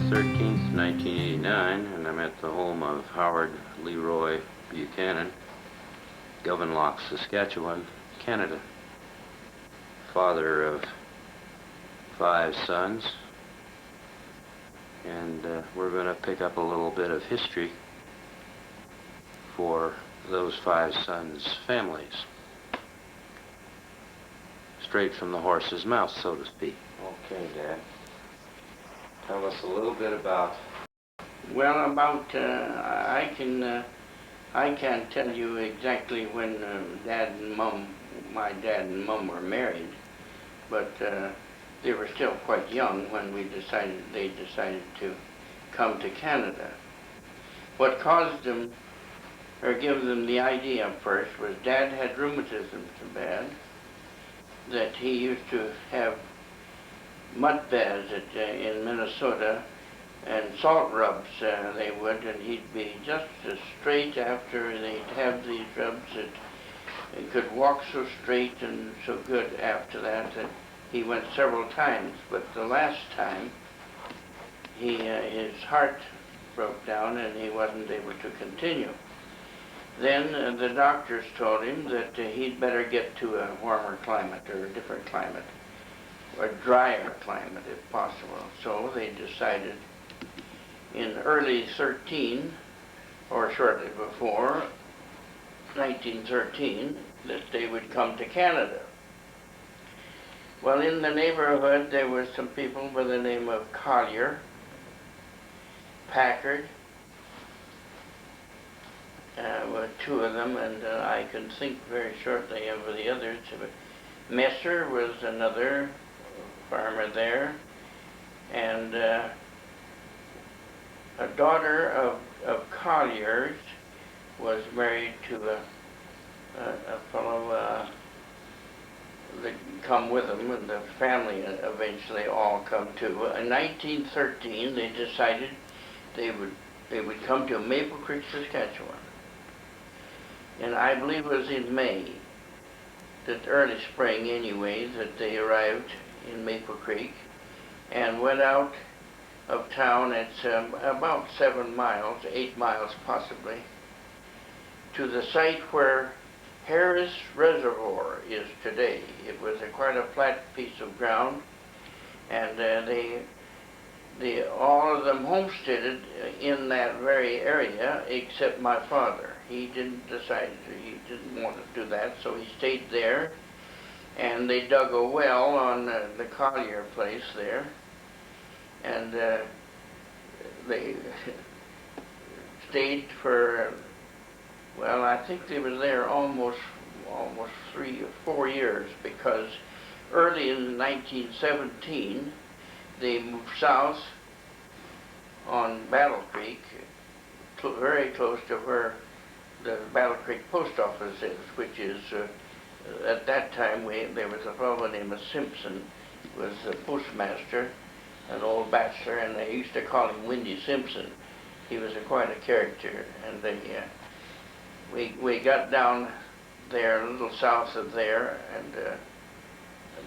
13th, 1989, and I'm at the home of Howard Leroy Buchanan, Govenlock, Saskatchewan, Canada. Father of 5 sons, and we're going to pick up a little bit of history for those 5 sons' families. Straight from the horse's mouth, so to speak. Okay, Dad. Tell us a little bit about... Well, I can't tell you exactly when my dad and Mum were married, but they were still quite young when they decided to come to Canada. What caused them, or gave them the idea first, was Dad had rheumatism so bad that he used to have mud baths in Minnesota, and salt rubs they would, and he'd be just as straight after they'd have these rubs that he could walk so straight and so good after that he went several times. But the last time, his heart broke down and he wasn't able to continue. Then the doctors told him that he'd better get to a warmer climate or a different climate, or a drier climate if possible. So they decided in early 13, or shortly before, 1913, that they would come to Canada. Well, in the neighborhood there were some people by the name of Collier, Packard, were 2 of them, and I can think very shortly of the others. Messer was another farmer there, and a daughter of Collier's was married to a fellow that come with them, and the family eventually all come too. In 1913, they decided they would come to Maple Creek, Saskatchewan. And I believe it was in May, that early spring anyway, that they arrived in Maple Creek and went out of town at about 7 miles, 8 miles possibly, to the site where Harris Reservoir is today. It was quite a flat piece of ground, and all of them homesteaded in that very area except my father. He didn't want to do that, so he stayed there, and they dug a well on the Collier place there, and they stayed for, well, I think they were there almost 3 or 4 years, because early in 1917 they moved south on Battle Creek, very close to where the Battle Creek post office is, which is, at that time, there was a fellow named Simpson, who was the postmaster, an old bachelor, and they used to call him Windy Simpson. He was quite a character, and we got down there, a little south of there, and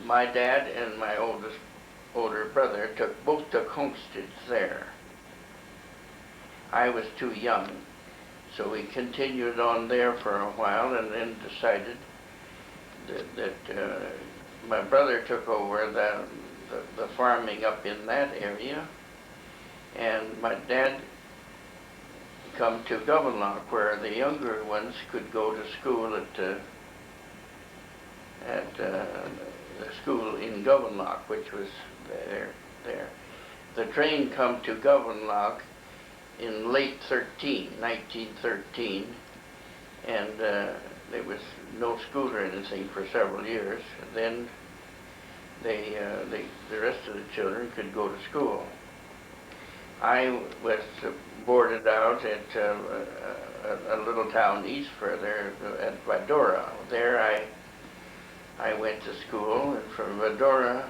my dad and my older brother both took homesteads there. I was too young, so we continued on there for a while, and then decided that my brother took over the farming up in that area, and my dad come to Govenlock, where the younger ones could go to school at the school in Govenlock, which was there. The train come to Govenlock in late 1913, and there was no school or anything for several years. Then the rest of the children could go to school. I was boarded out at a little town east further, at Vadora. There I went to school, and from Vadora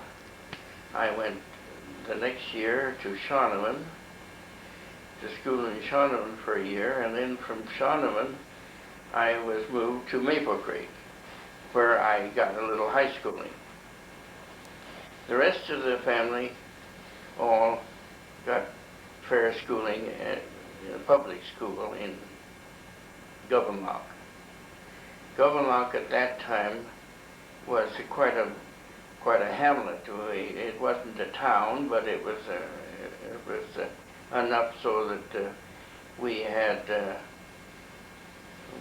I went the next year to Shaunavon, to school in Shaunavon for a year, and then from Shaunavon I was moved to Maple Creek, where I got a little high schooling. The rest of the family all got fair schooling at a public school in Govenlock. Govenlock at that time was quite a hamlet. It wasn't a town, but it was enough so that we had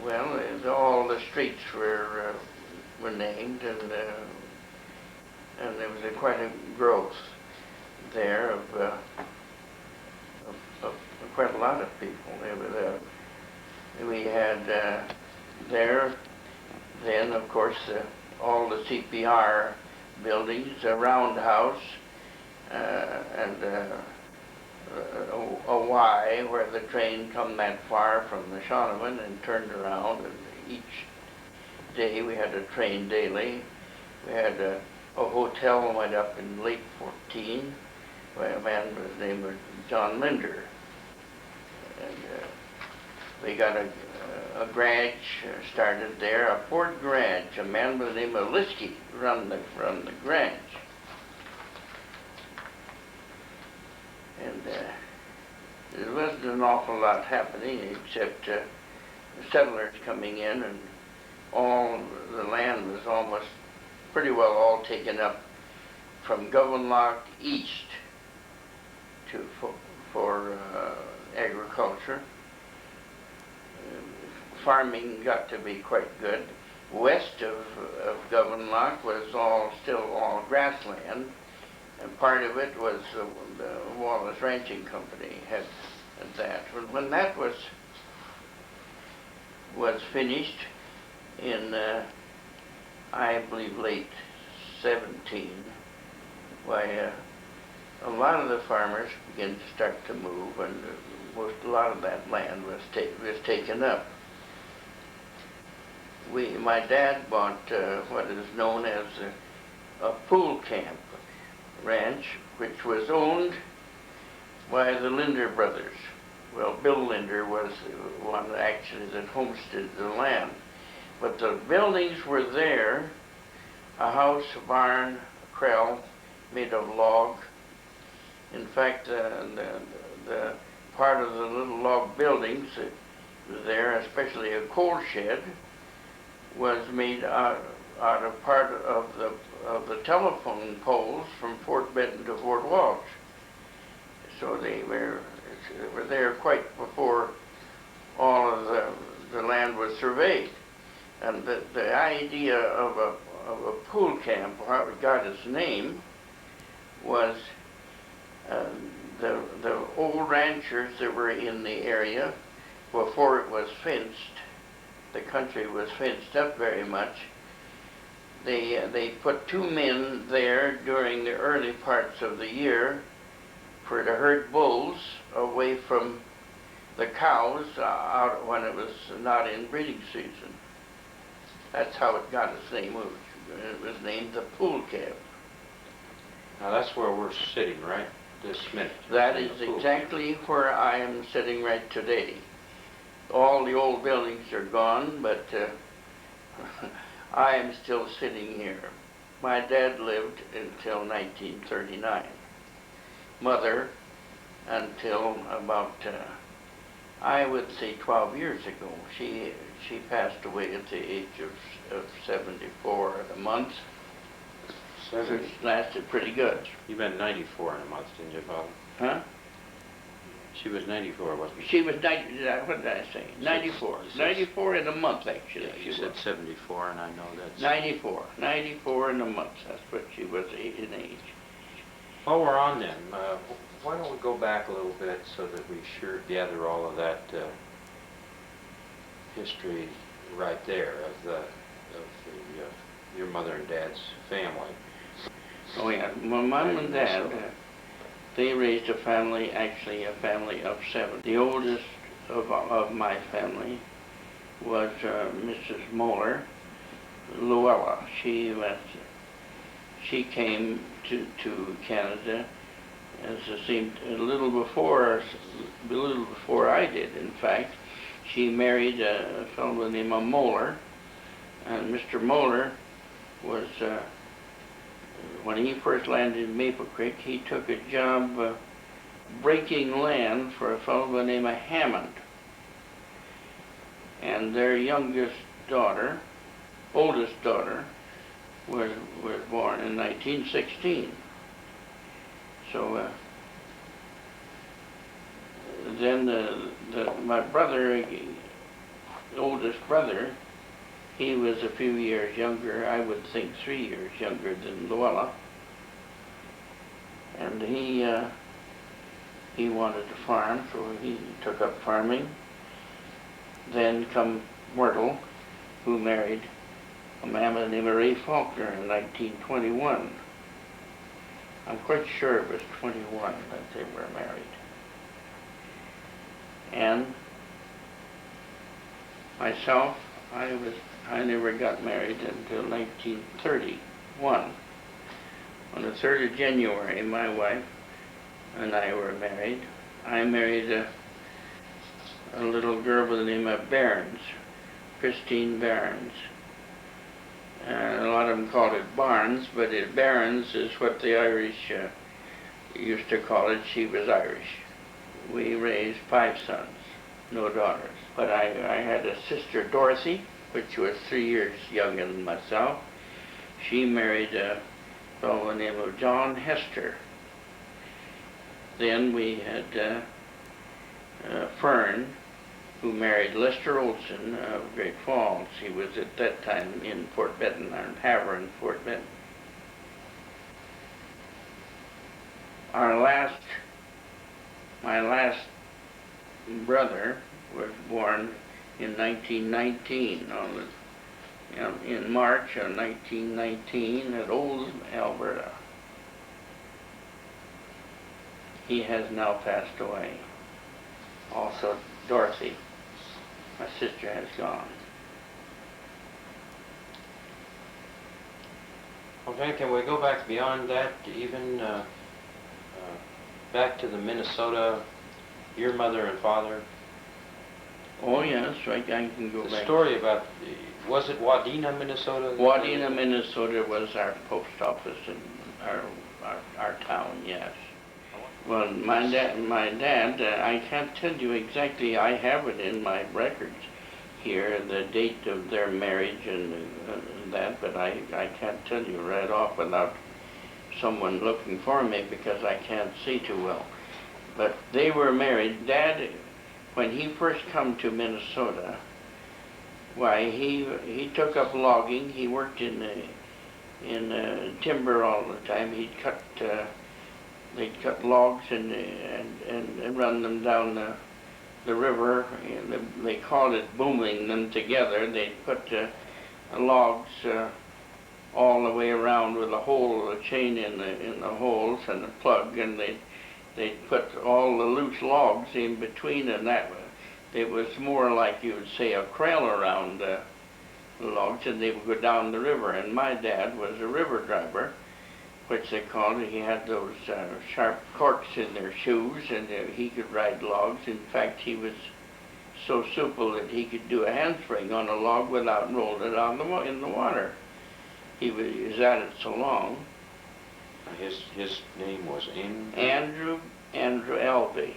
well, all the streets were named, and there was quite a growth there of quite a lot of people. We had there then, of course, all the CPR buildings, a roundhouse, and a Y where the train come that far from the Shaunavon and turned around, and each day we had a train daily. We had a hotel went up in late 14 by a man by the name of John Linder. And we got a garage started there, a Ford garage. A man by the name of Liskey run the garage. And there wasn't an awful lot happening except settlers coming in, and all the land was almost pretty well all taken up from Govenlock east for agriculture. Farming got to be quite good. West of Govenlock was still all grassland, and part of it was the Wallace Ranching Company had that. When that was finished in, I believe, late 17, why a lot of the farmers began to start to move, and a lot of that land was taken up. My dad bought what is known as a pool camp ranch, which was owned by the Linder brothers. Well, Bill Linder was the one actually that homesteaded the land. But the buildings were there, a house, a barn, a corral made of log. In fact, the part of the little log buildings that was there, especially a coal shed, was made out of part of the telephone poles from Fort Benton to Fort Walsh. So they were there quite before all of the land was surveyed. And the idea of a pool camp, how it got its name, was the old ranchers that were in the area before it was fenced. The country was fenced up very much. They put 2 men there during the early parts of the year to herd bulls away from the cows out when it was not in breeding season. That's how it got its name. It was named the pool camp. Now that's where we're sitting right this minute. That is exactly where I am sitting right today. All the old buildings are gone, but I am still sitting here. My dad lived until 1939. Mother until about, I would say 12 years ago. She passed away at the age of 74 in a month. So it lasted pretty good. You been 94 in a month, didn't you, Father? Huh? She was 94, wasn't she? She was 90, what did I say? 94. 94 in a month, actually. Yeah, you said 74, and I know that's... 94. 94 in a month. That's what she was in age. While we're on them, why don't we go back a little bit so that we sure gather all of that history right there of your mother and dad's family. Oh yeah, my mom and dad, they raised a family, actually a family of 7. The oldest of my family was Mrs. Moeller, Luella. She came to Canada as it seemed a little before I did. In fact, she married a fellow named Moeller, and Mr. Moeller was. When he first landed in Maple Creek, he took a job breaking land for a fellow by the name of Hammond. And their youngest daughter, oldest daughter, was born in 1916. So then my brother, oldest brother, he was a few years younger, I would think 3 years younger than Luella. And he wanted to farm, so he took up farming. Then come Myrtle, who married a man by the name of Ray Faulkner in 1921. I'm quite sure it was 21 that they were married. And myself, I never got married until 1931. On the 3rd of January, my wife and I were married. I married a little girl by the name of Barnes, Christine Barnes. A lot of them called it Barnes, but Barnes is what the Irish used to call it. She was Irish. We raised 5 sons, no daughters. But I had a sister, Dorothy, which was 3 years younger than myself. She married a fellow by the name of John Hester. Then we had Fern, who married Lester Olson of Great Falls. He was at that time in Fort Benton, or Havre in Fort Benton. My last brother was born in 1919, in March of 1919 at Oldham, Alberta. He has now passed away. Also, Dorothy, my sister, has gone. Okay, can we go back beyond that, even back to the Minnesota, your mother and father? Oh yes, I can go back. The story about, was it Wadena, Minnesota? Wadena, Minnesota was our post office in our town, yes. Well, my dad, I can't tell you exactly, I have it in my records here, the date of their marriage and that, but I can't tell you right off without someone looking for me because I can't see too well. But they were married. Dad, when he first come to Minnesota, why, he took up logging. He worked in timber all the time. They'd cut logs and run them down the river. They called it booming them together. They'd put logs all the way around with a chain in the holes and a plug, and they'd put all the loose logs in between, and it was more like you would say a krail around the logs, and they would go down the river. And my dad was a river driver, which they called it. He had those sharp corks in their shoes, and he could ride logs. In fact, he was so supple that he could do a handspring on a log without rolling it in the water. He was at it so long. His name was Andrew Elvey.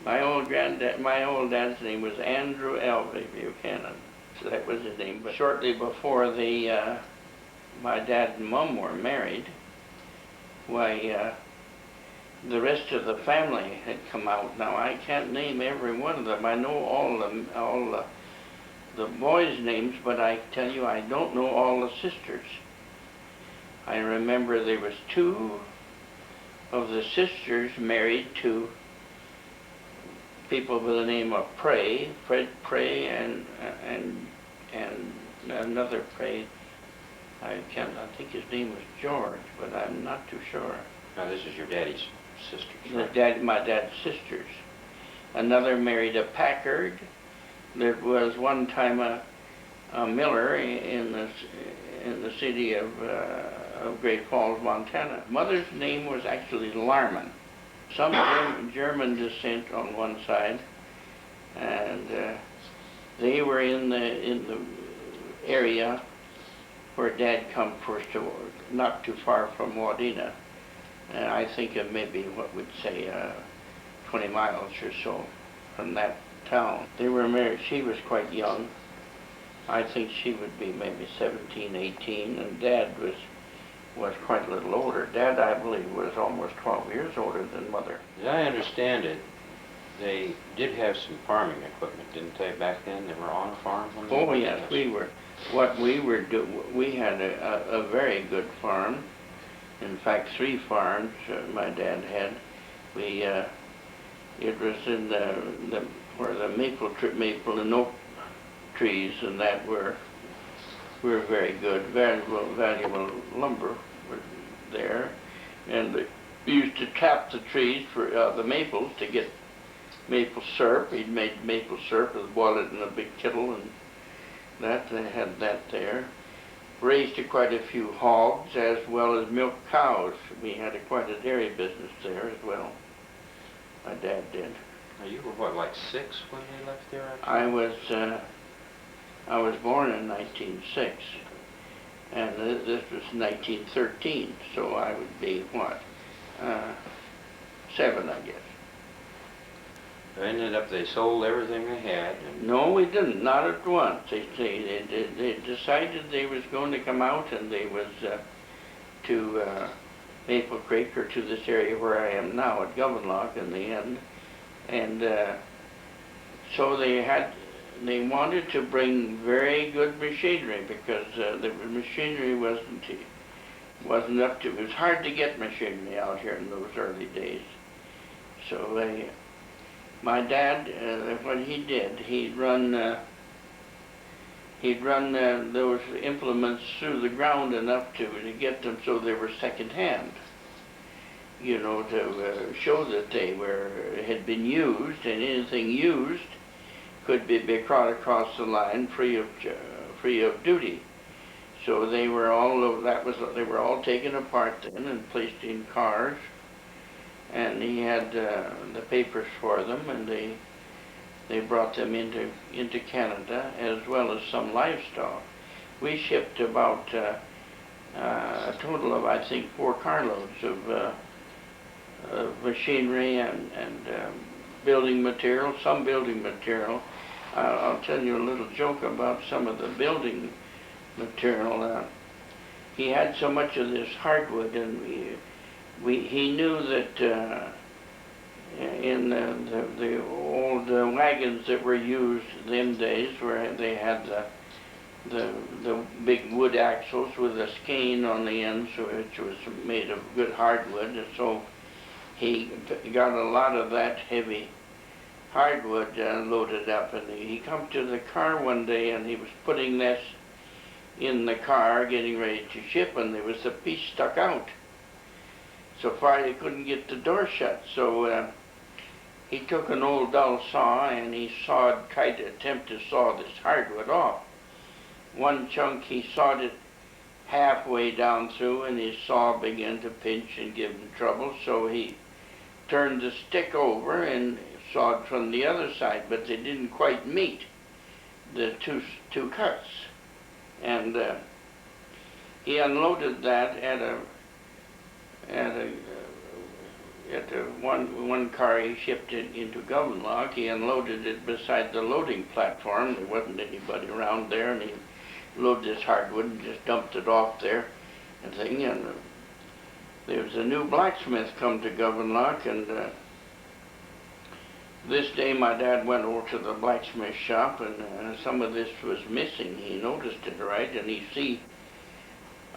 My old dad's name was Andrew Elvey Buchanan. So that was his name. But shortly before my dad and mom were married, why, the rest of the family had come out. Now I can't name every one of them. I know all the boys' names, but I tell you I don't know all the sisters. I remember there was 2 of the sisters married to people by the name of Prey, Fred Prey, and another Prey. I think his name was George, but I'm not too sure. Now this is your daddy's sisters, right? My dad's sisters. Another married a Packard. There was one time a miller in the city of Great Falls, Montana. Mother's name was actually Larman. Some German descent on one side, and they were in the area where Dad come first, not too far from Wadena, I think of maybe what we'd say 20 miles or so from that town. They were married. She was quite young. I think she would be maybe 17, 18, and Dad was quite a little older. Dad, I believe, was almost 12 years older than Mother. As I understand it, they did have some farming equipment, didn't they, back then? They were on a farm when they Oh yes, we were. What we were we had a very good farm. In fact, 3 farms my dad had. We it was in where the maple and oak trees and that were very good, valuable lumber were there, and they used to tap the trees for the maples to get maple syrup. He'd made maple syrup and boiled it in a big kettle, and that they had that there. Raised quite a few hogs as well as milk cows. We had quite a dairy business there as well. My dad did. Now, you were what, like 6 when they left there? I was born in 1906, and this was 1913, so I would be what, 7, I guess. They ended up, they sold everything they had. No, we didn't, not at once. They decided they was going to come out, and they was to Maple Creek, or to this area where I am now at Govenlock in the end. And so they wanted to bring very good machinery, because the machinery wasn't up to, it was hard to get machinery out here in those early days. So my dad, what he did, he'd run those implements through the ground enough to get them so they were second-hand, you know, to show that they had been used, and anything used could be brought across the line free of duty. So they were all taken apart then and placed in cars. And he had the papers for them, and they brought them into Canada, as well as some livestock. We shipped about a total of, I think, 4 carloads of machinery and building material, some building material. I'll tell you a little joke about some of the building material. He had so much of this hardwood, and he knew that in the old wagons that were used them days, where they had the big wood axles with a skein on the ends, which was made of good hardwood, and so he got a lot of that heavy hardwood loaded up, and he come to the car one day, and he was putting this in the car, getting ready to ship, and there was a piece stuck out. So far he couldn't get the door shut, so he took an old dull saw, and he tried to attempt to saw this hardwood off. One chunk he sawed it halfway down through, and his saw began to pinch and give him trouble, so he turned the stick over and sawed from the other side, but they didn't quite meet the two cuts. And he unloaded that at one car he shipped it into Govenlock. He unloaded it beside the loading platform. There wasn't anybody around there, and he loaded this hardwood and just dumped it off there and thing. And there was a new blacksmith come to Govenlock, and this day my dad went over to the blacksmith shop, and some of this was missing. He noticed it, right, and he see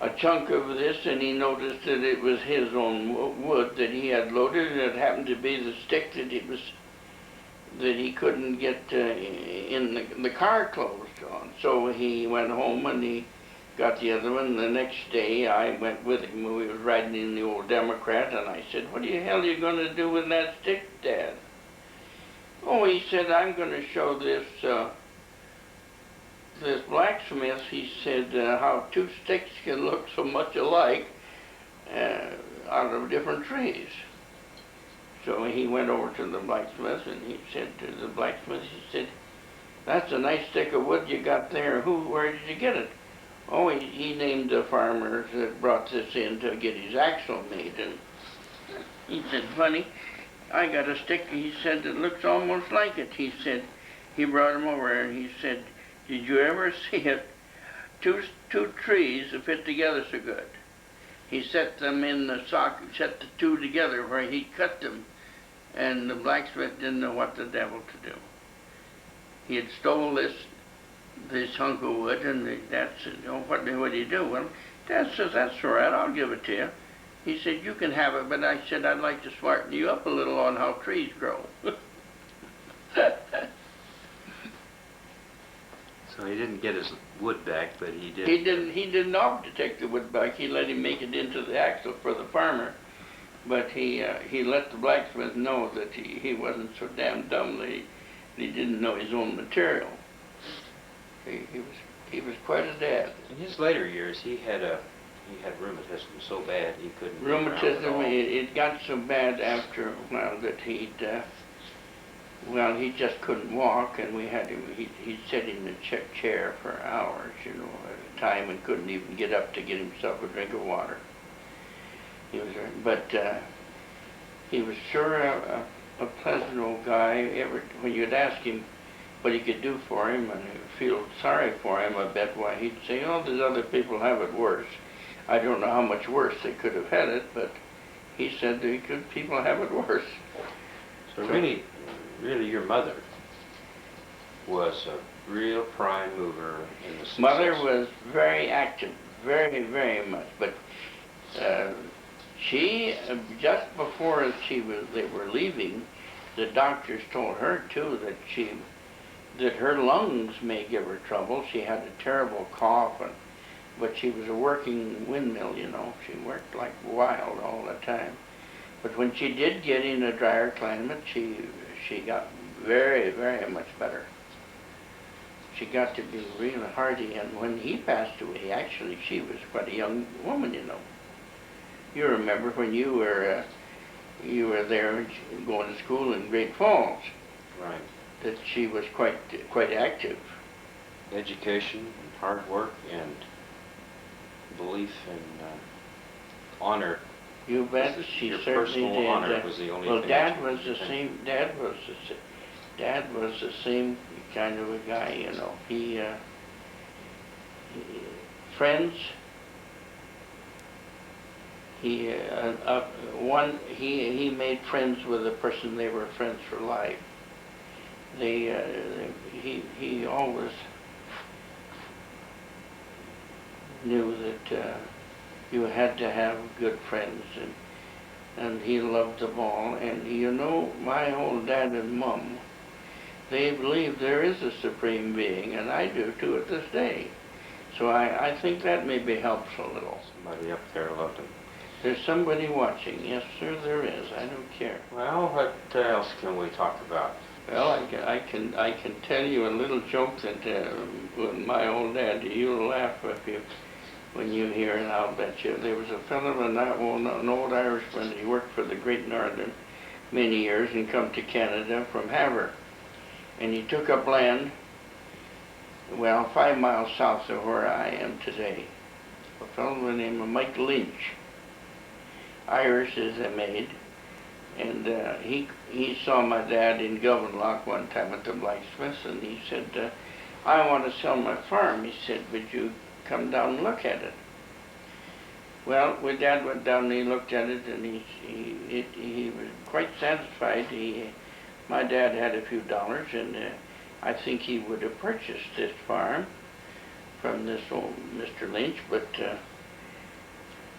a chunk of this, and he noticed that it was his own wood that he had loaded, and it happened to be the stick that he couldn't get in the car closed on. So he went home and he got the other one. The next day I went with him. We was riding in the old Democrat, and I said, "What the hell are you going to do with that stick, Dad?" "Oh," he said, "I'm going to show this blacksmith," he said, "how 2 sticks can look so much alike out of different trees." So he went over to the blacksmith, and he said to the blacksmith, he said, "That's a nice stick of wood you got there. Where did you get it?" "Oh," he named the farmers that brought this in to get his axle made. And He said, funny, I got a stick, he said, that looks almost like it. He said, he brought him over and he said, did you ever see it? Two trees that fit together so good. He set them in the socket, set the two together where he cut them, and the blacksmith didn't know what the devil to do. He had stole this hunk of wood, and the dad said, oh, what do you do? Well, Dad says, that's all right, I'll give it to you. He said, you can have it, but I said, I'd like to smarten you up a little on how trees grow. So he didn't get his wood back, but he did. He didn't offer to take the wood back. He let him make it into the axle for the farmer. But he let the blacksmith know that he wasn't so damn dumb that he didn't know his own material. He was quite a dad. In his later years, he had rheumatism so bad he couldn't. Rheumatism. It got so bad after a while that he just couldn't walk, and we had him. He'd sit in a chair for hours, at a time, and couldn't even get up to get himself a drink of water. He was sure a pleasant old guy. When you'd ask him what he could do for him, and feel sorry for him a bit, why he'd say, "Oh, there's other people have it worse." I don't know how much worse they could have had it, but he said people have it worse. So really, your mother was a real prime mover in the success. Mother was very active, very, very much. But she, just before they were leaving, the doctors told her too that her lungs may give her trouble. She had a terrible cough, but she was a working windmill, She worked like wild all the time. But when she did get in a drier climate, she got very, very much better. She got to be really hardy, and when he passed away, actually, she was quite a young woman, You remember when you were there going to school in Great Falls. Right. That she was quite active. Education and hard work and belief and honor. You bet. She your certainly personal did. Honor was the only thing. Dad was the same. Dad was the same kind of a guy, He friends. He made friends with a person. They were friends for life. He always knew that you had to have good friends, and he loved them all. And my old dad and mom, they believe there is a supreme being, and I do too at this day. So I think that maybe helps a little. Somebody up there loved him. There's somebody watching. Yes, sir, there is. I don't care. Well, what else can we talk about? Well, I can tell you a little joke that with my old dad. You'll laugh when you hear it. I'll bet you. There was a fellow, an old Irishman. He worked for the Great Northern many years and come to Canada from Havre, and he took up land. 5 miles south of where I am today. A fellow by the name of Mike Lynch. Irish as they made. And he saw my dad in Gowanlock one time at the blacksmith's, and he said, I want to sell my farm. He said, would you come down and look at it? Well, my dad went down and he looked at it, and he was quite satisfied. My dad had a few dollars, and I think he would have purchased this farm from this old Mr. Lynch, but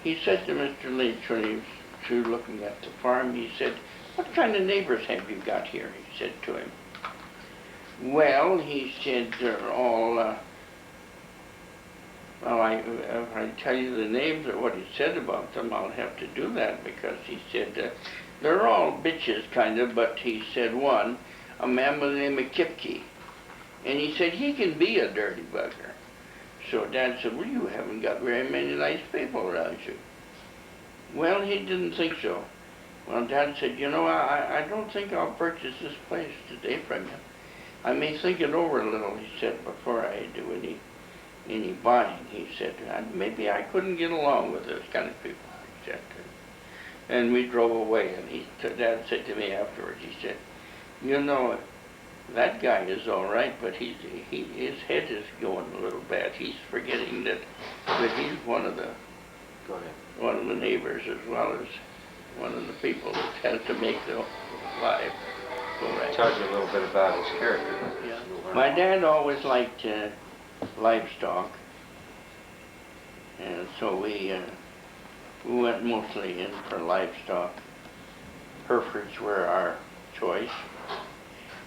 he said to Mr. Lynch when he was through looking at the farm, he said, what kind of neighbors have you got here? He said to him. Well, he said, they're all, if I tell you the names or what he said about them, I'll have to do that, because he said, they're all bitches, kind of, but he said one, a man by the name of Kipke. And he said, he can be a dirty bugger. So Dad said, well, you haven't got very many nice people around you. Well, he didn't think so. Well, Dad said, I don't think I'll purchase this place today from you. I may think it over a little, he said, before I do any buying. He said, maybe I couldn't get along with those kind of people, he said. And we drove away, and Dad said to me afterwards, he said, you know, that guy is all right, but his head is going a little bad. He's forgetting that he's one of the Go ahead. one of the neighbors as well as one of the people that has to make the life go right. Tell you a little bit about his character. Yeah. My dad always liked livestock, and so we went mostly in for livestock. Herefords were our choice.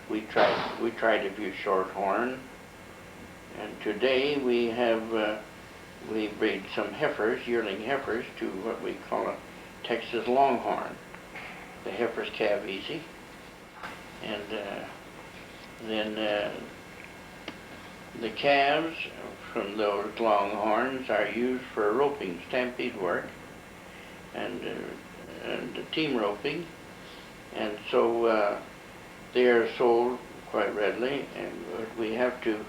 We tried a few shorthorn, and today we breed some heifers, yearling heifers, to what we call a Texas Longhorn. The heifers calve easy, and then the calves from those Longhorns are used for roping, stampede work, and team roping, and so they are sold quite readily, and we have to.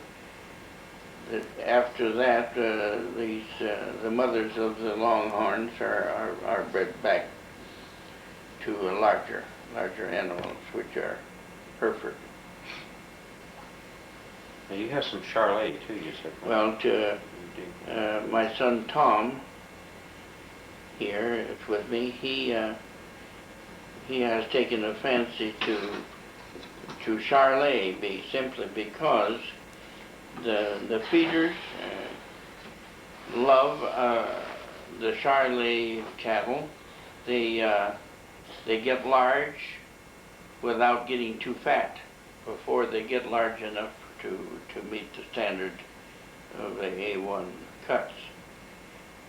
After that, the mothers of the Longhorns are bred back to larger animals, which are Hereford. Now you have some Charolais too, you said. Well, my son Tom here is with me. He has taken a fancy to Charolais, simply because the feeders love the Charolais cattle. They get large without getting too fat before they get large enough to meet the standard of the A1 cuts,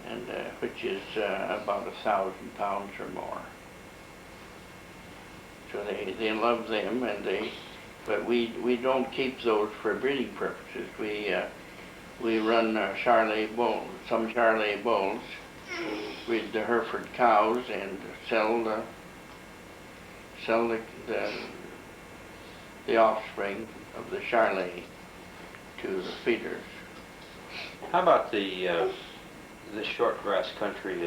and which is about 1,000 pounds or more. So they love them, but we don't keep those for breeding purposes. We run Charolais bulls, some Charolais bulls, with the Hereford cows, and sell the offspring of the Charolais to the feeders. How about the short grass country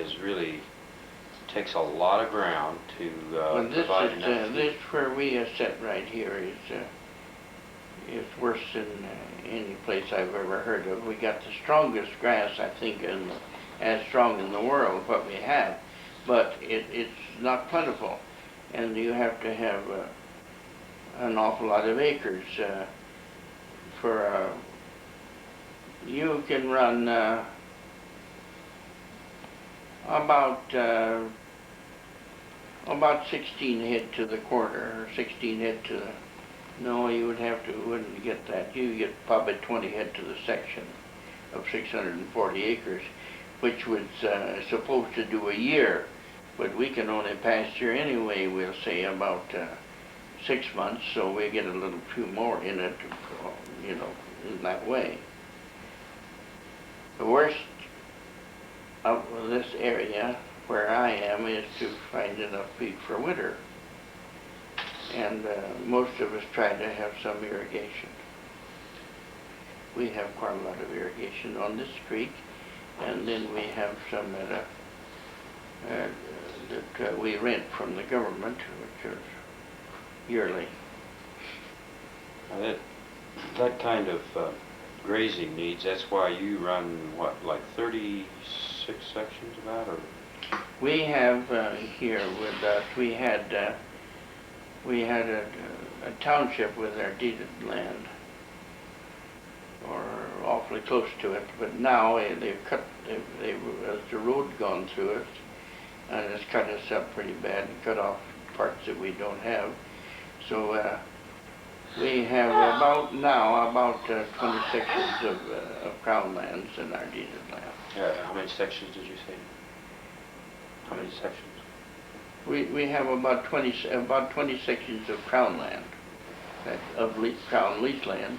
takes a lot of ground to provide enough feed? This where we sit right here is worse than any place I've ever heard of. We got the strongest grass, I think, as strong in the world, what we have, but it's not plentiful, and you have to have an awful lot of acres you can run about 16 head to the quarter, or 16 head to the, no, you wouldn't get that. You get probably 20 head to the section of 640 acres, which was supposed to do a year, but we can only pasture anyway, we'll say about 6 months, so we get a little few more in it, in that way. The worst of this area where I am is to find enough feed for winter. And most of us try to have some irrigation. We have quite a lot of irrigation on this creek, and then we have some that we rent from the government, which is yearly. That kind of grazing needs, that's why you run, what, like 36 sections about, or? We have here with us, we had a township with our deeded land, or awfully close to it, but now as the road gone through it, and it's cut us up pretty bad and cut off parts that we don't have. So we have about 20 sections of crown lands in our deeded land. How many sections did you say? How many sections? We have about 20 sections of crown land, crown lease land,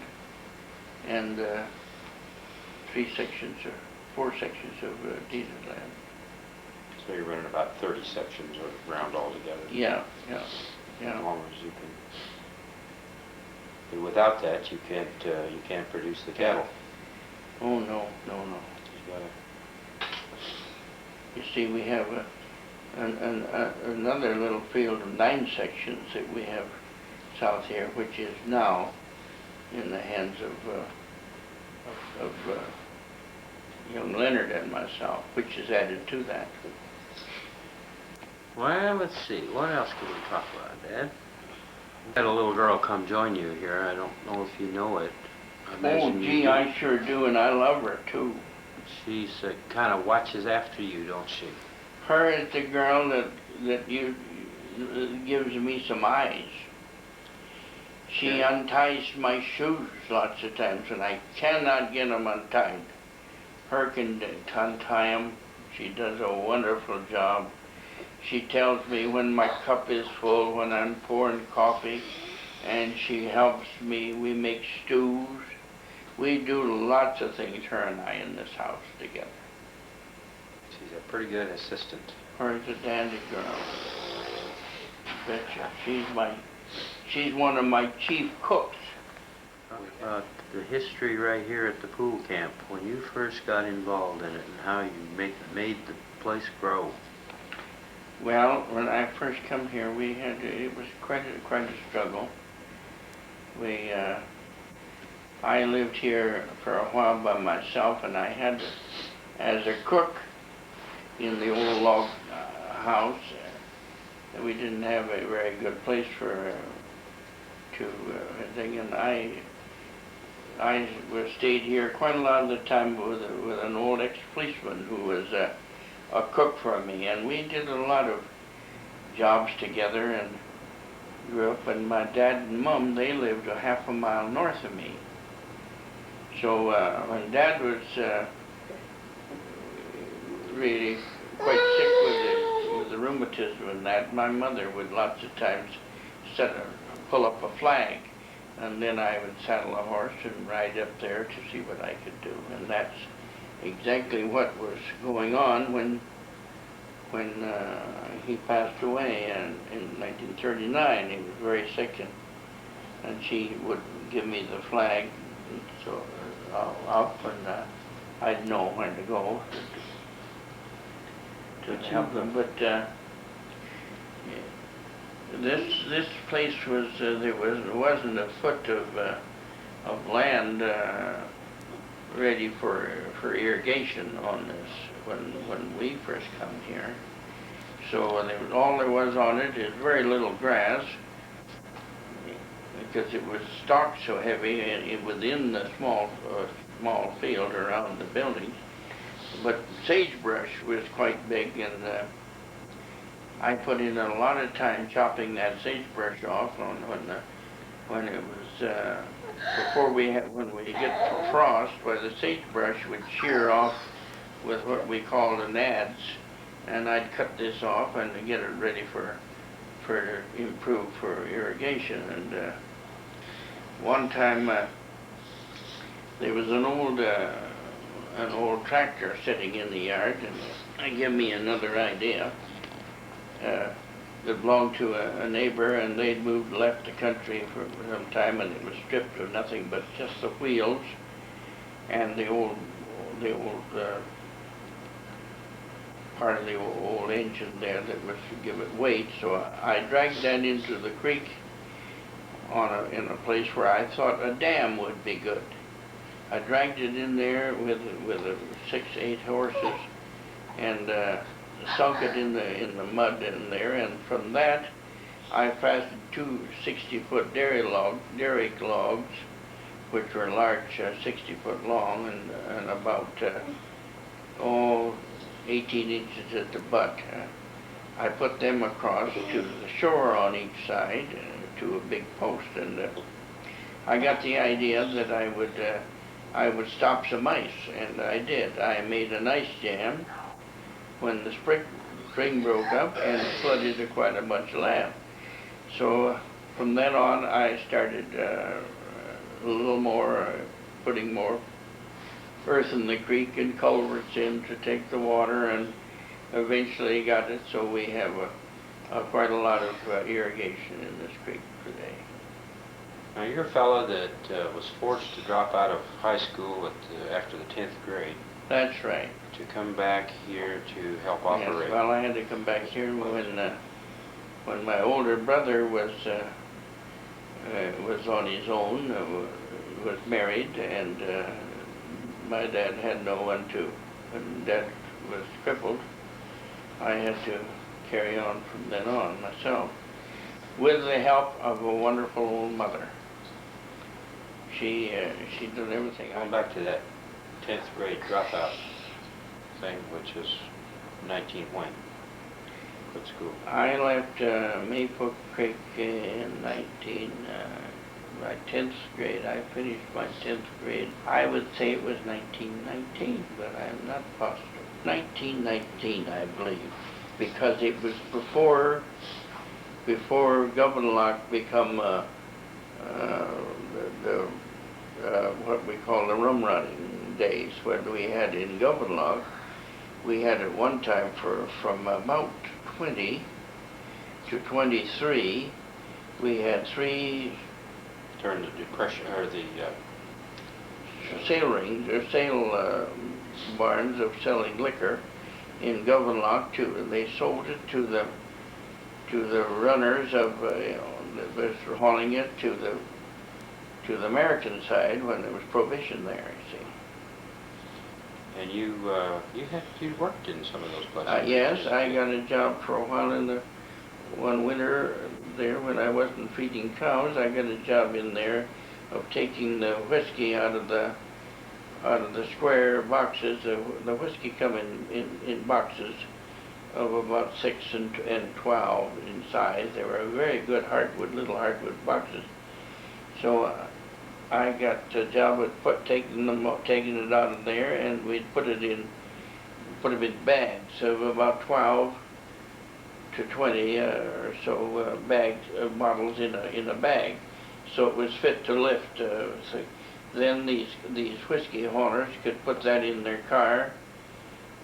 and 4 sections of deeded land. So you're running about 30 sections or round altogether. Yeah. As long as you can. But without that, you can't produce the cattle. Oh no. You gotta. You see, we have another little field of 9 sections that we have south here, which is now in the hands of young Leonard and myself, which is added to that. Well, let's see. What else can we talk about, Dad? We had a little girl come join you here. I don't know if you know it. Oh, gee, I sure do, and I love her, too. She's kind of watches after you, don't she? Her is the girl that gives me some eyes. She unties my shoes lots of times, and I cannot get them untied. Her can untie them. She does a wonderful job. She tells me when my cup is full, when I'm pouring coffee, and she helps me. We make stews. We do lots of things, her and I, in this house together. She's a pretty good assistant. Her's a dandy girl. Betcha. She's one of my chief cooks. About the history right here at the pool camp, when you first got involved in it and how you made the place grow. Well, when I first come here, it was quite a struggle. I lived here for a while by myself, and I had, as a cook in the old log house, we didn't have a very good place to thing, and I stayed here quite a lot of the time with an old ex-policeman who was a cook for me, and we did a lot of jobs together and grew up. And my dad and mom, they lived a half a mile north of me. So when Dad was really quite sick with the rheumatism and that, my mother would lots of times pull up a flag, and then I would saddle a horse and ride up there to see what I could do. And that's exactly what was going on when he passed away in 1939. He was very sick, and she would give me the flag, so up, and I'd know when to go to help them. But this place was there wasn't a foot of land ready for irrigation on this when we first come here. So all there was on it is very little grass, because it was stocked so heavy within the small field around the building. But sagebrush was quite big, and I put in a lot of time chopping that sagebrush off when it was when we get frost, where the sagebrush would shear off with what we called the nads, and I'd cut this off and get it ready for improve for irrigation. And one time there was an old tractor sitting in the yard, and it gave me another idea. It belonged to a neighbor, and they'd left the country for some time, and it was stripped of nothing but just the wheels and the old part of the old engine there that was to give it weight. So I dragged that into the creek in a place where I thought a dam would be good. I dragged it in there with 6-8 horses, and sunk it in the mud in there, and from that I fastened 2 60-foot derrick logs, which were large, 60 foot long, and about 18 inches at the butt. I put them across to the shore on each side to a big post, and I got the idea that I would stop some ice, and I did. I made an ice jam when the spring broke up and flooded quite a bunch of land. So from then on, I started a little more, putting more earth in the creek and culverts in to take the water, and eventually got it so we have quite a lot of irrigation in this creek today. Now, you're a fellow that was forced to drop out of high school after the 10th grade. That's right. to come back here to help Yes, operate. well, I had to come back here when my older brother was on his own, was married, and my dad had no one to. When Dad was crippled, I had to carry on from then on myself, with the help of a wonderful old mother. She did everything. Going back to that 10th grade dropout thing, which is 19 when? What school? I left Maple Creek in my 10th grade. I finished my 10th grade. I would say it was 1919, but I'm not positive. 1919, I believe, because it was before Governorlock become the what we call the rum running days, when we had in Governorlock, we had at one time from about 20 to 23, we had 3 During the Depression, or the... sale rings, or sale barns of selling liquor in Governorlock too, and they sold it to the runners of, that was hauling it to the American side when there was prohibition there, you see. And you worked in some of those places? Yes, I got a job for a while in the one winter there when I wasn't feeding cows. I got a job in there of taking the whiskey out of the square boxes. The whiskey come in boxes of about 6 and 12 in size. They were very good little hardwood boxes. So I got a job at taking it out of there, and we'd put them in bags of about 12 to 20 or so bags of bottles in a bag, so it was fit to lift. So then these whiskey haulers could put that in their car,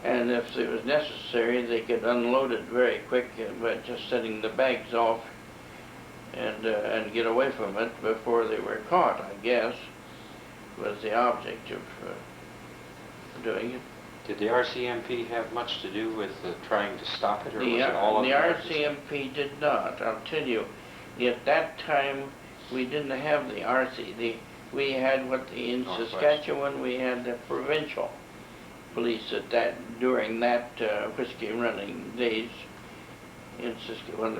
and if it was necessary, they could unload it very quick by just setting the bags off and get away from it before they were caught, I guess, was the object of doing it. Did the RCMP have much to do with trying to stop it, or was it all of the RCMP did not. I'll tell you, at that time we didn't have the RC. We had in Northwest. Saskatchewan we had the provincial police during that whiskey running days in Saskatchewan.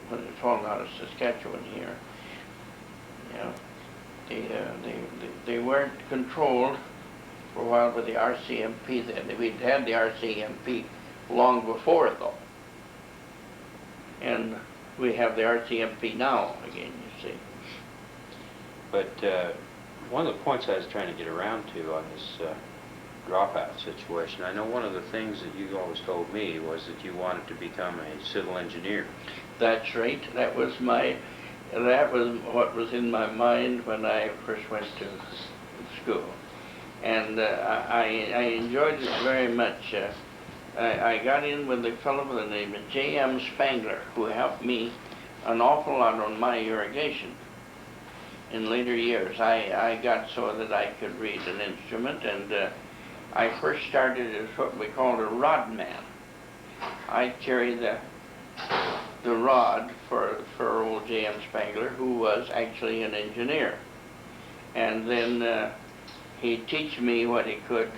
When it was falling out of Saskatchewan here. Yeah, they weren't controlled for a while by the RCMP then. We'd had the RCMP long before though. And we have the RCMP now again, you see. But one of the points I was trying to get around to on this dropout situation, I know one of the things that you always told me was that you wanted to become a civil engineer. That's right. That was what was in my mind when I first went to school. And I enjoyed it very much. I got in with a fellow by the name of J.M. Spangler, who helped me an awful lot on my irrigation. In later years, I got so that I could read an instrument, and I first started as what we called a rod man. I carried the rod for old J.M. Spangler, who was actually an engineer. And then he'd teach me what he could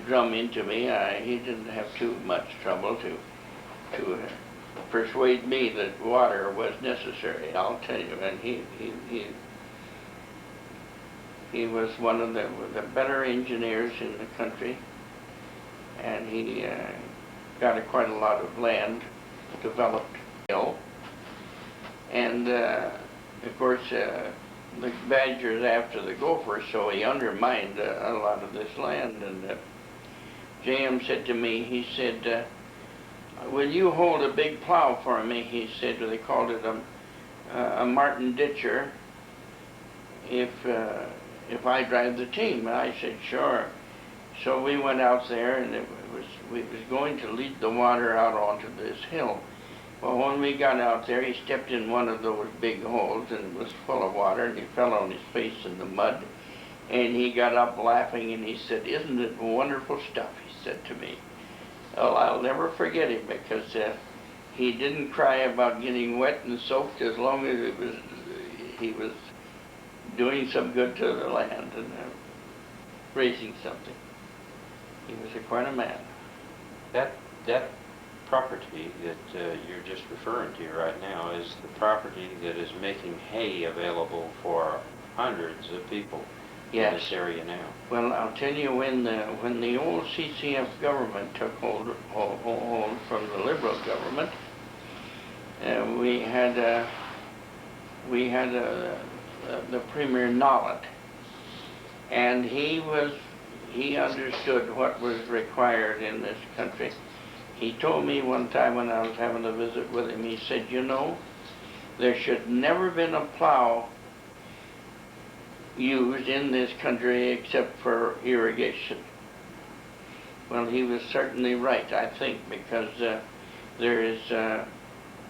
drum into me. He didn't have too much trouble to persuade me that water was necessary, I'll tell you. And he was one of the better engineers in the country, and he got quite a lot of land developed. And of course the badgers after the gophers, so he undermined a lot of this land. And J.M. said to me, he said, will you hold a big plow for me? He said, they called it a Martin Ditcher, if I drive the team. And I said, sure. So we went out there, and we was going to lead the water out onto this hill. Well, when we got out there, he stepped in one of those big holes, and it was full of water, and he fell on his face in the mud. And he got up laughing and he said, "Isn't it wonderful stuff?" he said to me. Well, I'll never forget him because he didn't cry about getting wet and soaked as long as he was doing some good to the land and raising something. He was quite a man. That property that you're just referring to right now is the property that is making hay available for hundreds of people in this area now. Well, I'll tell you, when the old CCF government took hold from the Liberal government, we had the Premier Nollet, and he understood what was required in this country. He told me one time when I was having a visit with him, he said, "You know, there should never been a plow used in this country except for irrigation." Well, he was certainly right, I think, because there is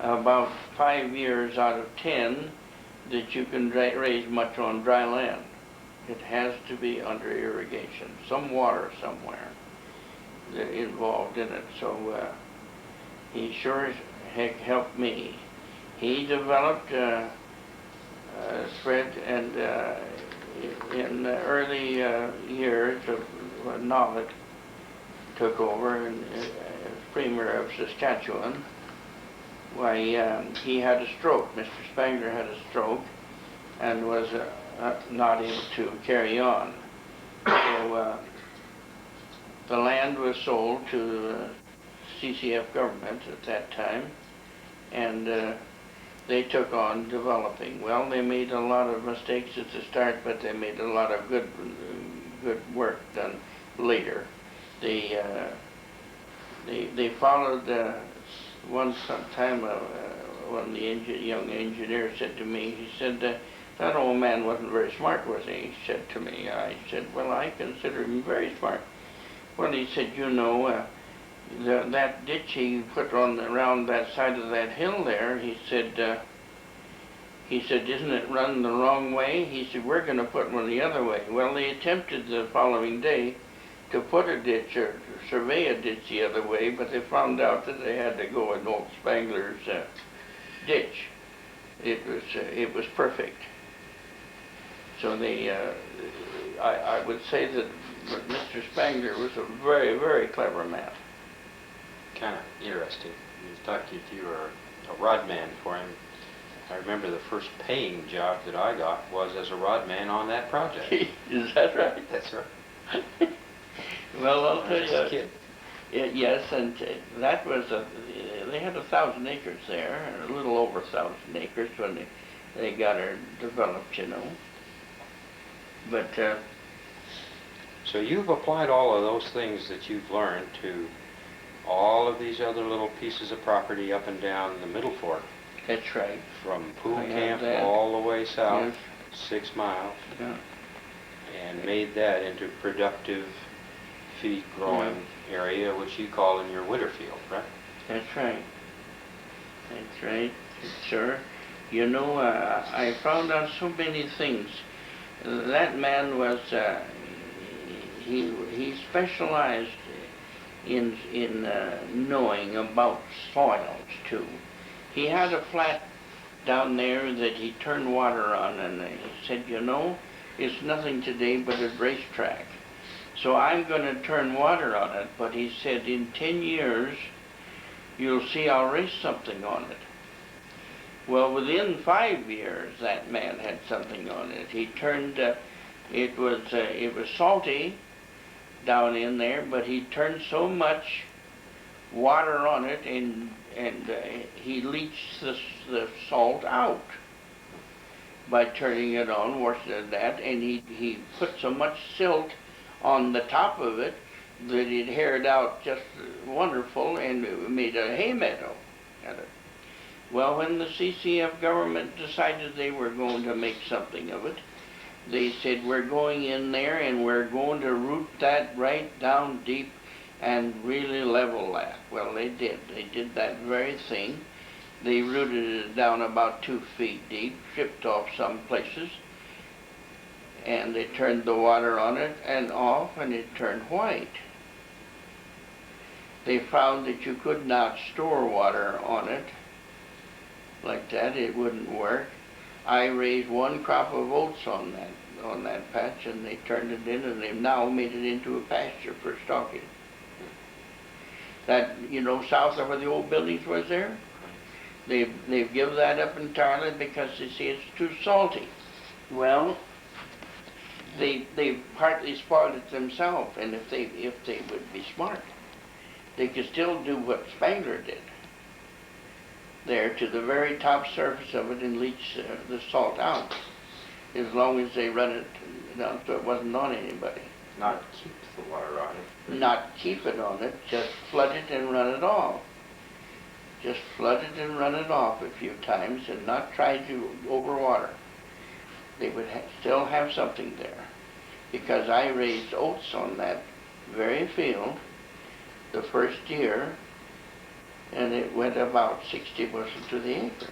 about 5 years out of 10 that you can raise much on dry land. It has to be under irrigation, some water somewhere involved in it. So he sure as heck helped me. He developed thread, and in the early years when Nollet took over as Premier of Saskatchewan, why, he had a stroke. Mr. Spangler had a stroke and was not able to carry on. So the land was sold to the CCF government at that time, and they took on developing. Well, they made a lot of mistakes at the start, but they made a lot of good work done later. They followed one time when the young engineer said to me, he said, "That old man wasn't very smart, was he?" He said to me. I said, "Well, I consider him very smart." Well, he said, "You know, that ditch he put on around that side of that hill there," he said, "isn't it run the wrong way?" He said, "We're going to put one the other way." Well, they attempted the following day to put a ditch or survey a ditch the other way, but they found out that they had to go in old Spangler's ditch. It was perfect. So I would say that Mr. Spangler was a very, very clever man. Kind of interesting. You thought you were a rod man for him. I remember the first paying job that I got was as a rod man on that project. Is that right? That's right. Well, I'll tell you. Just a kid. Yes, and that was they had 1,000 acres there, a little over 1,000 acres when they got her developed, you know. But so you've applied all of those things that you've learned to all of these other little pieces of property up and down the Middle Fork. that's right. From Pool I Camp have that. all the way south, Yes. 6 miles, Yeah. and made that into productive feed growing area, which you call in your winter field, right? That's right. That's right, sir. You know, I found out so many things. That man was, he specialized in knowing about soils too. He had a flat down there that he turned water on, and he said, "You know, it's nothing today but a racetrack. So I'm going to turn water on it," but he said, "In 10 years, you'll see I'll race something on it." Well, within 5 years, that man had something on it. He turned, it was salty down in there, but he turned so much water on it, and he leached the salt out by turning it on, washing that, and he put so much silt on the top of it that it haired out just wonderful and made a hay meadow out of it. Well, when the CCF government decided they were going to make something of it, they said, "We're going in there and we're going to root that right down deep and really level that." Well, they did. They did that very thing. They rooted it down about 2 feet deep, chipped off some places, and they turned the water on it and off, and it turned white. They found that you could not store water on it like that. It wouldn't work. I raised one crop of oats on that patch, and they turned it in, and they've now made it into a pasture for stocking. That, you know, south of where the old buildings was there, they've given that up entirely because they say it's too salty. Well, they partly spoiled it themselves, and if they would be smart, they could still do what Spangler did there to the very top surface of it and leach the salt out, as long as they run it down so it wasn't on anybody. Not keep the water on it. Not keep it on it, just flood it and run it off. Just flood it and run it off a few times and not try to overwater. They would still have something there. Because I raised oats on that very field the first year, and it went about 60 bushels to the acre.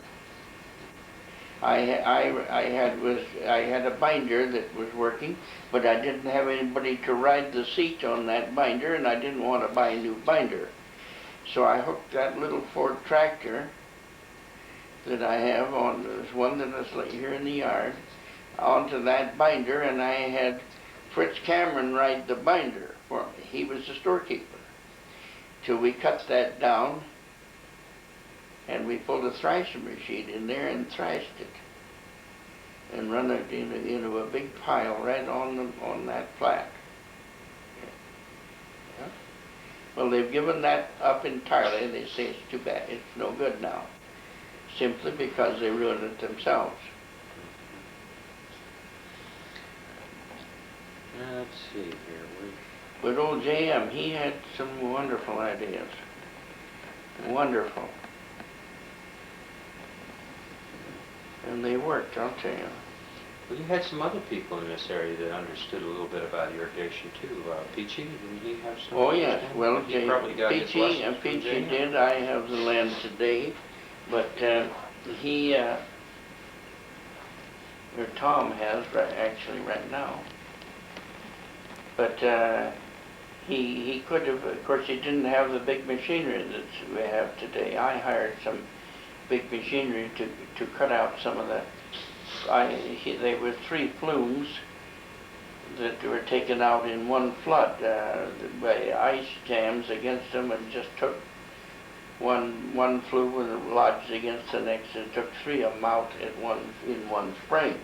I had a binder that was working, but I didn't have anybody to ride the seat on that binder, and I didn't want to buy a new binder. So I hooked that little Ford tractor that I have on, there's one that is here in the yard, onto that binder, and I had Fritz Cameron ride the binder for me. He was the storekeeper. Till we cut that down, and we pulled a thresher machine in there and thrashed it, and run it into a big pile right on that flat. Yeah. Well, they've given that up entirely. They say it's too bad. It's no good now, simply because they ruined it themselves. Let's see here. But old J.M., he had some wonderful ideas. Wonderful. And they worked, I'll tell you. Well, you had some other people in this area that understood a little bit about irrigation too. Peachy, didn't he have some? Oh yes, well, Peachy did. I have the land today, but he, or Tom has actually right now. But he could have. Of course, he didn't have the big machinery that we have today. I hired some big machinery to cut out some of the. They were 3 flumes that were taken out in one flood by ice jams against them, and just took one flume and lodged against the next, and took 3 of them out in one spring.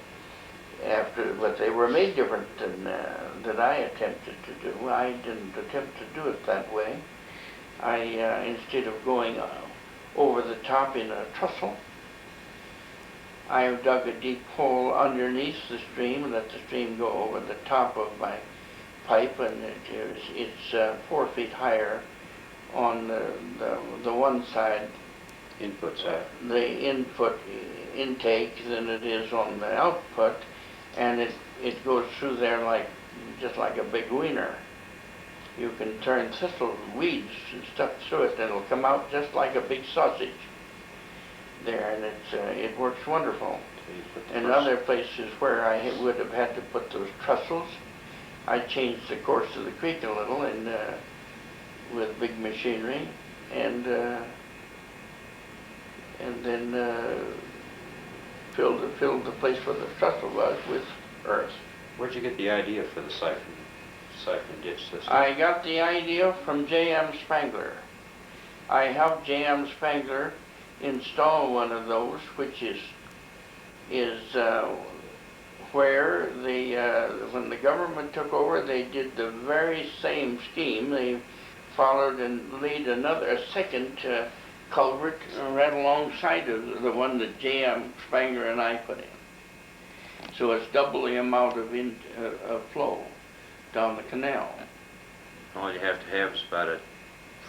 But they were made different than I attempted to do. I didn't attempt to do it that way. I instead of going over the top in a trestle, I dug a deep hole underneath the stream and let the stream go over the top of my pipe, and it's 4 feet higher on the one side, input side, the input intake, than it is on the output, and it goes through there just like a big wiener. You can turn thistles, weeds, and stuff through it, and it'll come out just like a big sausage there, and it works wonderful. And other places where I would have had to put those trussels, I changed the course of the creek a little, and with big machinery, and then filled the place where the trestle was with earth. Where'd you get the idea for the siphon ditch system? I got the idea from J.M. Spangler. I helped J.M. Spangler install one of those, which is where when the government took over, they did the very same scheme. They followed and laid a second culvert right alongside of the one that J.M. Spangler and I put in. So it's double the amount of flow down the canal. All you have to have is about a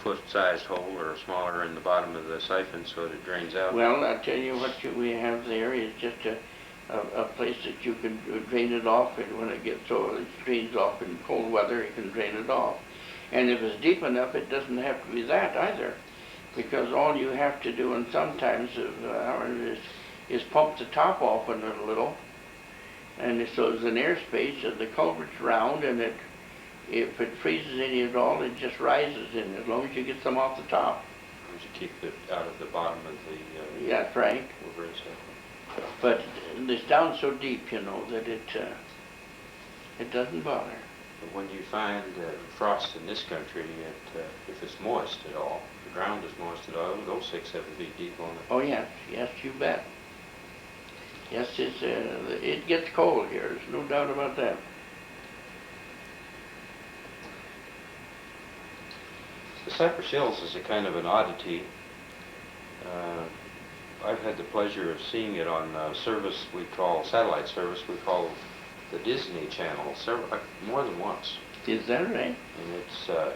foot-sized hole or smaller in the bottom of the siphon so that it drains out. Well, I'll tell you what we have there is just a place that you can drain it off, and when it gets so it drains off in cold weather, you can drain it off. And if it's deep enough, it doesn't have to be that either, because all you have to do, and sometimes is pump the top off a little, And so there's an airspace, and the culvert's round, and if it freezes any at all, it just rises in as long as you get some off the top. As you keep it out of the bottom of the Yeah, that's right. over itself. But it's down so deep, you know, that it doesn't bother. But when you find frost in this country, if it's moist at all, the ground is moist at all, it'll go 6, 7 feet deep on it. Oh yes, yes, you bet. Yes, it gets cold here. There's no doubt about that. The Cypress Hills is a kind of an oddity. I've had the pleasure of seeing it on service we call satellite service. We call the Disney Channel more than once. Is that right? And it's a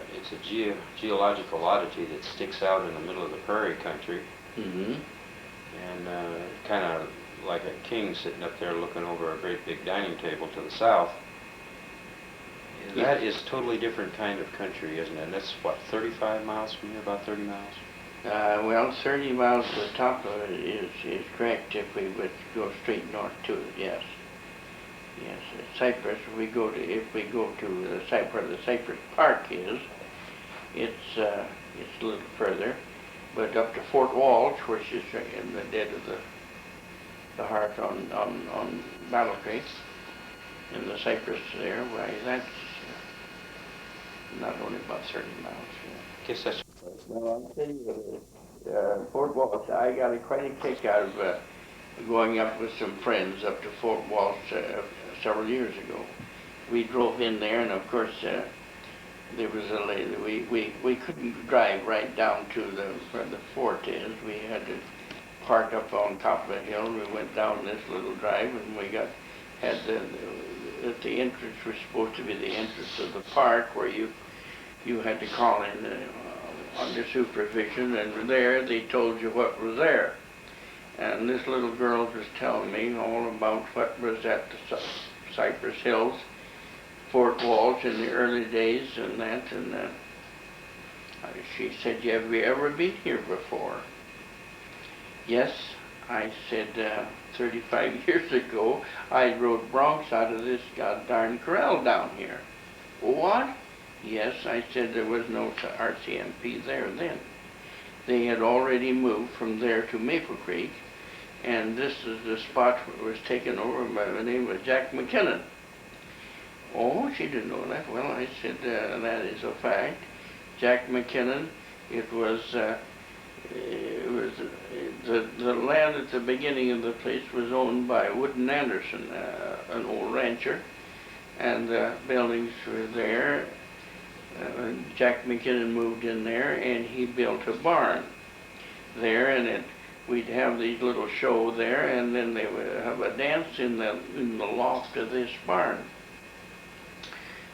geological oddity that sticks out in the middle of the prairie country. Mm-hmm. And kind of like a king sitting up there looking over a great big dining table to the south. And that is a totally different kind of country, isn't it? And that's, what, 35 miles from here, about 30 miles? Well, 30 miles to the top of it is correct if we would go straight north to it, yes. Yes, Cypress, if we go to the site where the Cypress Park is, it's a little further. But up to Fort Walsh, which is in the dead of the heart on Battle Creek, in the Cypress there, why that's not only about 30 miles. I guess that's... Well, I'll tell you, Fort Walsh, I got quite a kick out of going up with some friends up to Fort Walsh several years ago. We drove in there, and of course, there was a lady. We couldn't drive right down to where the fort is. We had to park up on top of a hill. We went down this little drive, and had the entrance was supposed to be the entrance of the park, where you had to call in under supervision, and there they told you what was there. And this little girl was telling me all about what was at the Cypress Hills, Fort Walsh in the early days and that, and she said, have you ever been here before? Yes, I said, 35 years ago, I rode broncs out of this goddamn corral down here. What? Yes, I said, there was no RCMP there then. They had already moved from there to Maple Creek, and this is the spot that was taken over by the name of Jack Buchanan. Oh, she didn't know that. Well, I said, that is a fact. Jack Buchanan, it was the land at the beginning of the place was owned by Woodin Anderson, an old rancher, and the buildings were there. Jack Buchanan moved in there, and he built a barn there, and we'd have these little show there, and then they would have a dance in the loft of this barn.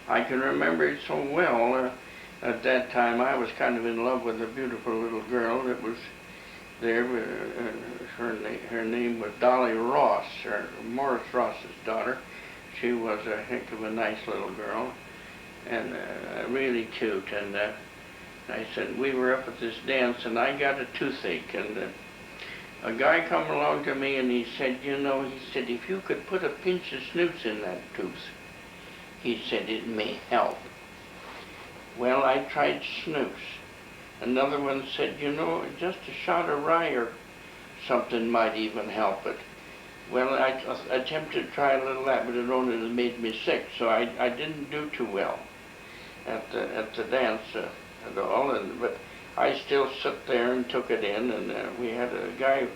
I can remember it so well. At that time, I was kind of in love with a beautiful little girl that was there. Her name was Dolly Ross, or Morris Ross's daughter. She was a heck of a nice little girl, and really cute. And I said, we were up at this dance, and I got a toothache, and a guy come along to me, and he said, if you could put a pinch of snooze in that tooth, he said, it may help. Well, I tried snooze. Another one said, just a shot of rye or something might even help it. Well, I attempted to try a little of that, but it only made me sick, so I didn't do too well at the dance at all. But I still sat there and took it in, and we had a guy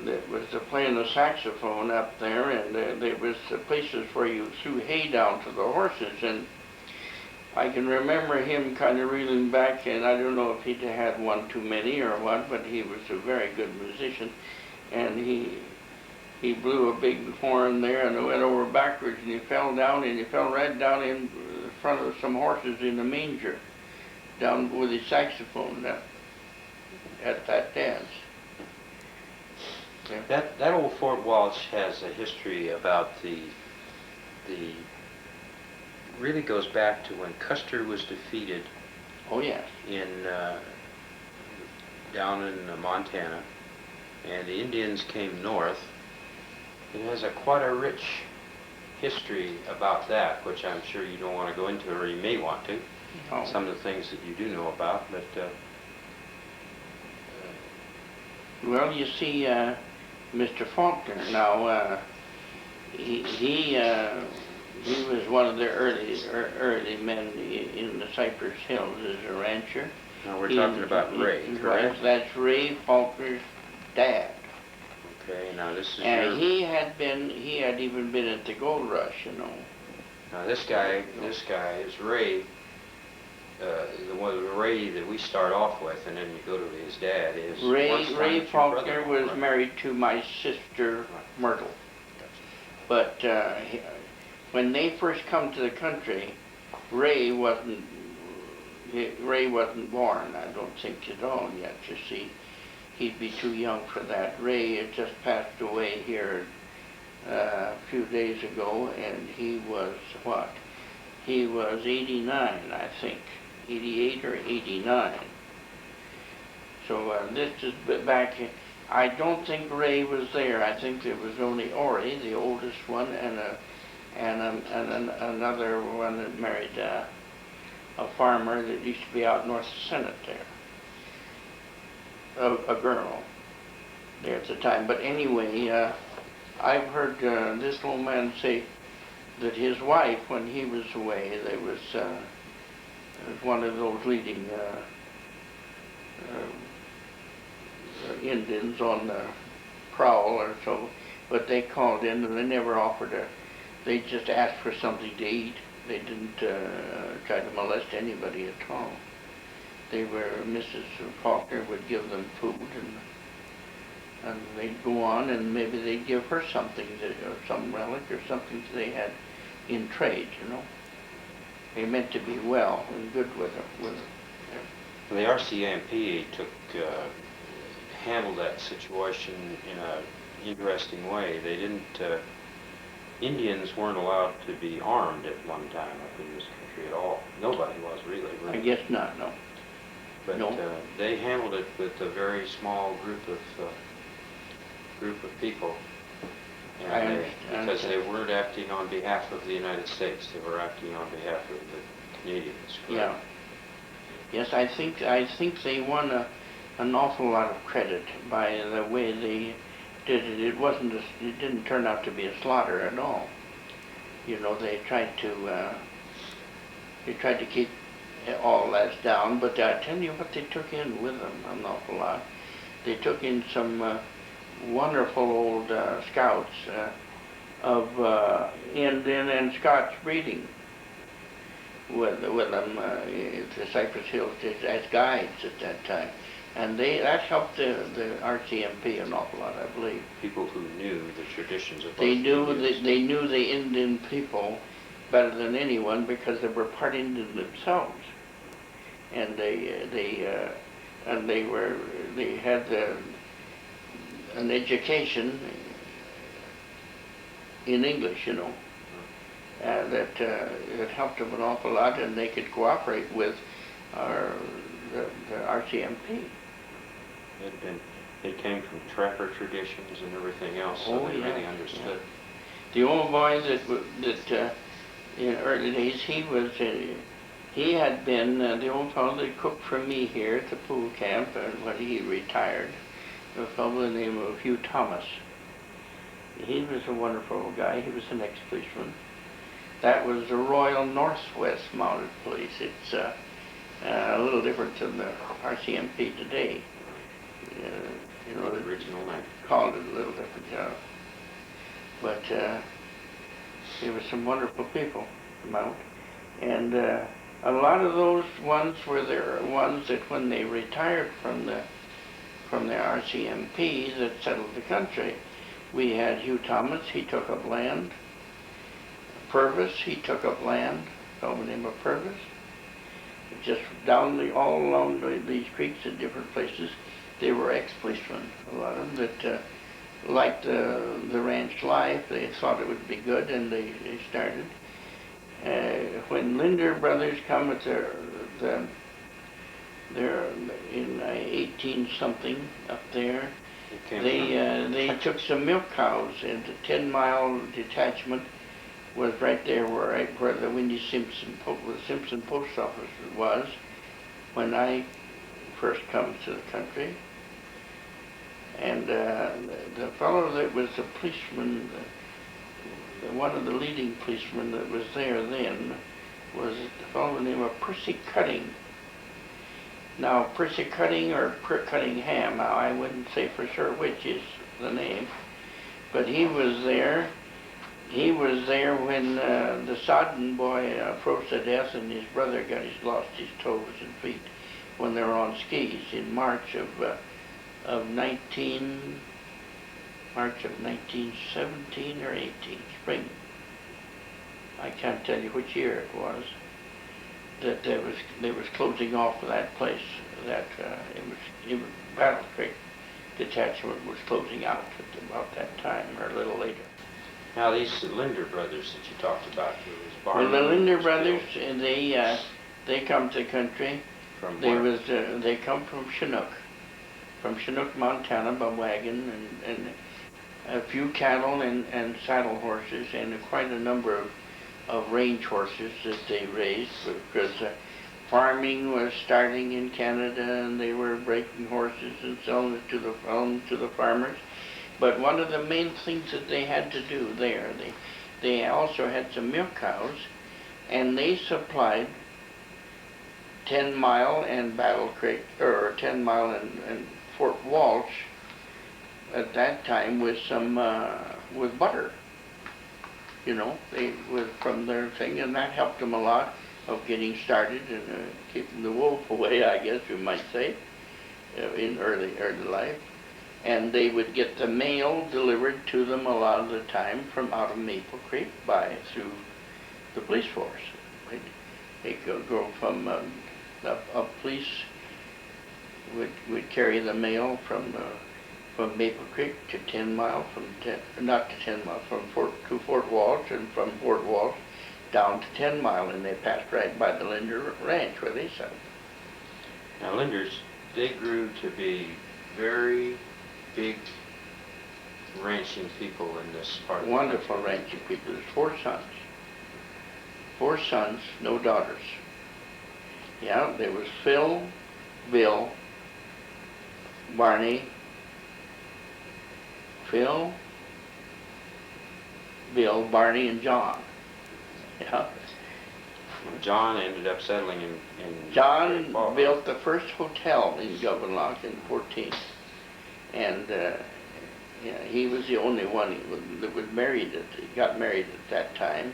that was playing the saxophone up there, and there was places where you threw hay down to the horses, and I can remember him kind of reeling back, and I don't know if he'd had one too many or what, but he was a very good musician, and he blew a big horn there, and it went over backwards, and he fell down, and he fell right down in front of some horses in a manger, down with his saxophone at that dance. Yeah. That old Fort Walsh has a history about the really goes back to when Custer was defeated. Oh yes. Down in Montana, and the Indians came north. It has quite a rich history about that, which I'm sure you don't want to go into, or you may want to. No. Some of the things that you do know about, but Well, you see, Mr. Faulkner, now, he was one of the early men in the Cypress Hills as a rancher. now we're talking about Ray, correct? That's Ray Faulkner's dad. Okay, now this is And your... he had even been at the gold rush, you know. Now this guy is Ray, the Ray that we start off with, and then you go to his dad is... Ray Faulkner was married to my sister Myrtle. But when they first come to the country, Ray wasn't born, I don't think, at all yet, you see. He'd be too young for that. Ray had just passed away here a few days ago, and he was what? He was 89, I think. 88 or 89. So this is back, I don't think Ray was there. I think there was only Ori, the oldest one, and another one that married a farmer that used to be out north of Senate there. A girl there at the time. But anyway, I've heard this old man say that his wife, when he was away, there was one of those leading Indians on the prowl or so, but they called in and they never offered they just asked for something to eat. They didn't try to molest anybody at all. They were, Mrs. Faulkner would give them food, and they'd go on, and maybe they'd give her something, or some relic or something that they had in trade, you know. They meant to be well and good with her. The RCMP handled that situation in an interesting way. They didn't, Indians weren't allowed to be armed at one time up in this country at all. Nobody was really. I guess not, no. But no. They handled it with a very small group of people, and because they weren't acting on behalf of the United States, they were acting on behalf of the Canadians. Correct? Yeah. Yes, I think they won an awful lot of credit by the way they did it. It didn't turn out to be a slaughter at all. You know, they tried to keep all that down, but I tell you what they took in with them an awful lot. They took in some wonderful old scouts of Indian and Scotch breeding with them the Cypress Hills as guides at that time, and that helped the RCMP an awful lot, I believe. People who knew the traditions of both they knew the Indian people better than anyone because they were part Indian themselves, and they had an education in English, you know, that helped them an awful lot, and they could cooperate with the RCMP. It came from trapper traditions and everything else, so they really understood. Yeah. The old boy that in early days, he had been the old fellow that cooked for me here at the pool camp when he retired, a fellow by the name of Hugh Thomas. He was a wonderful old guy. He was an ex-policeman. That was the Royal Northwest Mounted Police. It's a little different than the RCMP today. You know, the original name. Called it a little different, yeah. But there were some wonderful people out, and a lot of those ones were the ones that when they retired from the RCMP that settled the country. We had Hugh Thomas, he took up land. Purvis, he took up land, a fellow by the name of Purvis. Just all along these creeks at different places, they were ex-policemen, a lot of them that liked the ranch life. They thought it would be good, and they started. When Linder Brothers come at they're in 18-something up there, they took some milk cows into 10-mile detachment was right there where the Simpson post office was when I first come to the country. And the fellow that was the policeman, one of the leading policemen that was there then, was a fellow named Percy Cutting. Now, Percy Cutting or Cuttingham, now I wouldn't say for sure which is the name, but he was there. He was there when the Sodden boy froze to death, and his brother lost his toes and feet when they were on skis in March of 1917 or 18, spring. I can't tell you which year it was. That they was closing off that place. That it was Battle Creek detachment was closing out at about that time or a little later. Now these Linder brothers that you talked about, Well, the Linder brothers, they come to the country. From where? They come from Chinook, Montana, by wagon and a few cattle and saddle horses and quite a number of range horses that they raised because farming was starting in Canada and they were breaking horses and selling it to the farmers. But one of the main things that they had to do there, they also had some milk cows, and they supplied 10 Mile and Battle Creek, or 10 Mile and Fort Walsh at that time with some with butter. You know, from their thing, and that helped them a lot of getting started and keeping the wolf away, I guess you might say, in early life. And they would get the mail delivered to them a lot of the time from out of Maple Creek through the police force. They could go from a police would carry the mail from Maple Creek to 10 Mile, not to 10 Mile, to Fort Walsh, and from Fort Walsh down to 10 Mile, and they passed right by the Linder Ranch where they settled. Now Linders, they grew to be very big ranching people in this part of the country. Wonderful ranching people. There's 4 sons. 4 sons, no daughters. Yeah, there was Phil, Bill, Barney, Phil, Bill, Barney, and John. Yeah. John ended up settling in John built the first hotel in Gouverneur in 14. And yeah, he was the only one that was married. He got married at that time.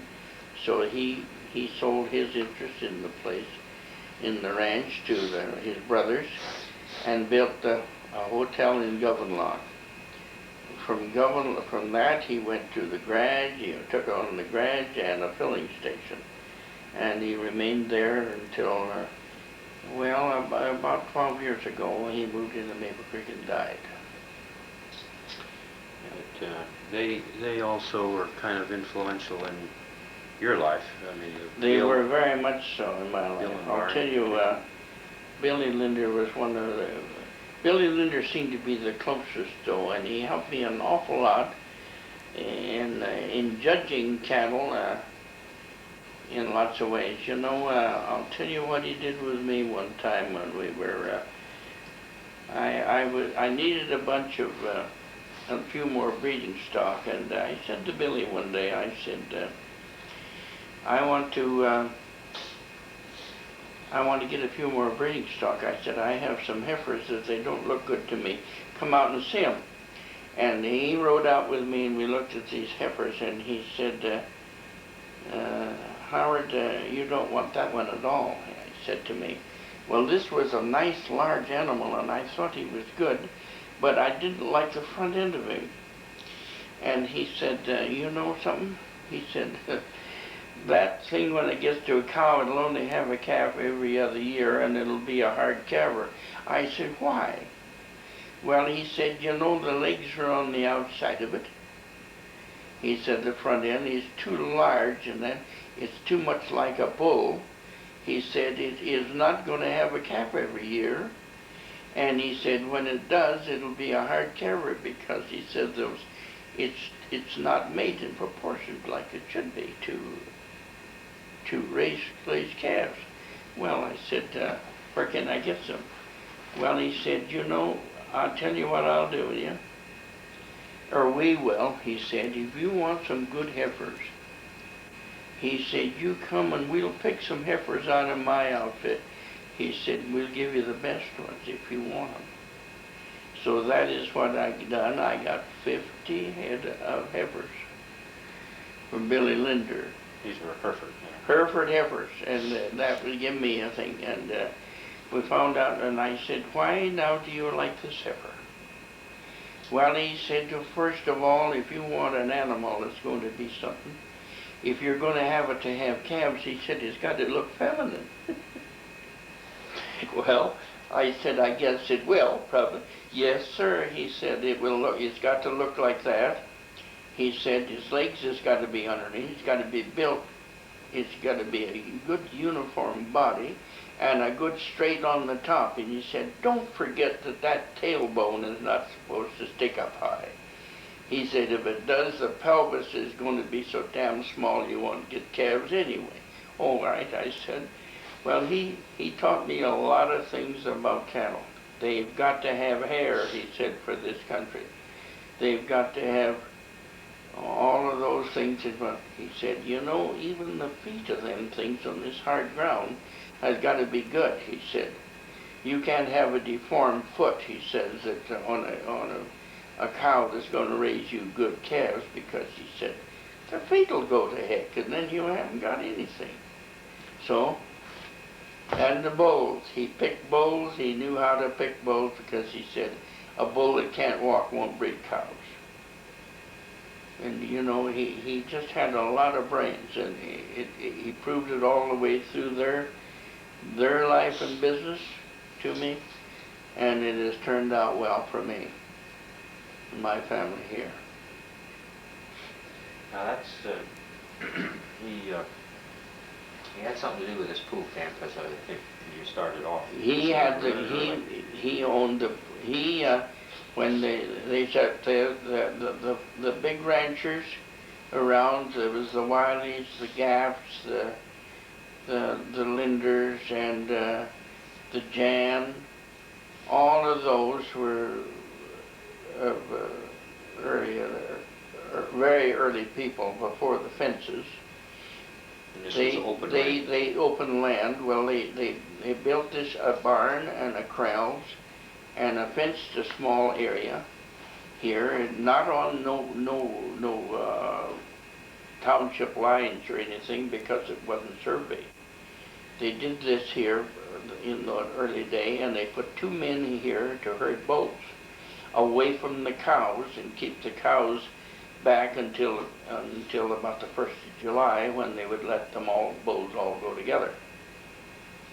So he sold his interest in the place, in the ranch, to his brothers, and built a hotel in Gouverneur. From that, he went to the garage. He took on the garage and a filling station, and he remained there until, about 12 years ago, he moved into Maple Creek and died. But, they also were kind of influential in your life. I mean, they were very much so in my life. I'll tell you, Billy Linder was one of the. Billy Linder seemed to be the closest, though, and he helped me an awful lot in judging cattle in lots of ways. You know, I'll tell you what he did with me one time when we were. I needed a few more breeding stock, and I said to Billy one day, I said, I want to get a few more breeding stock. I said, I have some heifers that they don't look good to me. Come out and see them. And he rode out with me, and we looked at these heifers, and he said, Howard, you don't want that one at all, he said to me. Well, this was a nice large animal, and I thought he was good, but I didn't like the front end of him. And he said, you know something? He said, that thing, when it gets to a cow, it'll only have a calf every other year, and it'll be a hard calver. I said, why? Well, he said, you know, the legs are on the outside of it. He said the front end is too large, and then it's too much like a bull. He said it is not going to have a calf every year. And he said when it does, it'll be a hard calver, because he said those it's not made in proportion like it should be to raise calves. Well, I said, where can I get some? Well, he said, you know, I'll tell you what I'll do with you. Or we will, he said, if you want some good heifers, he said, you come and we'll pick some heifers out of my outfit. He said, we'll give you the best ones if you want them. So that is what I done. I got 50 head of heifers from Billy Linder. These were Hereford. Hereford heifers, and that would give me a thing. And we found out, and I said, why now do you like this heifer? Well, he said, first of all, if you want an animal that's going to be something, if you're going to have it to have calves, he said, it's got to look feminine. Well, I said, I guess it will, probably. Yes, sir, he said, it will look, it's got to look like that. He said, his legs has got to be underneath, it's got to be built, it's got to be a good uniform body, and a good straight on the top. And he said, don't forget that that tailbone is not supposed to stick up high. He said, if it does, the pelvis is going to be so damn small you won't get calves anyway. All right, I said. Well, he taught me a lot of things about cattle. They've got to have hair, he said, for this country. They've got to have all of those things. He said, you know, even the feet of them things on this hard ground has got to be good, he said. You can't have a deformed foot, he says, that on a cow that's going to raise you good calves, because he said, the feet will go to heck, and then you haven't got anything. So, and the bulls. He picked bulls. He knew how to pick bulls because he said, a bull that can't walk won't breed cows. And, you know, he just had a lot of brains, and he proved it all the way through their life and business to me, and it has turned out well for me and my family here. Now that's, he had something to do with this pool camp, as I think you started off. He owned when they set the big ranchers around, there was the Wileys, the Gaffs, the Linders, and the Jan. All of those were of very early people before the fences. And this was open land. They open land. Well, they built this a barn and a corrals and a fenced a small area here, not on no township lines or anything, because it wasn't surveyed. They did this here in the early day, and they put 2 men here to herd bulls away from the cows and keep the cows back until about the 1st of July, when they would let them bulls all go together.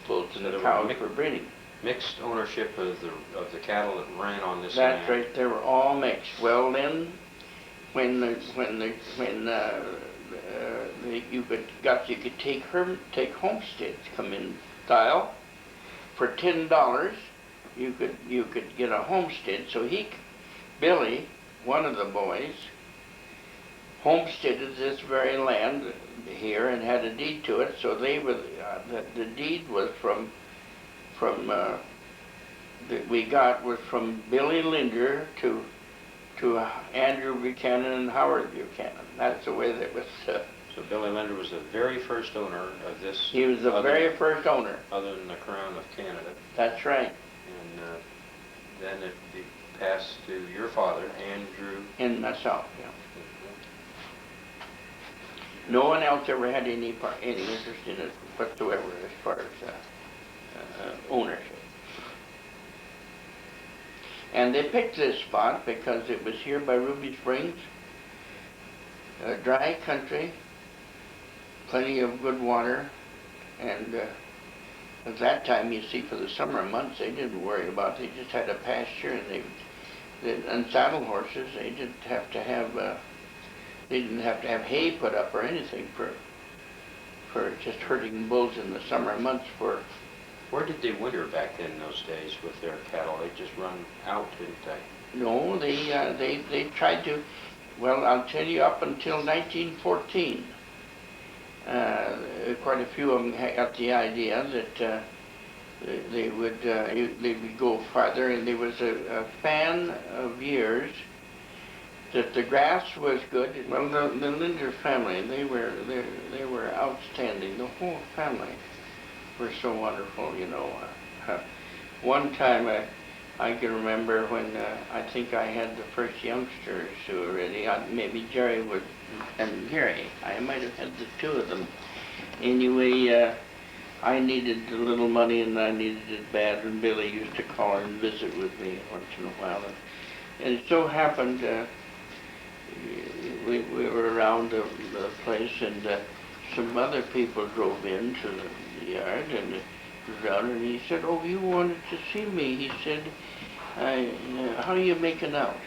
Bulls and the cows for breeding. Mixed ownership of the cattle that ran on this land. That's right. They were all mixed. Well, then, you could take homesteads, come in style. For $10, you could get a homestead. So Billy, one of the boys, homesteaded this very land here and had a deed to it. So they were the deed was was from Billy Linder to Andrew Buchanan and Howard Buchanan. That's the way that was. So Billy Linder was the very first owner of this. He was the very first owner. Other than the Crown of Canada. That's right. And then it passed to your father, Andrew. And myself, yeah. No one else ever had any interest in it whatsoever as far as ownership. And they picked this spot because it was here by Ruby Springs, a dry country, plenty of good water, and at that time, you see, for the summer months, they didn't worry about it. They just had a pasture, and saddle horses. They didn't have to have hay put up or anything for just herding bulls in the summer months. Where did they winter back then in those days with their cattle? They just run out, didn't they? No, they tried to. Well, I'll tell you, up until 1914, quite a few of them got the idea that they would go farther, and there was a span of years that the grass was good. Well, the Linder family, they were outstanding. The whole family were so wonderful, you know. One time I can remember when I think I had the first youngsters who were ready. Maybe Jerry would, and Gary. I might have had the two of them. Anyway, I needed a little money, and I needed it bad, and Billy used to call and visit with me once in a while. And it so happened we were around the place, and some other people drove into the yard, and and he said, "Oh, you wanted to see me?" He said, "How are you making out?"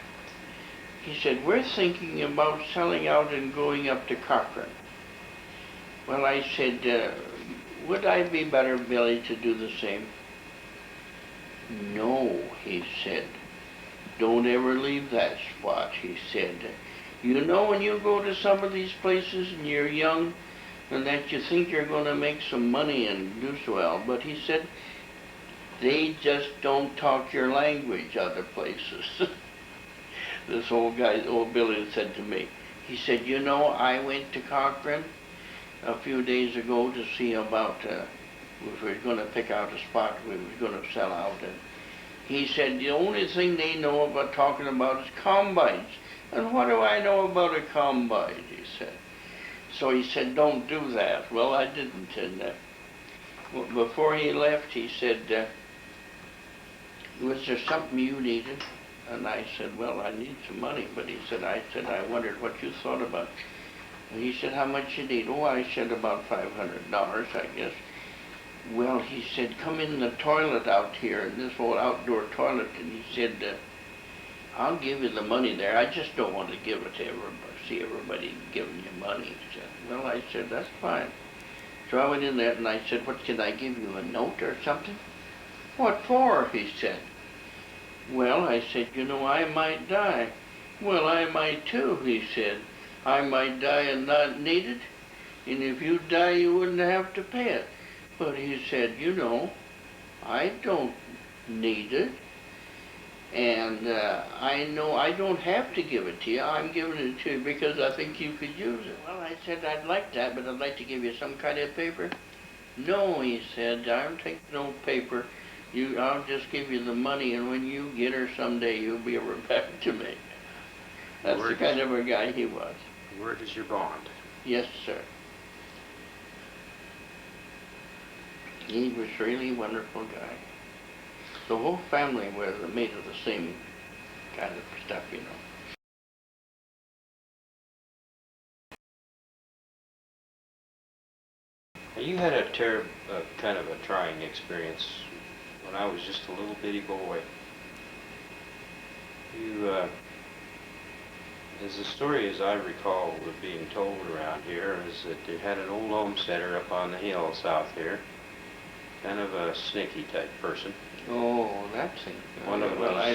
He said, "We're thinking about selling out and going up to Cochrane." Well, I said, "Would I be better, Billy, to do the same?" "No," he said. "Don't ever leave that spot," he said. "You know, when you go to some of these places and you're young, and that you think you're going to make some money and do so well," but he said, "they just don't talk your language other places." This old Billy said to me, he said, "You know, I went to Cochrane a few days ago to see about, if we were going to pick out a spot we were going to sell out, and he said, the only thing they know about talking about is combines. And what do I know about a combine?" he said. So he said, "Don't do that." Well, I didn't. And before he left, he said, "Was there something you needed?" And I said, "Well, I need some money." But he said, I wondered what you thought about." And he said, "How much you need?" "Oh," I said, "about $500, I guess." "Well," he said, "come in the toilet out here, in this old outdoor toilet." And he said, "I'll give you the money there. I just don't want to give it to everybody, see everybody giving you money." He said. Well, I said, "That's fine." So I went in there and I said, "What, can I give you a note or something?" "What for?" he said. Well, I said, "You know, I might die." "Well, I might too," he said. "I might die and not need it, and if you die, you wouldn't have to pay it." But he said, "You know, I don't need it. And I know I don't have to give it to you. I'm giving it to you because I think you could use it." Well, I said, "I'd like that, but I'd like to give you some kind of paper." "No," he said, "I'll take no paper. I'll just give you the money, and when you get her someday, you'll be right back to me." That's the kind of a guy he was. Word is your bond. Yes, sir. He was really a wonderful guy. The whole family was made of the same kind of stuff, you know. Now, you had a kind of a trying experience when I was just a little bitty boy. You, as the story as I recall was being told around here, is that they had an old homesteader up on the hill south here, kind of a sneaky type person. Oh, that's it. One of Well, I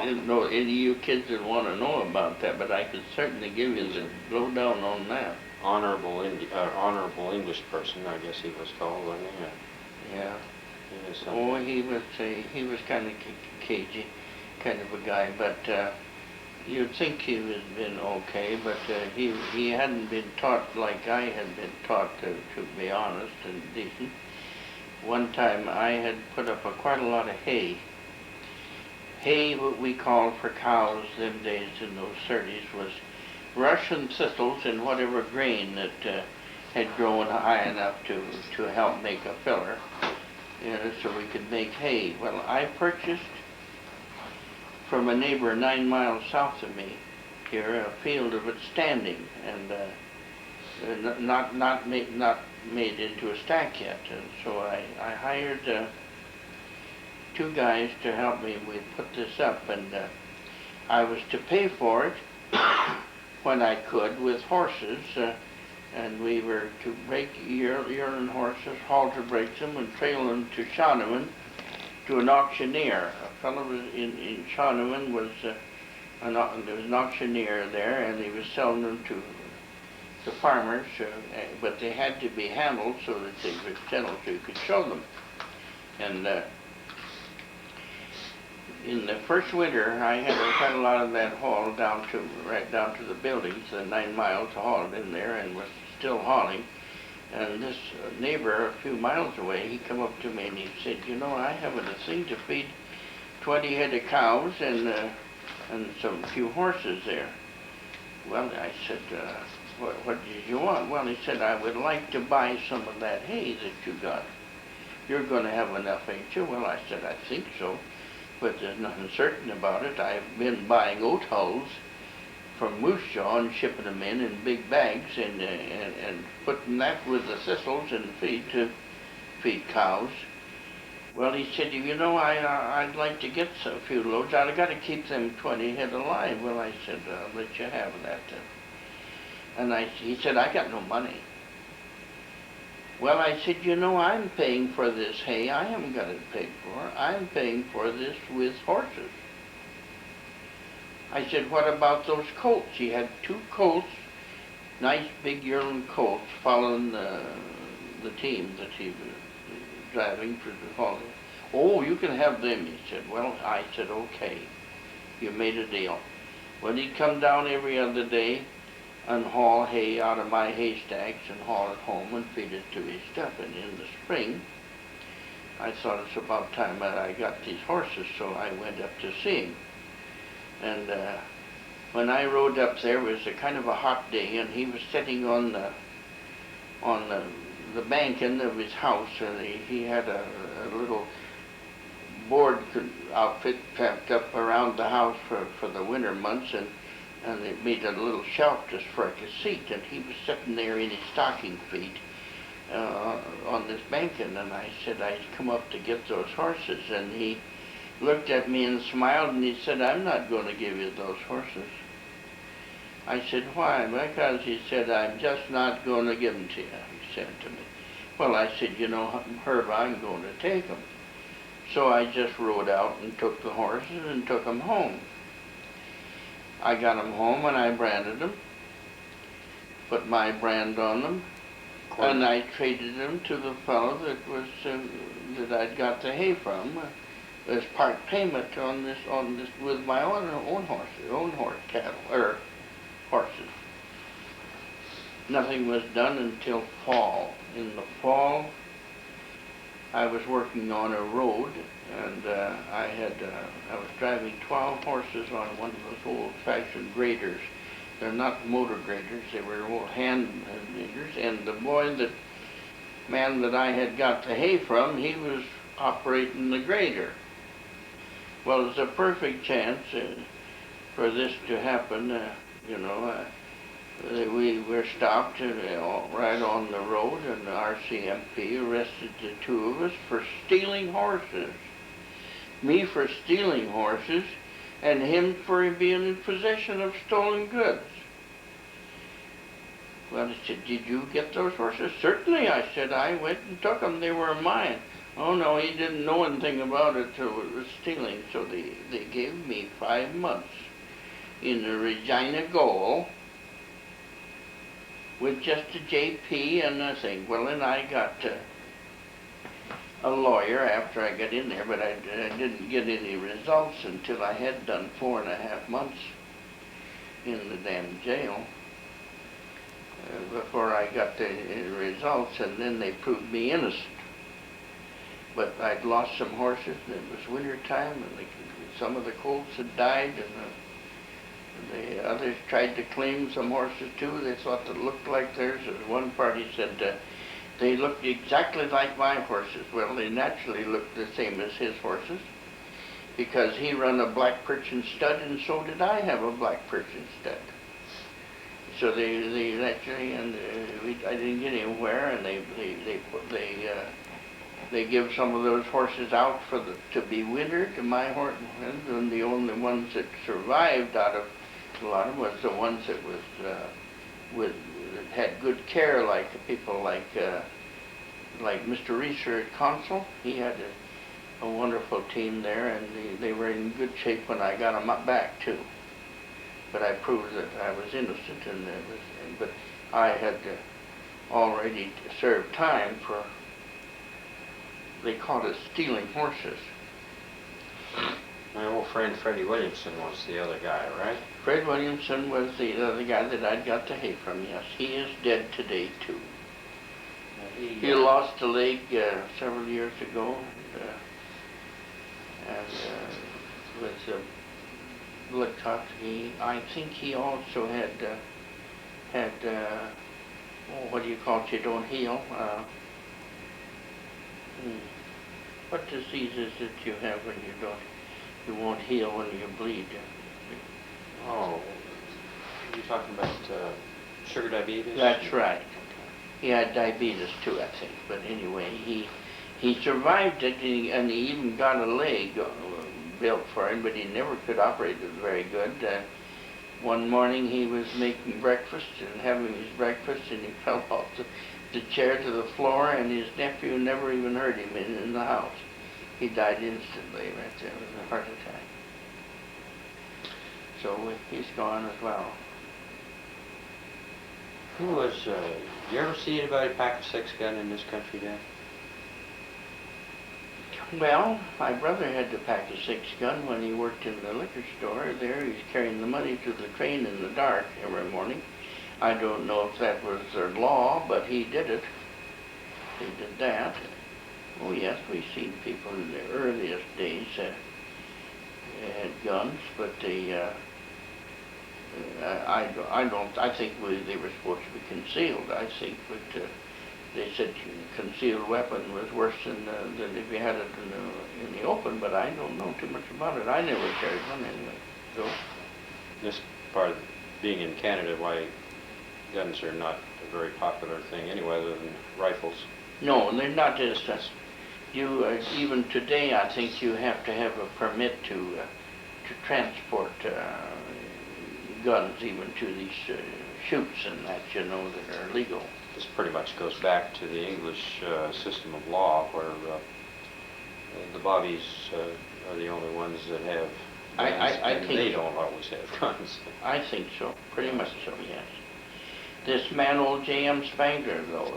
didn't know any of you kids would want to know about that, but I could certainly give you the lowdown on that. Honorable English person, I guess he was called, wasn't he? Yeah. He was Oh, he was kind of cagey, kind of a guy, but you'd think he was been okay, but he hadn't been taught like I had been taught, to be honest and decent. One time I had put up quite a lot of hay. Hay, what we called for cows them days in those 30s, was Russian thistles and whatever grain that had grown high enough to help make a filler, you know, so we could make hay. Well, I purchased from a neighbor 9 miles south of me here a field of it standing, and not made into a stack yet. And so I hired 2 guys to help me. We put this up, and I was to pay for it when I could with horses, and we were to break yearling horses, halter break them, and trail them to Shawneman to an auctioneer. A fellow in Shawneman was there was an auctioneer there, and he was selling them to the farmers, but they had to be handled so that they could settle so you could show them. And in the first winter, I had quite a lot of that hauled right down to the buildings, the 9 miles hauled in there, and was still hauling. And this neighbor a few miles away, he come up to me and he said, you know, I haven't a thing to feed 20 head of cows and some few horses there. Well, I said, what did you want? Well, he said, I would like to buy some of that hay that you got. You're going to have enough, ain't you? Well, I said, I think so, but there's nothing certain about it. I've been buying oat hulls from Moose Jaw and shipping them in big bags and putting that with the thistles and feed to feed cows. Well, he said, you know, I'd like to get a few loads. I've got to keep them 20 head alive. Well, I said, I'll let you have that then. And he said, I got no money. Well, I said, you know, I'm paying for this hay. I haven't got it paid for. I'm paying for this with horses. I said, what about those colts? He had 2 colts, nice big yearling colts, following the team that he was driving for the holiday. Oh, you can have them, he said. Well, I said, okay, you made a deal. Well, he'd come down every other day and haul hay out of my haystacks and haul it home and feed it to his stuff. And in the spring, I thought it's about time that I got these horses, so I went up to see him. And when I rode up there, it was a kind of a hot day, and he was sitting on the banking of his house, and he had a little board outfit packed up around the house for the winter months, and they made a little shelf just for like a seat, and he was sitting there in his stocking feet on this banking, and I said I'd come up to get those horses, and he looked at me and smiled, and he said, I'm not going to give you those horses. I said, why? Because he said, I'm just not going to give them to you, he said to me. Well, I said, you know, Herb, I'm going to take them. So I just rode out and took the horses and took them home. I got them home and I branded them, put my brand on them, and I traded them to the fellow that I'd got the hay from as part payment on this with my own horses. Nothing was done until fall. In the fall, I was working on a road, and I was driving 12 horses on one of those old-fashioned graders. They're not motor graders; they were old hand graders. And the man that I had got the hay from, he was operating the grader. Well, it's a perfect chance for this to happen. We were stopped right on the road, and the RCMP arrested the 2 of us for stealing horses. Me for stealing horses, and him for being in possession of stolen goods. Well, he said, did you get those horses? Certainly, I said. I went and took them. They were mine. Oh, no, he didn't know anything about it till it was stealing, so they gave me 5 months in the Regina Gaol with just a JP and nothing. Well, then I got a lawyer after I got in there, but I didn't get any results until I had done 4.5 months in the damn jail before I got the results, and then they proved me innocent. But I'd lost some horses, and it was winter time, and some of the colts had died, and the others tried to claim some horses too. They thought that looked like theirs. One party said they looked exactly like my horses. Well, they naturally looked the same as his horses, because he run a black Persian stud, and so did I have a black Persian stud. So they naturally, and I didn't get anywhere, and they give some of those horses out to be wintered to my horses, and the only ones that survived out of a lot of them was the ones that that had good care, like people like Mr. Reeser at Consul. He had a wonderful team there, and they were in good shape when I got them up back too. but I proved that I was innocent, but I had already served time for, they called it stealing horses. My old friend Freddie Williamson was the other guy, right? Fred Williamson was the other guy that I'd got the hay from, yes. He is dead today, too. He lost a leg several years ago, and with blood clot. I think he also had what do you call it? You don't heal. What disease is it you have when you won't heal when you bleed? Oh, you're talking about sugar diabetes? That's right. He had diabetes too, I think. But anyway, he survived it, and he even got a leg built for him, but he never could operate it very good. One morning he was making breakfast and having his breakfast, and he fell off the chair to the floor, and his nephew never even heard him in the house. He died instantly right there. It was a heart attack. So he's gone as well. Who was, you ever see anybody pack a 6-gun in this country, Dan? Well, my brother had to pack a 6-gun when he worked in the liquor store. There, he's carrying the money to the train in the dark every morning. I don't know if that was their law, but he did it. He did that. Oh yes, we've seen people in the earliest days had guns, but I think they were supposed to be concealed, I think, but they said concealed weapon was worse than if you had it in the open, but I don't know too much about it. I never carried one anyway. So This part of being in Canada, why guns are not a very popular thing anyway, other than rifles. no, they're not as you even today. I think you have to have a permit to transport guns even to these shoots and that, you know, that are legal. This pretty much goes back to the English system of law, where the bobbies are the only ones that have guns, I and think they so. don't always have guns. I think so, pretty much so, yes. This man, old J.M. Spangler, though,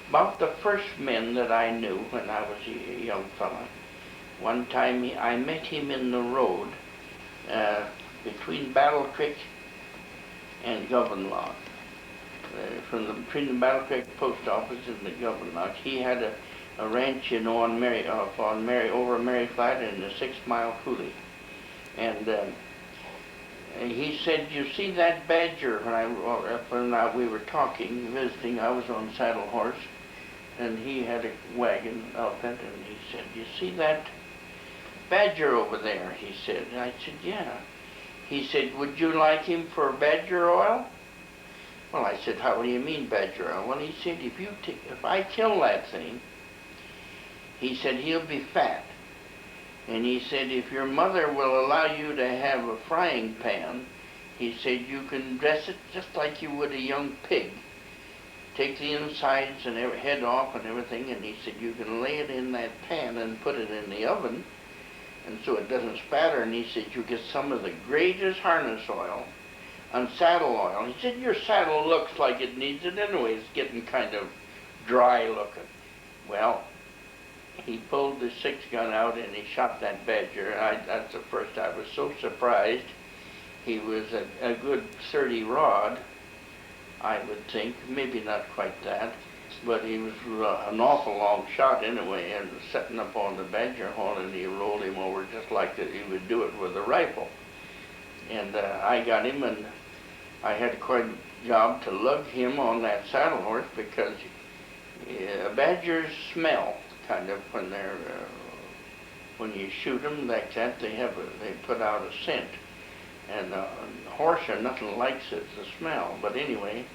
about the first men that I knew when I was a young fella, one time I met him in the road between Battle Creek and Govan between the Battle Creek post office and the Govan. He had a ranch, you know, over Mary Flat in the 6 Mile Coulee. And he said, "You see that badger?" When we were talking, visiting, I was on Saddle Horse, and he had a wagon outfit, and he said, "You see that badger over there?" He said. And I said, "Yeah." He said, "Would you like him for badger oil?" Well, I said, "How do you mean badger oil?" Well, he said, if I kill that thing, he said, he'll be fat. And he said, if your mother will allow you to have a frying pan, he said, you can dress it just like you would a young pig. Take the insides and head off and everything, and he said, you can lay it in that pan and put it in the oven, and so it doesn't spatter. And he said, you get some of the greatest harness oil and saddle oil. He said, your saddle looks like it needs it anyway. It's getting kind of dry looking. Well, he pulled the 6-gun out and he shot that badger. That's the first. I was so surprised. He was a good 30 rod, I would think. Maybe not quite that, but he was an awful long shot anyway, and setting up on the badger horn, and he rolled him over just like that he would do it with a rifle. And I got him, and I had quite a job to lug him on that saddle horse, because badgers smell kind of when you shoot them like that. They put out a scent, and horse or nothing likes it, the smell. But anyway,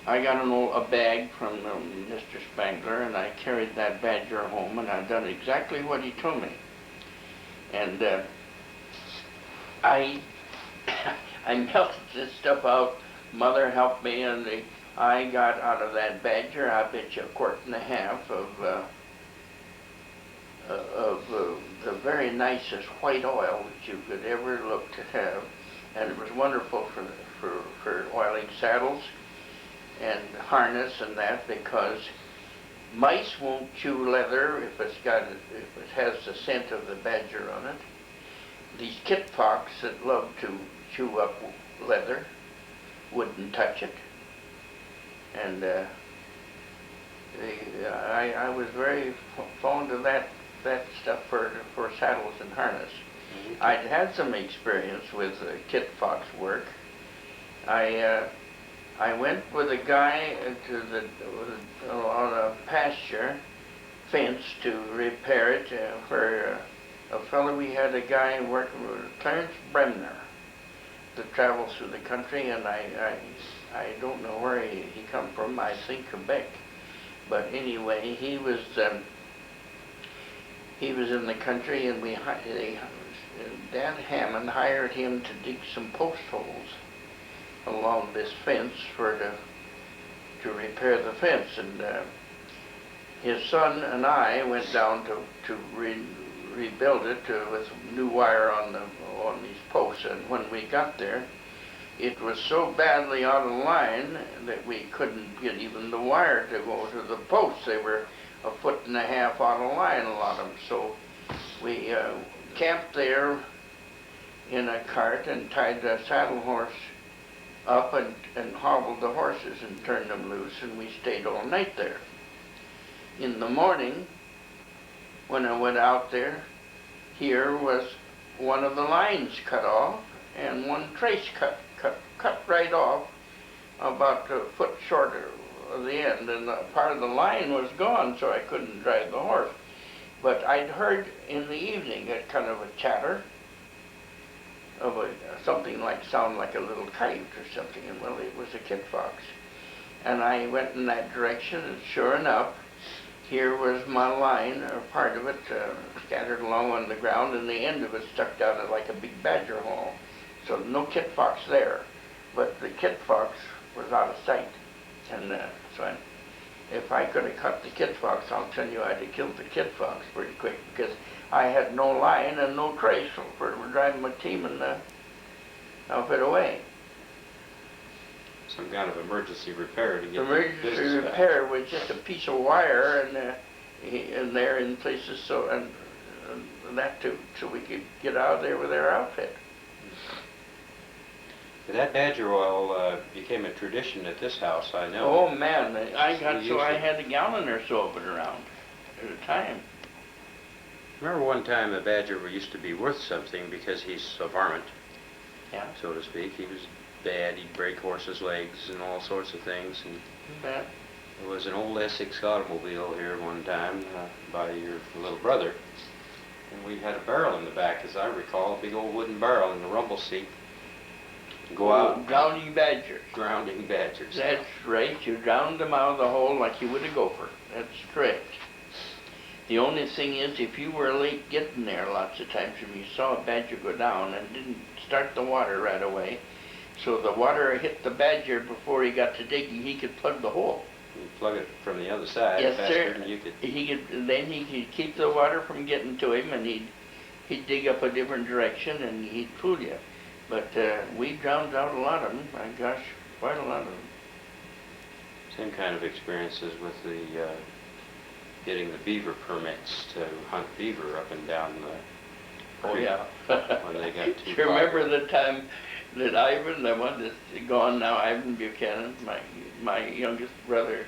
I got a bag from Mr. Spangler, and I carried that badger home, and I done exactly what he told me. And I melted this stuff out. Mother helped me, and I got out of that badger, I bet you, 1.5 quarts of the very nicest white oil that you could ever look to have. and it was wonderful for oiling saddles and harness and that, because mice won't chew leather if it has the scent of the badger on it. These kit fox that love to chew up leather wouldn't touch it, and I was very fond of that stuff for saddles and harness. I'd had some experience with kit fox work. I went with a guy on a pasture fence to repair it for a fellow. We had a guy working with Clarence Bremner that travels through the country, and I don't know where he come from. I think Quebec, but anyway, he was in the country, and Dan Hammond hired him to dig some post holes along this fence to repair the fence, and his son and I went down to rebuild it with new wire on these posts. And when we got there, it was so badly out of line that we couldn't get even the wire to go to the posts. They were 1.5 feet out of line, a lot of them. So we camped there in a cart and tied the saddle horse up and hobbled the horses and turned them loose, and we stayed all night there. In the morning, when I went out there, here was one of the lines cut off and one trace cut right off, about 1 foot short of the end, and part of the line was gone, so I couldn't drive the horse. But I'd heard in the evening a kind of a chatter of something sound like a little kite or something, and well, it was a kit fox. And I went in that direction, and sure enough, here was my line, or part of it, scattered along on the ground, and the end of it stuck down like a big badger hole. So no kit fox there, but the kit fox was out of sight. And so if I could have cut the kit fox, I'll tell you I'd have killed the kit fox pretty quick, because I had no line and no trace for driving my team and outfit away. Some kind of emergency repair to get emergency repair back. Was just a piece of wire and there in places, so and that too, so we could get out of there with our outfit. That badger oil became a tradition at this house, I know. Oh man, I had a gallon or so of it around at a time. Remember one time a badger used to be worth something because he's a varmint, yeah, so to speak. He was bad. He'd break horses' legs and all sorts of things. And there was an old Essex automobile here one time by your little brother, and we had a barrel in the back, as I recall, a big old wooden barrel in the rumble seat. Go out. Drowning badgers. Drowning badgers. That's right. You drowned them out of the hole like you would a gopher. That's correct. The only thing is, if you were late getting there lots of times, if you saw a badger go down and didn't start the water right away, so the water hit the badger before he got to digging, he could plug the hole. He'd plug it from the other side faster than you could. Then he could keep the water from getting to him, and he'd dig up a different direction, and he'd fool you. But we drowned out a lot of them. My gosh, quite a lot of them. Same kind of experiences with the getting the beaver permits to hunt beaver up and down the creek. Oh yeah. When they got too Do you remember the time that Ivan, the one that's gone now, Ivan Buchanan, my youngest brother,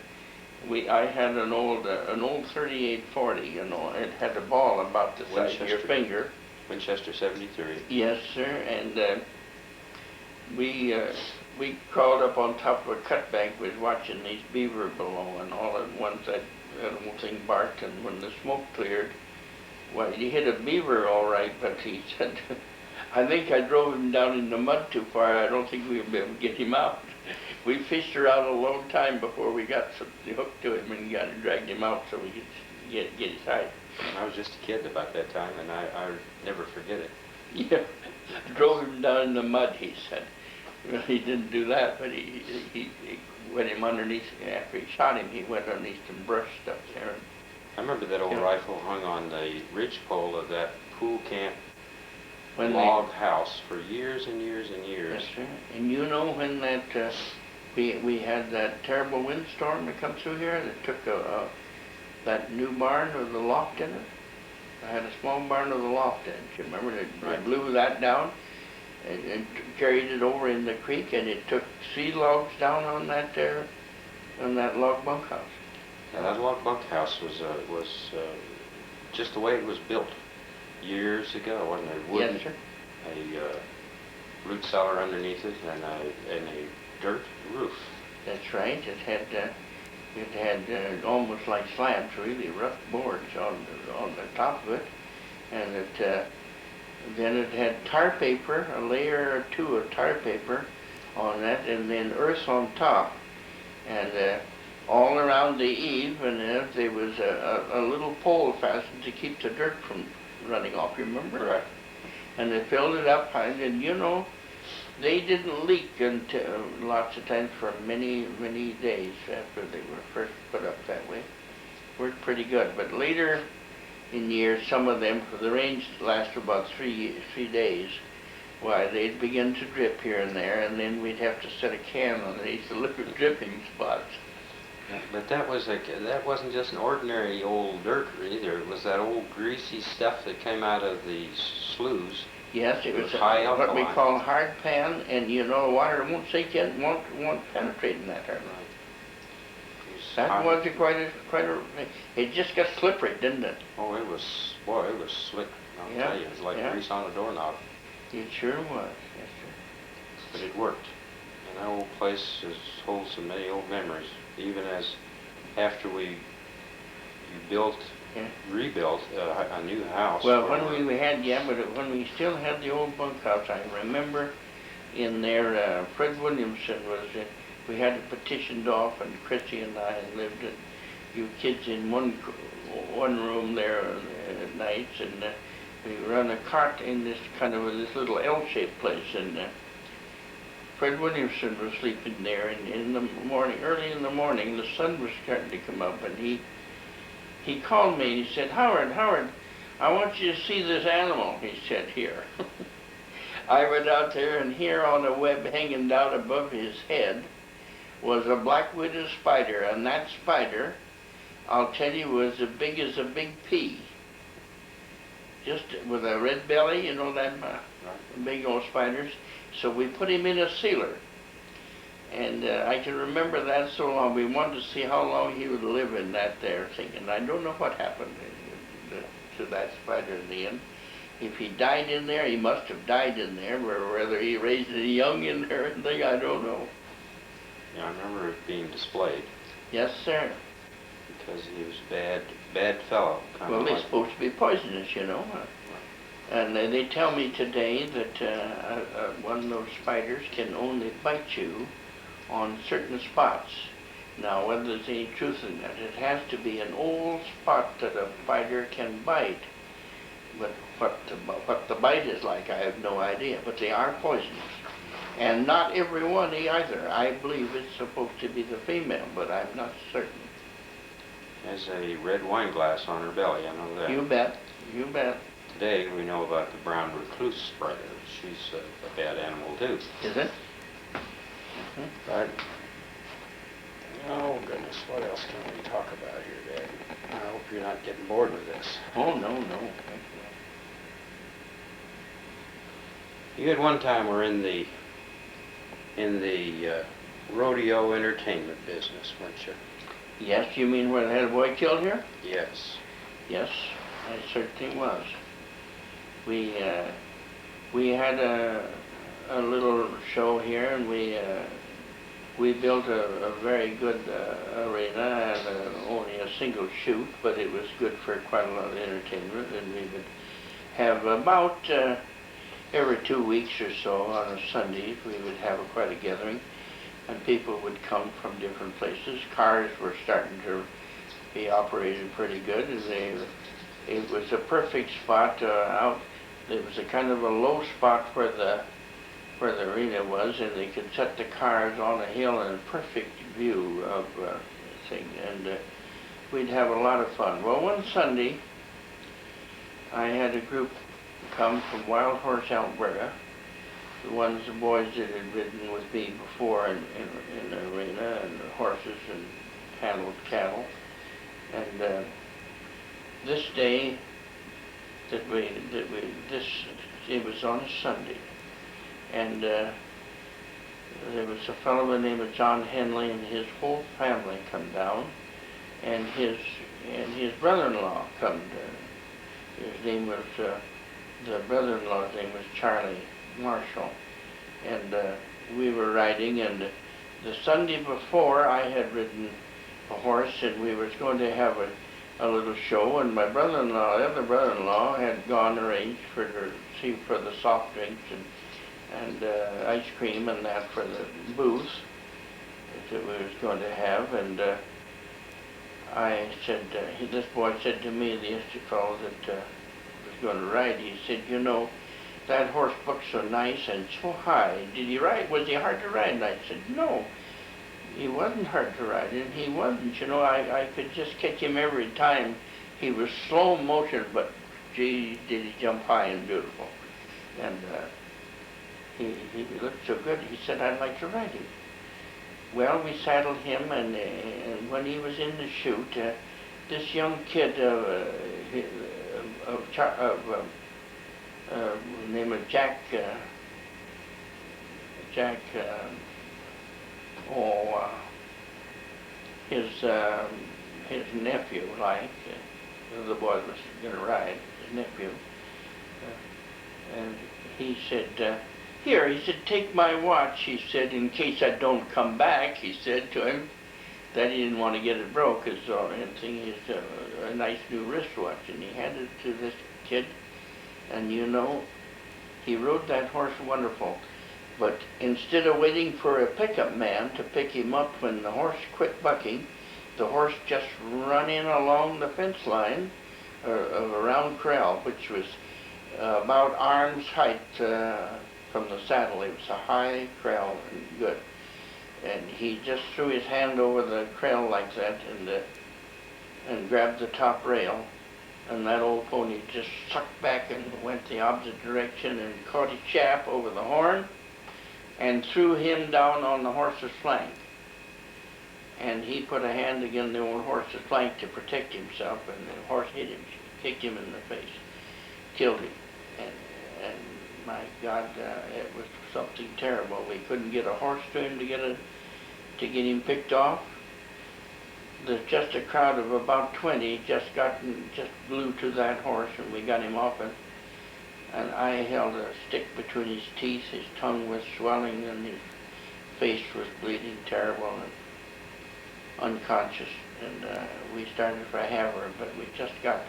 I had an old 3840, you know, it had a ball about the size of your finger. Winchester 73. Yes, sir, and we crawled up on top of a cut bank, was watching these beaver below, and all at once that little thing barked, and when the smoke cleared, well, he hit a beaver all right, but he said, I think I drove him down in the mud too far. I don't think we'll be able to get him out. We fished around a long time before we got the hook to him and dragged him out so we could get his hide. I was just a kid about that time, and I never forget it. Yeah, drove him down in the mud, he said. Well, he didn't do that, but he went him underneath. After he shot him, he went underneath some brush stuff there. I remember that old rifle hung on the ridgepole of that pool camp when log house for years and years and years. Yes, sir. And you know when that we had that terrible windstorm that come through here that took that new barn with the loft in it? I had a small barn with a loft in it. You remember? They blew that down and carried it over in the creek, and it took 3 logs down on that log bunkhouse. Yeah, that log bunkhouse was just the way it was built years ago, wasn't it? Wooden, Yes, sir. A root cellar underneath it, and a dirt roof. That's right. It had almost like slabs, really rough boards on the top of it, and then it had tar paper, a layer or 2 of tar paper on that, and then earth on top, and all around the eave, and there was a little pole fastened to keep the dirt from running off. You remember? Right. And they filled it up, and you know, they didn't leak until lots of times for many, many days after they were first put up that way. Worked pretty good, but later in years, some of them, for the rains lasted about 3 days, why, they'd begin to drip here and there, and then we'd have to set a can underneath the liquid dripping spots. Yeah, but that wasn't just an ordinary old dirt either. It was that old greasy stuff that came out of the sloughs. Yes, it was high what we alkaline. call hard pan, and you know, water won't sink in, won't penetrate in that hard. That was quite a. It just got slippery, didn't it? Oh, it was slick. I'll Yeah, tell you, it was like yeah. grease on a doorknob. It sure was. Yes, sir. But it worked. And that old place holds so many old memories. Even as after you rebuilt a new house. Well, when we still had the old bunkhouse, I remember in there, Fred Williamson we had it petitioned off, and Chrissy and I lived it, you kids in one room there at nights, and we run a cot in this little L-shaped place, and Fred Williamson was sleeping there, and in the morning, early in the morning, the sun was starting to come up, and he called me and he said, Howard, I want you to see this animal, he said, here. I went out there, and here on a web hanging down above his head was a black-widow spider, and that spider, I'll tell you, was as big as a big pea. Just with a red belly, you know, that big old spiders. So we put him in a sealer. And I can remember that so long. We wanted to see how long he would live in that there thing. And I don't know what happened to that spider in the end. If he died in there, he must have died in there. Whether he raised a young in there and thing, I don't know. Yeah, I remember it being displayed. Yes, sir. Because he was a bad fellow. Well, they're supposed to be poisonous, you know. And they tell me today that one of those spiders can only bite you on certain spots. Now, whether there's any truth in that, it has to be an old spot that a spider can bite. But what the bite is like, I have no idea. But they are poisonous. And not every one either. I believe it's supposed to be the female, but I'm not certain. Has a red wine glass on her belly, I know that. You bet. You bet. Today we know about the brown recluse spider. She's a bad animal too. Is it? But, oh goodness, what else can we talk about here, Dad? I hope you're not getting bored with this. Oh, no. You at one time were in the rodeo entertainment business, weren't you? Yes, you mean where they had a boy killed here? Yes. Yes, I certainly was. We had a little show here, and we built a very good arena, and only a single shoot, but it was good for quite a lot of entertainment, and we would have about every 2 weeks or so on a Sunday, we would have quite a gathering, and people would come from different places. Cars were starting to be operated pretty good, and it was a perfect spot out. It was a kind of a low spot where the arena was, and they could set the cars on a hill in a perfect view of the thing, and we'd have a lot of fun. Well, one Sunday, I had a group come from Wild Horse, Alberta. The boys that had ridden with me before in the arena, and the horses and handled cattle. And this day it was on a Sunday, and there was a fellow by the name of John Henley, and his whole family come down, and his brother-in-law come. His name was the brother-in-law's name was Charlie Marshall, and we were riding. And the Sunday before, I had ridden a horse, and we was going to have a little show. And my brother-in-law, the other brother-in-law, had gone arranged for the soft drinks and ice cream and that for the booth that we was going to have. And I said, this boy said to me, the Easter fellow that was going to ride, he said, you know, that horse looks so nice and so high. Did he ride? Was he hard to ride? And I said, no, he wasn't hard to ride, and he wasn't. You know, I could just catch him every time. He was slow motion, but gee, did he jump high and beautiful. And he looked so good, he said, I'd like to ride him. Well, we saddled him, and when he was in the chute, this young kid name of Jack, his nephew, the boy was going to ride, his nephew, and he said, here, he said, take my watch, he said, in case I don't come back, he said to him, that he didn't want to get it broke, his thing is a nice new wristwatch, and he handed it to this kid, and you know, he rode that horse wonderful. But instead of waiting for a pickup man to pick him up when the horse quit bucking, the horse just run in along the fence line of a round corral, which was about arm's height from the saddle. It was a high corral and good. And he just threw his hand over the corral like that and grabbed the top rail. And that old pony just sucked back and went the opposite direction and caught his chap over the horn and threw him down on the horse's flank. And he put a hand against the old horse's flank to protect himself, and the horse hit him, kicked him in the face, killed him. And my God, it was something terrible. We couldn't get a horse to him to get him picked off. There's just a crowd of about 20 just blew to that horse, and we got him off, and I held a stick between his teeth. His tongue was swelling, and his face was bleeding terrible and unconscious. And we started for Havre, but we just got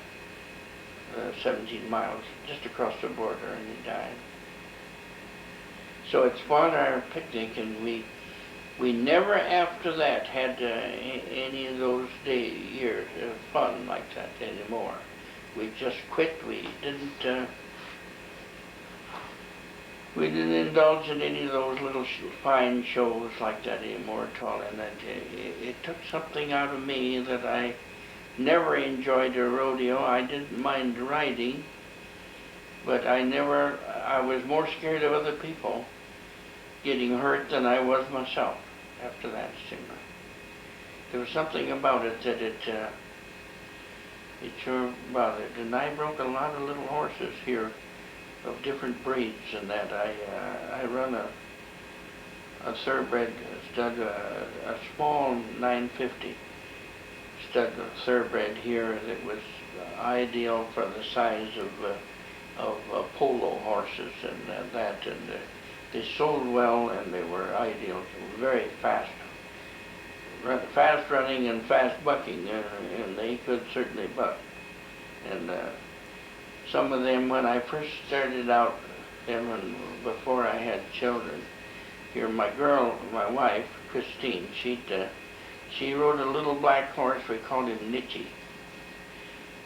17 miles just across the border, and he died. So it spoiled our picnic, and we never after that had any of those years of fun like that anymore. We just quit. We didn't indulge in any of those little fine shows like that anymore at all. And it took something out of me that I never enjoyed a rodeo. I didn't mind riding, but I was more scared of other people getting hurt than I was myself after that steamer. There was something about it that it sure bothered. And I broke a lot of little horses here of different breeds, and that I run a thoroughbred stud, a small 950 stud thoroughbred here that was ideal for the size of polo horses and that, and they sold well, and they were ideal. They were very fast running and fast bucking, and they could certainly buck. And some of them, when I first started out, and before I had children, here my wife, Christine, she rode a little black horse. We called him Nitchy.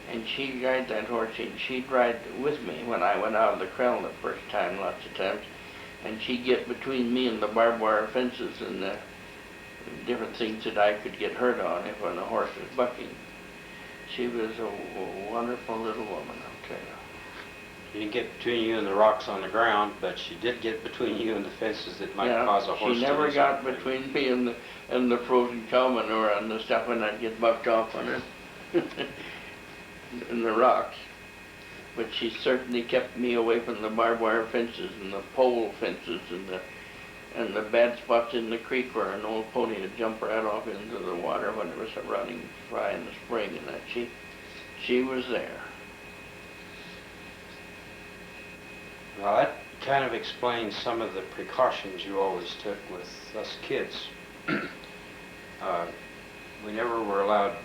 And she'd ride that horse, and she'd ride with me when I went out of the corral the first time, lots of times. And she'd get between me and the barbed wire fences and different things that I could get hurt on when the horse was bucking. She was a wonderful little woman, I'll tell you. She didn't get between you and the rocks on the ground, but she did get between you and the fences that might Yeah, cause a horse to she never lose got something. between me and the frozen cow manure and the stuff, and I'd get bucked off on it. And the rocks. But she certainly kept me away from the barbed wire fences and the pole fences and the bad spots in the creek where an old pony would jump right off into the water when it was running dry in the spring, and that she was there. Well, that kind of explains some of the precautions you always took with us kids. We never were allowed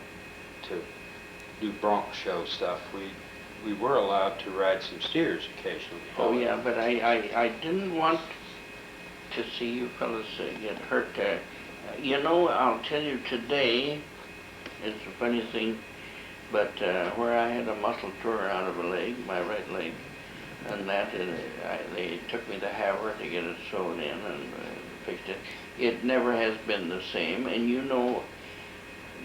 to do bronc show stuff. We were allowed to ride some steers occasionally. Oh yeah, but I didn't want to see you fellas get hurt. You know, I'll tell you today, it's a funny thing, but where I had a muscle tore out of a leg, my right leg, and that, they took me to Havre to get it sewn in and fixed it. It never has been the same, and you know,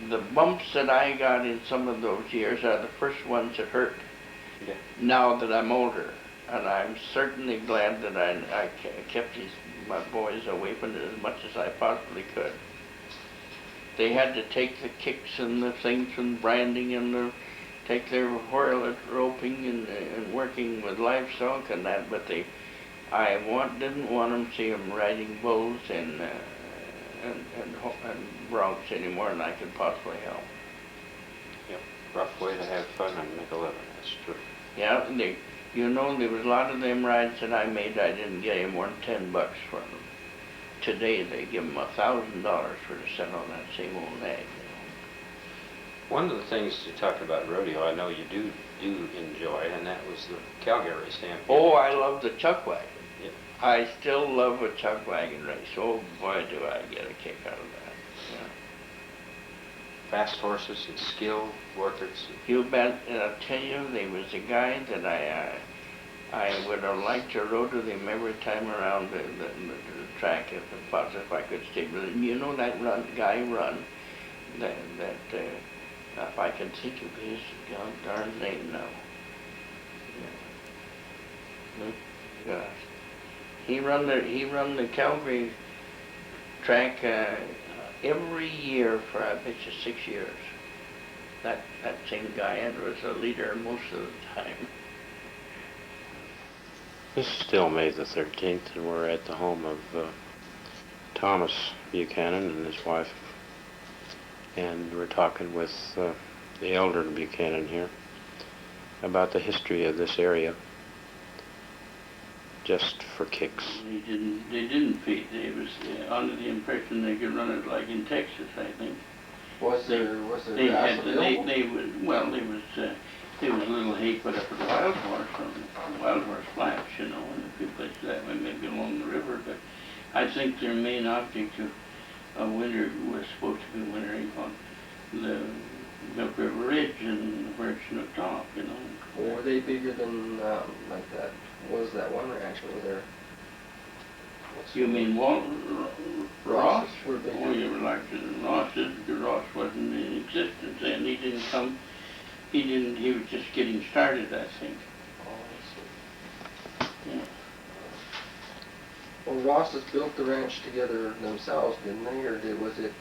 the bumps that I got in some of those years are the first ones that hurt. Yeah. Now that I'm older, and I'm certainly glad that I kept my boys away from it as much as I possibly could. They had to take the kicks and the things and branding and take their whirl at roping and working with livestock and that, but didn't want them to see them riding bulls and broncs any more than I could possibly help. Yep. Rough way to have fun and make a living, that's true. Yeah, you know, there was a lot of them rides that I made, I didn't get any more than $10 for them. Today they give them $1,000 for to set on that same old nag. One of the things you talked about rodeo, I know you do enjoy, and that was the Calgary Stampede. Oh, I love the chuck wagon. Yeah. I still love a chuck wagon race. Oh boy, do I get a kick out of that. Yeah. Fast horses and skilled workers. You bet. I'll tell you, there was a guy that I would have liked to rode with him every time around the track if I could stay with him. You know that guy that if I can think of his darn name now. Yeah. Gosh. He run the Calgary track every year for I bet you 6 years. That same guy, and was a leader most of the time. This is still May the 13th, and we're at the home of Thomas Buchanan and his wife. And we're talking with the elder Buchanan here about the history of this area, just for kicks. They didn't feed. They was under the impression they could run it like in Texas, I think. Was there grass available? There was a little hay put up at the Wild Horse on Wild Horse Flats, you know, and a few places that way, maybe along the river. But I think their main object of winter was supposed to be wintering on the Milk River Ridge and where it snooked off, you know. Or were they bigger than like that? Was that one ranch over there? You mean Ross? Ross were bigger. Oh, you were like Ross. Ross wasn't in existence then. He didn't come. He was just getting started, I think. Oh, I see. Yeah. Well, Ross's built the ranch together themselves, didn't they? Or was it?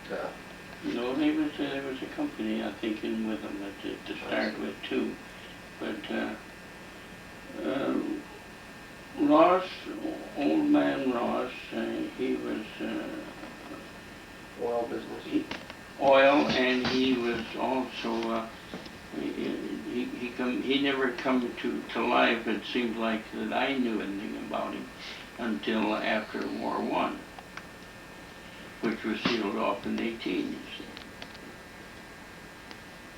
No, there was a company, I think, in with them to start with too. But Ross, old man Ross, he was Oil business. Oil, and he was also he never come to life. It seemed like that I knew anything about him until after War I, which was sealed off in 18. You see.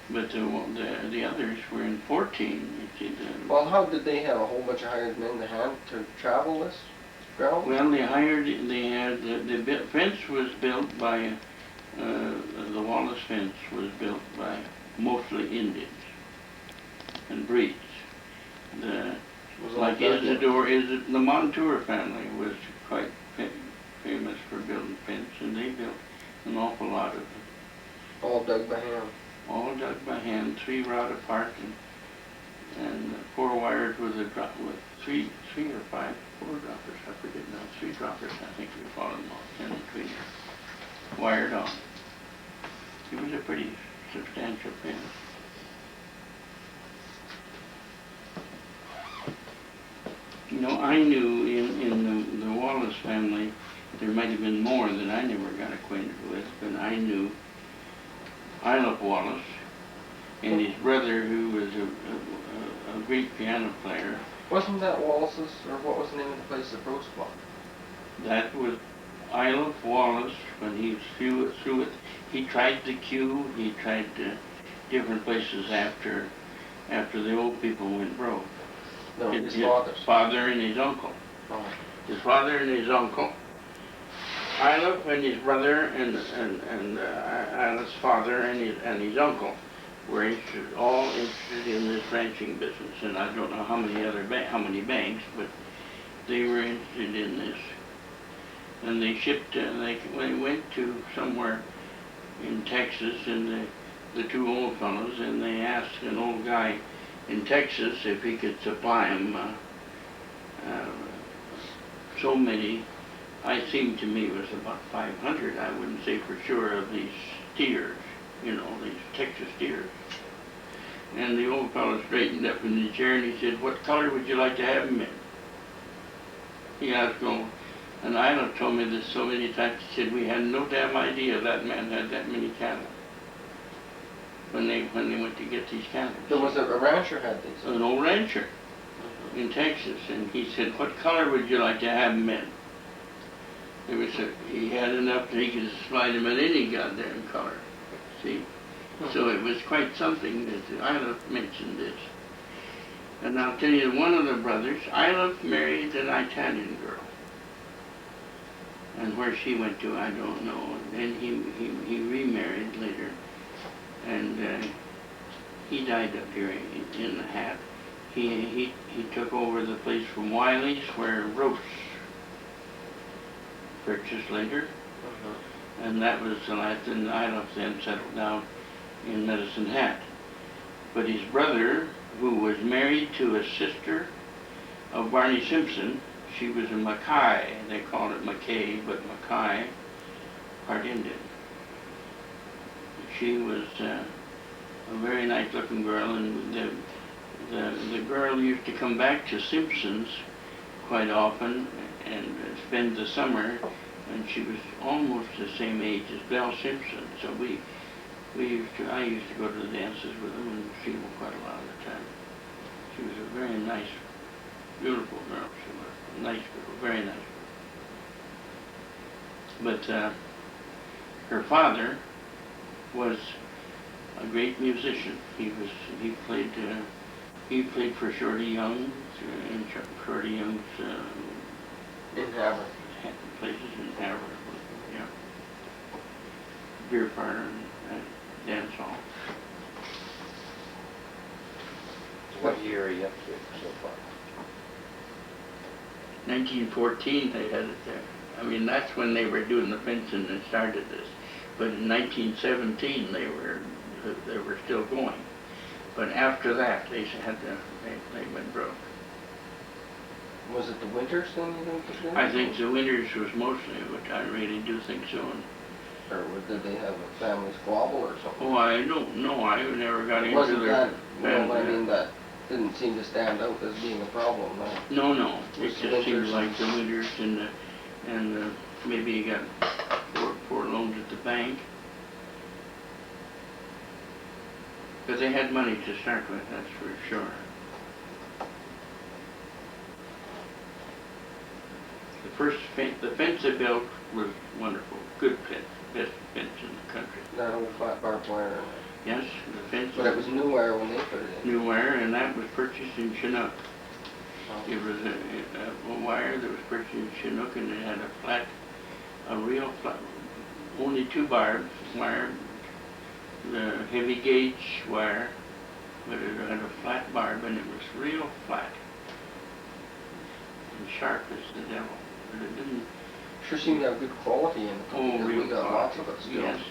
But the others were in 14. You see. Well, how did they have a whole bunch of hired men to travel this ground? Well, they had the fence was built by the Wallace fence was built by mostly Indians and breeds. Like Isidore, the Montour family was quite famous for building fence, and they built an awful lot of them. All dug by hand. All dug by hand, 3 rod apart, and 4 wires with a drop with three or five, 4 droppers. I forget now. 3 droppers, I think we call them all, in between there, wired on. It was a pretty substantial fence. You know, I knew in the Wallace family, there might have been more that I never got acquainted with, but I knew Isla Wallace and his brother, who was a great piano player. Wasn't that Wallace's, or what was the name of the place that Bruce bought? That was Isla Wallace. When he threw it, he tried the Q, he tried different places after the old people went broke. No, his father's. Father and his uncle. Oh. His father and his uncle. Isla and his brother and Isla's father and his uncle were all interested in this ranching business, and I don't know how many banks, but they were interested in this. And they shipped. They went to somewhere in Texas, and the 2 old fellows, and they asked an old guy in Texas if he could supply them so many. I seemed to me it was about 500. I wouldn't say for sure, of these steers, you know, these Texas steers. And the old fellow straightened up in the chair and he said, "What color would you like to have them in?" He asked them, and Isla told me this so many times. He said, "We had no damn idea that man had that many cattle when they went to get these cattle." There was a rancher had these. An old rancher in Texas, and he said, "What color would you like to have them in?" He had enough that he could slide them in any goddamn color. See? So it was quite something that Isla mentioned this. And I'll tell you, one of the brothers, Isla married an Italian girl. And where she went to, I don't know. And then he remarried later. And he died up here in the Hat. He took over the place from Wiley's, where Roche purchased later. And that was the last, and Isla then settled down in Medicine Hat. But his brother, who was married to a sister of Barney Simpson, she was a Mackay. They called it Mackay, but Mackay, part Indian. She was a very nice-looking girl, and the girl used to come back to Simpson's quite often and spend the summer, and she was almost the same age as Belle Simpson. So I used to go to the dances with them and see them quite a lot of the time. She was a very nice, beautiful girl. She was a nice girl, very nice girl. But her father was a great musician. He played for Shorty Young in Shorty Young's In Havre. Places in Havre, yeah. Beer parlor and dance hall. What year are you up to so far? 1914 they had it there. I mean, that's when they were doing the fencing and started this. But in 1917 they were still going. But after that they went broke. Was it the winters then you think? I think the winters was mostly, which I really do think so. Or did they have a family squabble or something? Oh, I don't know. I never got into Wasn't their that, well, I mean, that didn't seem to stand out as being a problem, no? No. It Was the just seemed winters like the winters and maybe you got four loans at the bank. But they had money to start with, that's for sure. The fence they built was wonderful. Good fence. Best fence in the country. That old flat barbed wire. Yes, the fence. But it was new wire when they put it in. New wire, and that was purchased in Chinook. Oh. It was a wire that was purchased in Chinook, and it had a real flat, only 2 barbs wire, the heavy gauge wire, but it had a flat barb, and it was real flat and sharp as the devil. But it didn't. Sure seemed to have good quality in it. Oh, because real we got quality. lots of it still. Yes.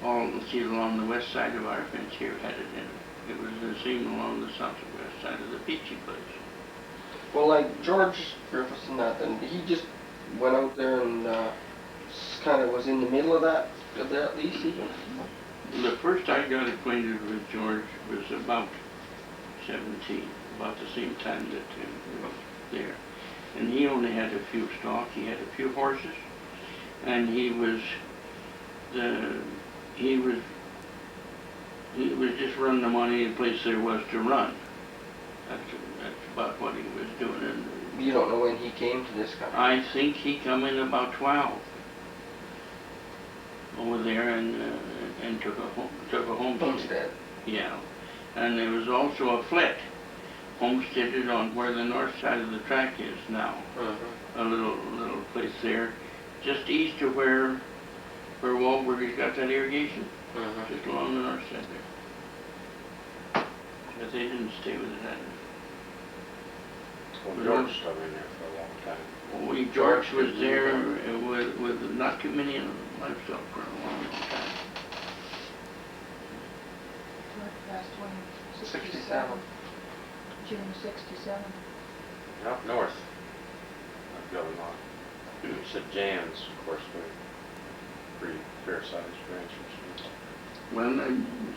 All see along the west side of our fence here had it in it. It was the same along the southwest side of the Peachy place. Well, like George Griffiths and that, then he just went out there and kind of was in the middle of that lease even. The first I got acquainted with George was about 17, about the same time that he was there. And he only had a few stock, he had a few horses, and he was just running them on any place there was to run. That's about what he was doing. And You don't know when he came to this country? I think he come in about 12 over there and took a homestead. Yeah, and there was also a flat homesteaded on where the north side of the track is now. A little place there, just east of where Wahlberg's got that irrigation, just along the north side there. But they didn't stay with it that. Well, George stuck in there for a long time. Well, George was there with not too many livestock for a long time. Last one, 67. June 67. Up north, I've got a lot. Said Jan's, of course, were pretty fair-sized ranchers. Well,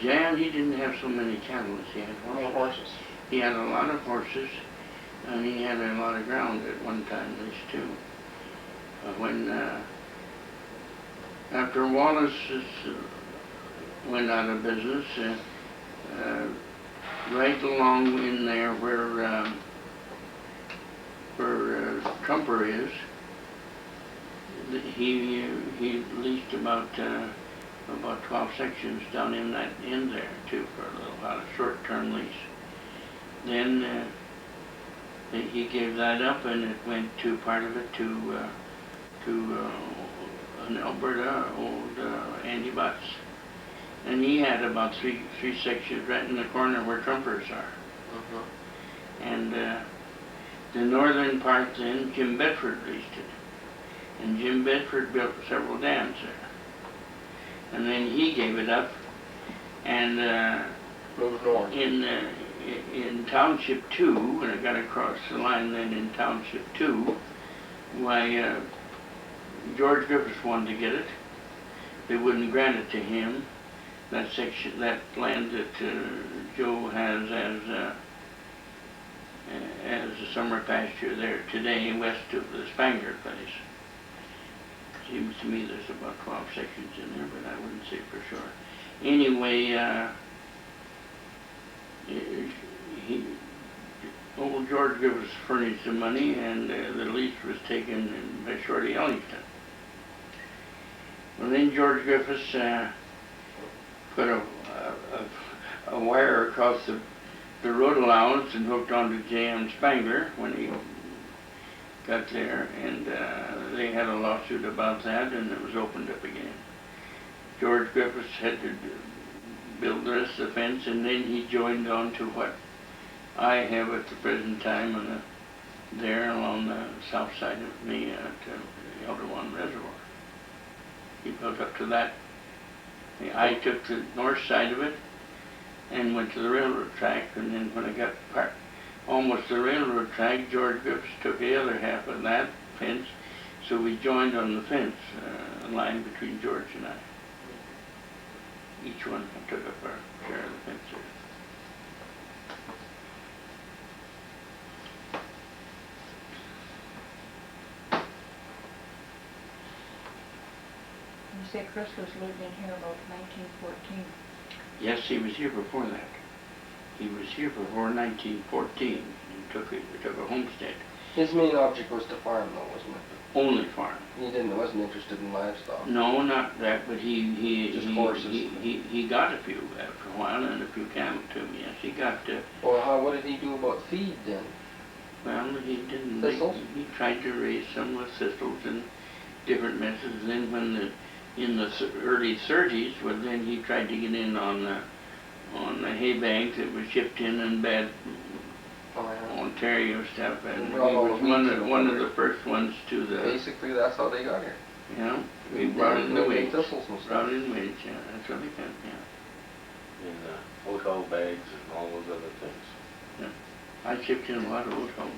Jan, he didn't have so many cattle as he had horses. He had a lot of horses, and he had a lot of ground at one time, at least too. When after Wallace went out of business, right along in there where Trumper is, he leased about 12 sections down in there too for a little while, a short-term lease. Then he gave that up, and it went to part of it to an Alberta, old Andy Butts. And he had about three sections right in the corner where Trumpers are. And the northern part then, Jim Bedford leased it. And Jim Bedford built several dams there. And then he gave it up, and Moved north. in Township 2, when it got across the line then in Township 2, why George Griffiths wanted to get it. They wouldn't grant it to him. That section, that land that Joe has as a summer pasture there today, west of the Spangler place. Seems to me there's about 12 sections in there, but I wouldn't say for sure. Anyway, old George Griffiths furnished the money, and the lease was taken by Shorty Ellington. Well, then George Griffiths put a wire across the road allowance and hooked onto J.M. Spangler when he got there, and they had a lawsuit about that, and it was opened up again. George Griffiths had to build the rest of the fence, and then he joined on to what I have at the present time there along the south side of me at the Elder One Reservoir. He built up to that. I took the north side of it and went to the railroad track, and then when I got almost the railroad track, George Griffiths took the other half of that fence, so we joined on the fence, line between George and I. Each one took up our share of the fence there. You say Chris was lived in here about 1914. Yes, he was here before that. He was here before 1914 and took a homestead. His main object was to farm, though, wasn't it? Only farm. He wasn't interested in livestock. No, not that, but Just horses. he got a few after a while, and a few cattle too. Yes, he got. Well, what did he do about feed then? Well, he didn't. Thistles? He tried to raise some with thistles and different methods. Then in the early 30s, well, then he tried to get in on the hay bank that was shipped in bad Ontario stuff, and he was one of the first ones to the. Basically, that's how they got here. Yeah, we brought in the wheat. Thistles and stuff. Brought in wheat, yeah, that's what they got, yeah. in hotel bags and all those other things. I chipped in a lot of oat hulls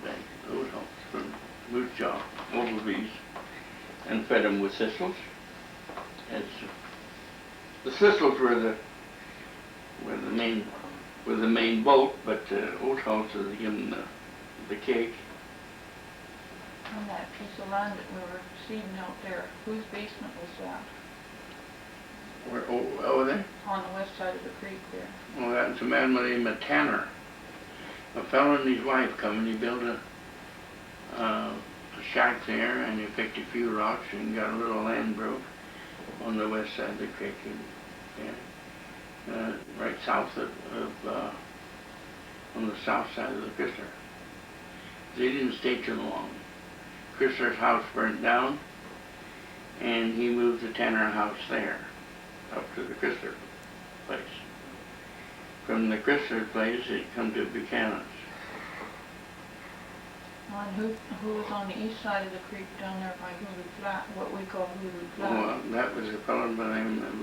from moose jaw, overbees, and fed them with thistles. It's, the thistles were the main bulk, but oat hulls are in the cake. On that piece of land that we were seeding out there, whose basement was that? Where, over there? On the west side of the creek there. Well, that's a man named Tanner. A fellow and his wife come and he built a shack there, and he picked a few rocks and got a little land broke on the west side of the creek, and right south of on the south side of the Chrysler. They didn't stay too long. Chrysler's house burnt down, and he moved the Tanner house there, up to the Chrysler place. From the Chrysler place, it come to Buchanan's. And who was on the east side of the creek down there by Hoodoo Flat, what we call Hoodoo Flat? Well, that was a fellow by the name of,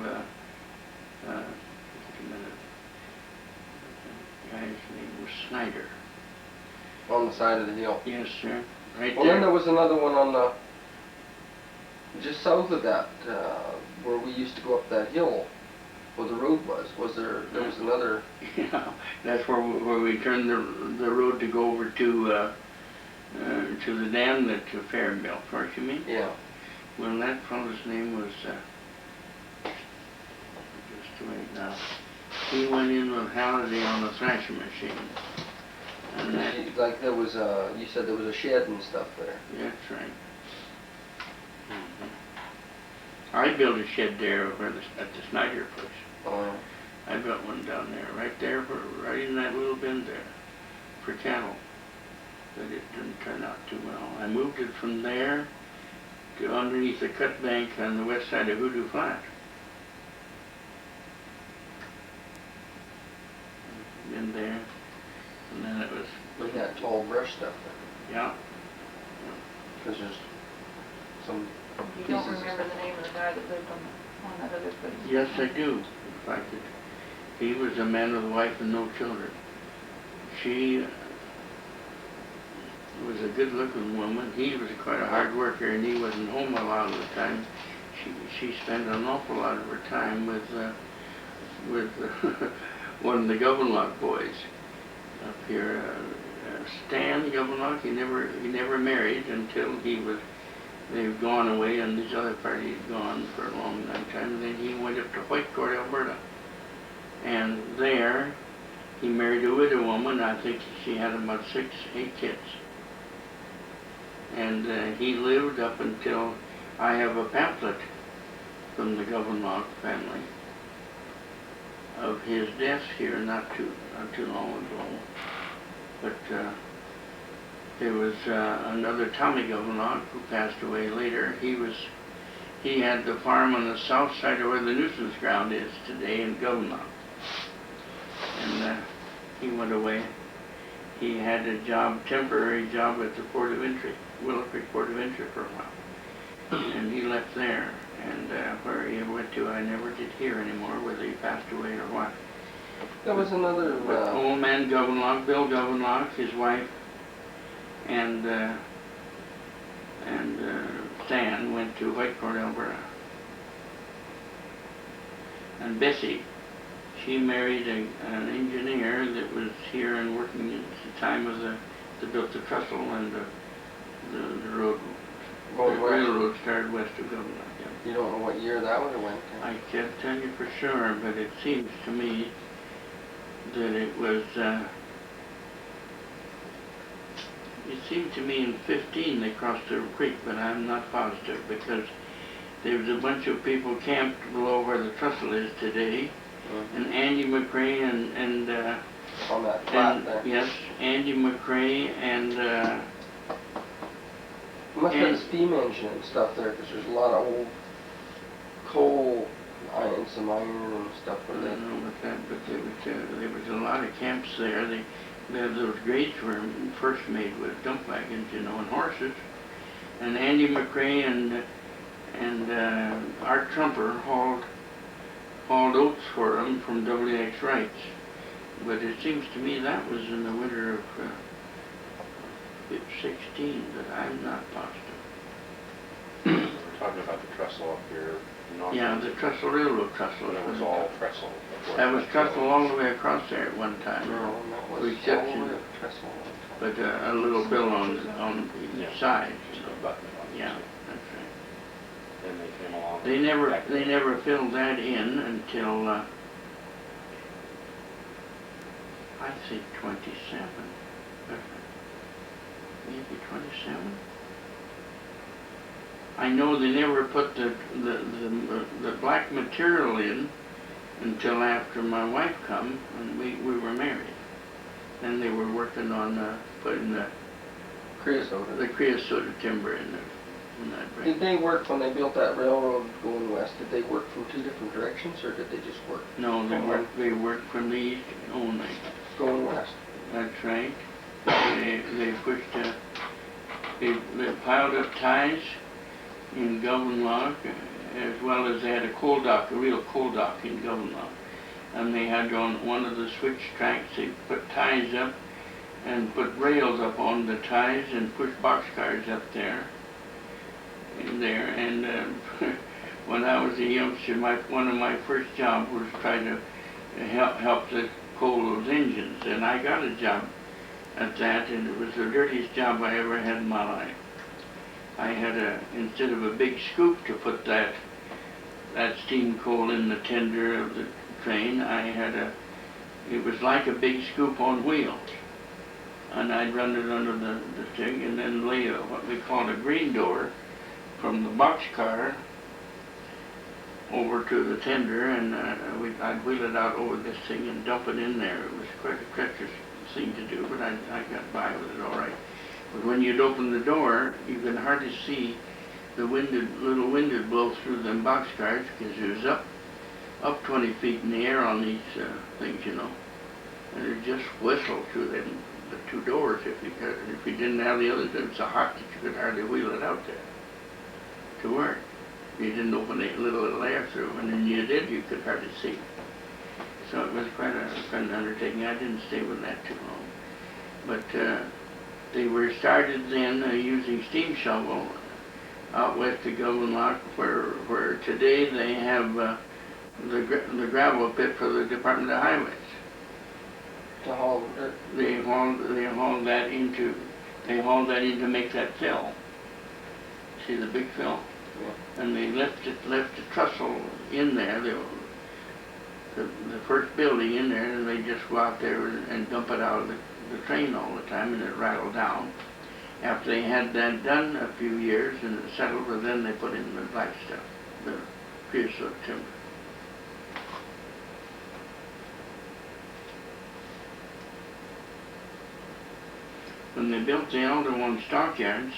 just a minute, the guy's name was Snyder. On the side of the hill. Yes, sir, right Well, then there there. was another one on the, just south of that, where we used to go up that hill, where the road was. There was another, Yeah, that's where we turned the road to go over to the dam that Fair built, of course, you mean? yeah. Well, that fellow's name was, just wait now. He went in with Halliday on the thrashing machine. And that, Like there was you said there was a shed and stuff there. that's right. I built a shed there over at the Snyder place. Oh, I built one down there, right there, right in that little bend there, for cattle. But it didn't turn out too well. I moved it from there to underneath the cut bank on the west side of Hoodoo Flat. In there, and then it was, we had tall brush stuff there. yeah. Because there's some You don't pieces. remember the name of the guy that lived on that other place? Yes, I do. In fact, he was a man with a wife and no children. She was a good-looking woman. He was quite a hard worker, and he wasn't home a lot of the time. She spent an awful lot of her time with one of the Govenlock boys up here, Stan Govenlock. He never married until they've gone away, and this other party had gone for a long time. And then he went up to Whitecourt, Alberta, and there he married a widow woman. I think she had about 6, 8 kids. And he lived up until, I have a pamphlet from the Govenlock family of his death here not too long ago. But there was another Tommy Govenlock who passed away later. He had the farm on the south side of where the nuisance ground is today in Govenlock. And he went away. He had a temporary job at the Port of Entry, Willow Creek Port of Entry for a while. And he left there, and where he went to, I never did hear anymore, whether he passed away or what. There was another. But old man Govenlock, Bill Govenlock, his wife, and Stan went to Whitecourt, Alberta. And Bessie, she married an engineer that was here and working at the time of they built the trestle and the road. Going The west. railroad started west of Govenlock. Yeah. You don't know what year that would have went to. I can't tell you for sure, but it seems to me that it was, it seemed to me in 15 they crossed the creek, but I'm not positive because there was a bunch of people camped below where the trestle is today, and Andy McRae and On that flat there. yes, Andy McRae and Must have a steam engine and stuff there, because there's a lot of old coal, some iron and stuff I with it. don't know about that, but there was a lot of camps there. Those grades were first made with dump wagons, and horses. And Andy McRae and Art Trumper hauled oats for them from WX Wright's. But it seems to me that was in the winter of 16, but I'm not positive. We're talking about the trestle up here. Yeah, the trestle, railroad trestle. That was all trestle. That was trestle all the way across there at one time. No, that was With all the exception, way up Trestle. but a little bill on Yeah. each side. Just So, a button on it. yeah, that's right. Then they came along. They never filled that in until I think 27. Maybe 27. I know they never put the black material in until after my wife come and we were married. Then they were working on putting the Creosote. creosote timber in there. In that ring. Did they work when they built that railroad going west? Did they work from two different directions, or did they just work No, they worked from the east only. going west? That's right. They pushed, they piled up ties in Govan as well as they had a coal dock, a real coal dock in Govan. And they had on one of the switch tracks, they put ties up and put rails up on the ties and pushed boxcars up there. And when I was a youngster, one of my first jobs was trying to help to coal those engines, and I got a job at that, and it was the dirtiest job I ever had in my life. I had instead of a big scoop to put that steam coal in the tender of the train, it was like a big scoop on wheels. And I'd run it under the thing and then lay what we called a green door from the boxcar over to the tender, and I'd wheel it out over this thing and dump it in there. It was quite a treacherous thing to do, but I got by with it all right. But when you'd open the door, you could hardly see the little wind would blow through them boxcars because it was up 20 feet in the air on these things, you know, and it just whistled through the two doors. If you didn't have the others, it was so hot that you could hardly wheel it out there to work. You didn't open a little air through, and then you did, you could hardly see. So it was quite an undertaking. I didn't stay with that too long. But they were started then using steam shovel out west of Govan, where today they have the gravel pit for the Department of Highways. To haul dirt. They hauled that in to make that fill. See the big fill? Yeah. And they left the trestle in there, the first building in there, and they just go out there and dump it out of the train all the time, and it rattled down. After they had that done a few years and it settled, well, then they put in the black stuff, the creosote timber. When they built the older one stockyards,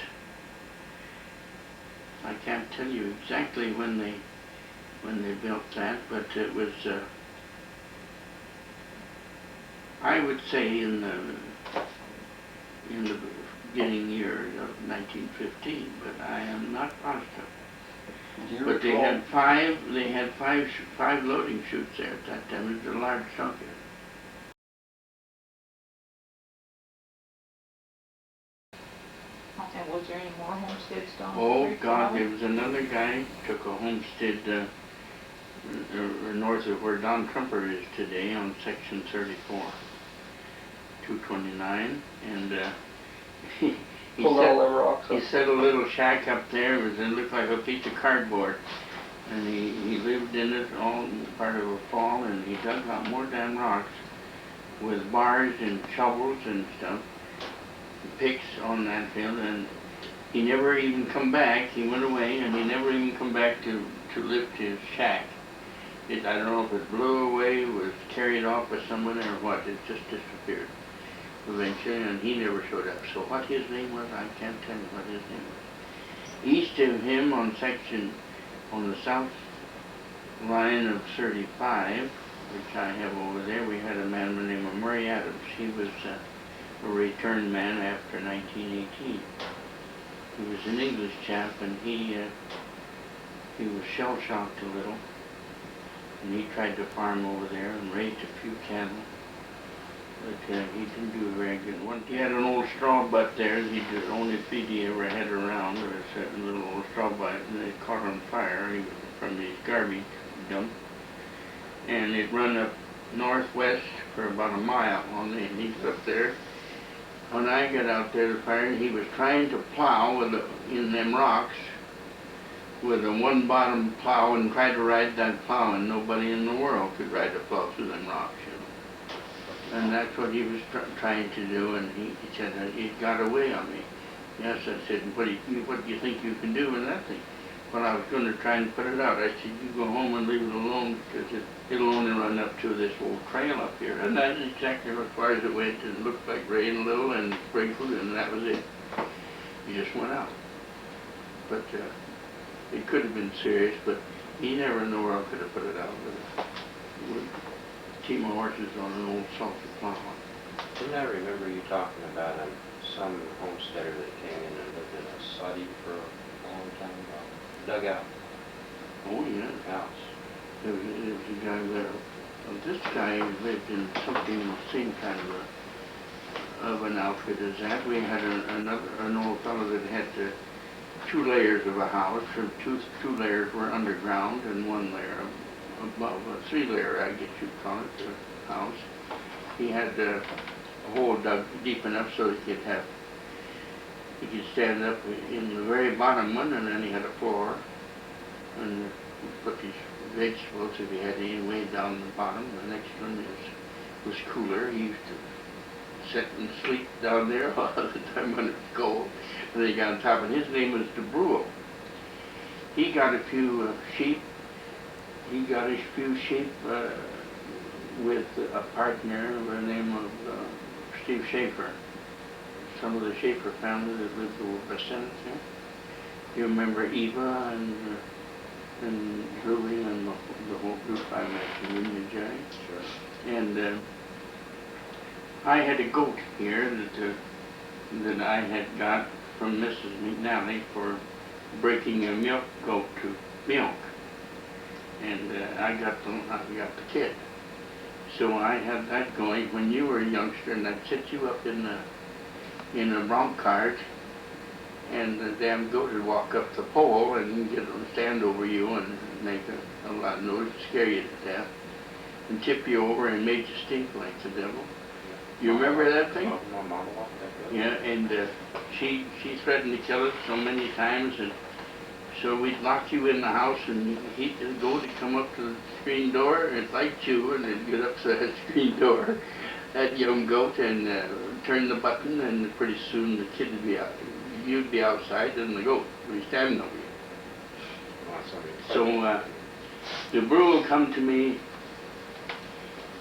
I can't tell you exactly when they built that, but it was I would say in the beginning year of 1915, but I am not positive. But they had five loading chutes there at that time. It was a large stockyard. And was there any more homesteads down Oh Creek God, Valley? there was another guy took a homestead north of where Don Trumper is today on section 34, 229, and he Pulled all them rocks he up. set a little shack up there. It looked like a piece of cardboard, and he lived in it all part of a fall, and he dug out more damn rocks with bars and shovels and stuff, picks on that field, and he never even come back. He went away, and he never even come back to lift his shack. I don't know if it blew away, was carried off by someone or what. It just disappeared eventually, and he never showed up. So what his name was, I can't tell you what his name was. East of him on the south line of 35, which I have over there, we had a man named Murray Adams. He was a returned man after 1918. He was an English chap, and he was shell-shocked a little. and he tried to farm over there and raised a few cattle. But he didn't do very good. He had an old straw butt there. He did the only feed he ever had around. There was a little old straw butt, and it caught on fire from his garbage dump. And it run up northwest for about a mile on the heath up there. When I got out there to fire, he was trying to plow in them rocks with a one bottom plow and try to ride that plow, and nobody in the world could ride a plow through them rocks, you know. And that's what he was trying to do, and he said, it got away on me. Yes, I said, what do you think you can do with that thing? Well, I was going to try and put it out. I said, you go home and leave it alone, because it'll only run up to this old trail up here. And that's exactly as far as it went. It looked like rain a little and sprinkled, and that was it. He just went out. But it could have been serious, but he never in the world could have put it out with a team of horses on an old salty plow. Didn't I remember you talking about some homesteader that came in and lived in a soddy for a long time ago? Dugout Oh, yeah. house. There was a guy there. This guy lived in something the same kind of an outfit as that. We had an old fellow that had 2 layers of a house. Two layers were underground and 1 layer above, a 3-layer, I guess you'd call it, the house. He had a hole dug deep enough so he could stand up in the very bottom one, and then he had a floor, and he put his vegetables, if he had any, way down the bottom. The next one was cooler. He used to sit and sleep down there all the time when it was cold. And they got on top, and his name was DeBrule. He got a few sheep. He got his few sheep with a partner by the name of Steve Schaefer. Some of the Schaefer family that lived over Buchanan here. You remember Eva and Julie and the whole group I mentioned, William and Jerry? Sure. And I had a goat here that I had got from Mrs. McNally for breaking a milk goat to milk. And I got the kid. So I had that going when you were a youngster, and I'd set you up in a bronc cart, and the damn goat would walk up the pole and get them to stand over you and make a lot of noise, scare you to death, and tip you over and make you stink like the devil. You remember that thing? My mama walked that. Yeah, and she threatened to kill us so many times, and so we'd lock you in the house, and he'd go to come up to the screen door, and it'd light you, and it'd get up to that screen door, that young goat, and turn the button, and pretty soon the kid would be out. You'd be outside, and the goat would be standing over you. So the brewer will come to me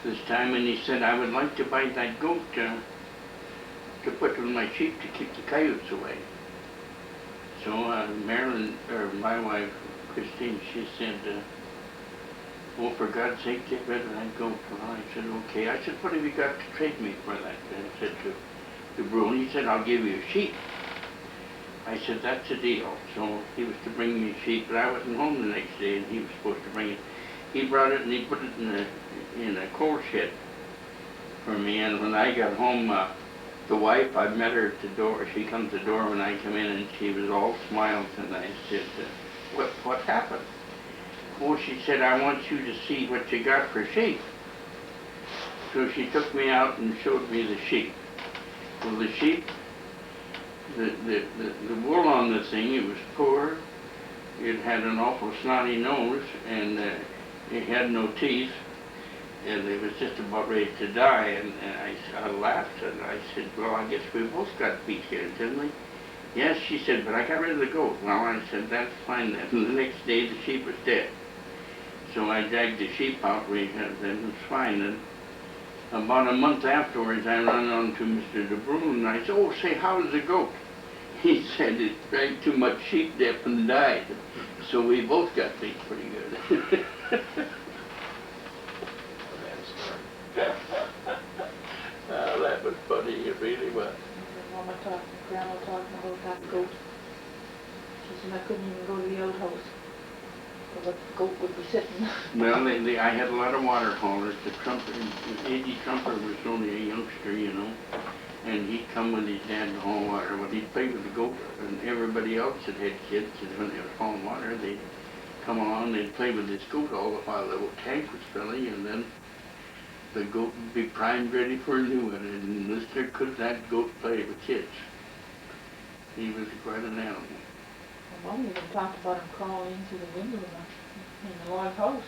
this time, and he said, I would like to buy that goat to put with my sheep to keep the coyotes away. So Marilyn, or my wife, Christine, she said, oh, for God's sake, get rid of that goat. Well, I said, okay. I said, what have you got to trade me for that? And I said to the brewer, he said, I'll give you a sheep. I said, that's a deal. So he was to bring me a sheep, but I wasn't home the next day, and he was supposed to bring it. He brought it, and he put it in a coal shed for me, and when I got home, the wife, I met her at the door. She comes to the door when I come in, and she was all smiles, and I said, what happened? Oh, she said, I want you to see what you got for sheep. So she took me out and showed me the sheep. Well, the sheep, the wool on the thing, it was poor. It had an awful snotty nose, and it had no teeth. And it was just about ready to die, and I laughed, and I said, well, I guess we both got beat here, didn't we? Yes, she said, but I got rid of the goat. Well, I said, that's fine then. And the next day, the sheep was dead. So I dragged the sheep out, we had them, it was fine. And about a month afterwards, I ran on to Mr. DeBrule, and I said, oh, say, how's the goat? He said, it drank too much sheep dip and died. So we both got beat pretty good. Oh, that was funny, it really was. Grandma talking about that goat. She said I couldn't even go to the outhouse. the goat would be sitting. Well, I had a lot of water haulers. The Trumper, Eddie Trumper was only a youngster, you know, and he'd come with his dad to haul water. Well, he'd play with the goat, and everybody else that had kids, and when they were hauling water, they'd come along, they'd play with this goat all the while the old tank was filling, and then the goat would be primed ready for a new one, and Mister could that goat play with kids. He was quite an animal. Well, Mom even talked about him crawling into the window in the log house.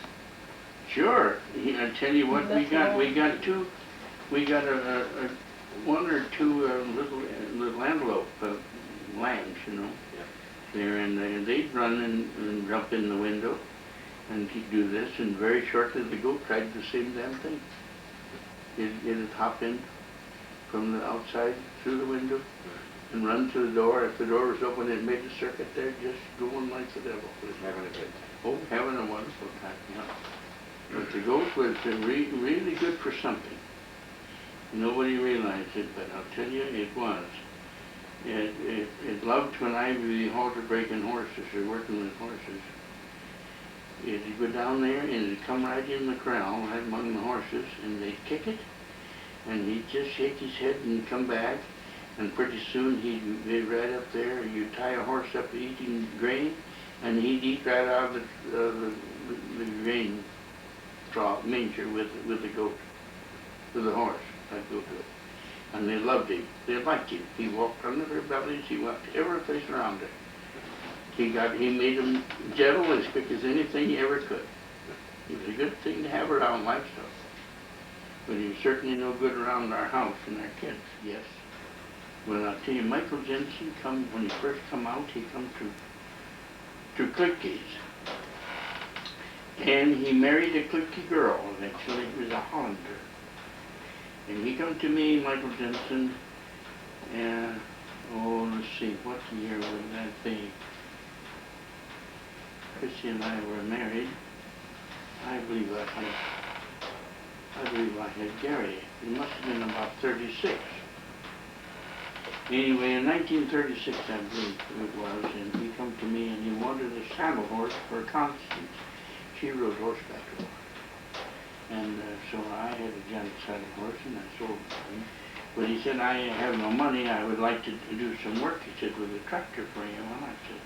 Sure, I tell you what, we got one or two little antelope lambs, you know. Yeah. There, and they'd run and jump in the window, and he'd do this, and very shortly the goat tried the same damn thing. It'd hop in from the outside through the window and run to the door. If the door was open, it made a circuit there, just going like the devil. Having a good time. Oh, having a wonderful time, yeah. But the goat was really good for something. Nobody realized it, but I'll tell you, it was. It loved when I would be halter breaking horses or working with horses. It'd go down there and it'd come right in the corral, right among the horses, and they'd kick it, and he'd just shake his head and come back, and pretty soon he'd be right up there. You tie a horse up eating grain, and he'd eat right out of the grain straw manger with the goat, with the horse. I'd go to it. And they loved him. They liked him. He walked under their bellies. He walked every place around it. He made them gentle as quick as anything he ever could. He was a good thing to have around livestock. But he was certainly no good around our house and our kids, yes. Well, I'll tell you, Michael Jensen when he first come out, he come to Clitke's. And he married a Clitke girl, eventually. He was a Hollander. And he come to me, Michael Jensen, and, let's see, what year would that be? Chrissy and I were married. I believe I had Gary. He must have been about 36. Anyway, in 1936, I believe it was, and he come to me and he wanted a saddle horse for Constance. She rode horseback a lot. And so I had a giant saddle horse and I sold him. But he said, I have no money, I would like to do some work, he said, with a tractor for you. And I said,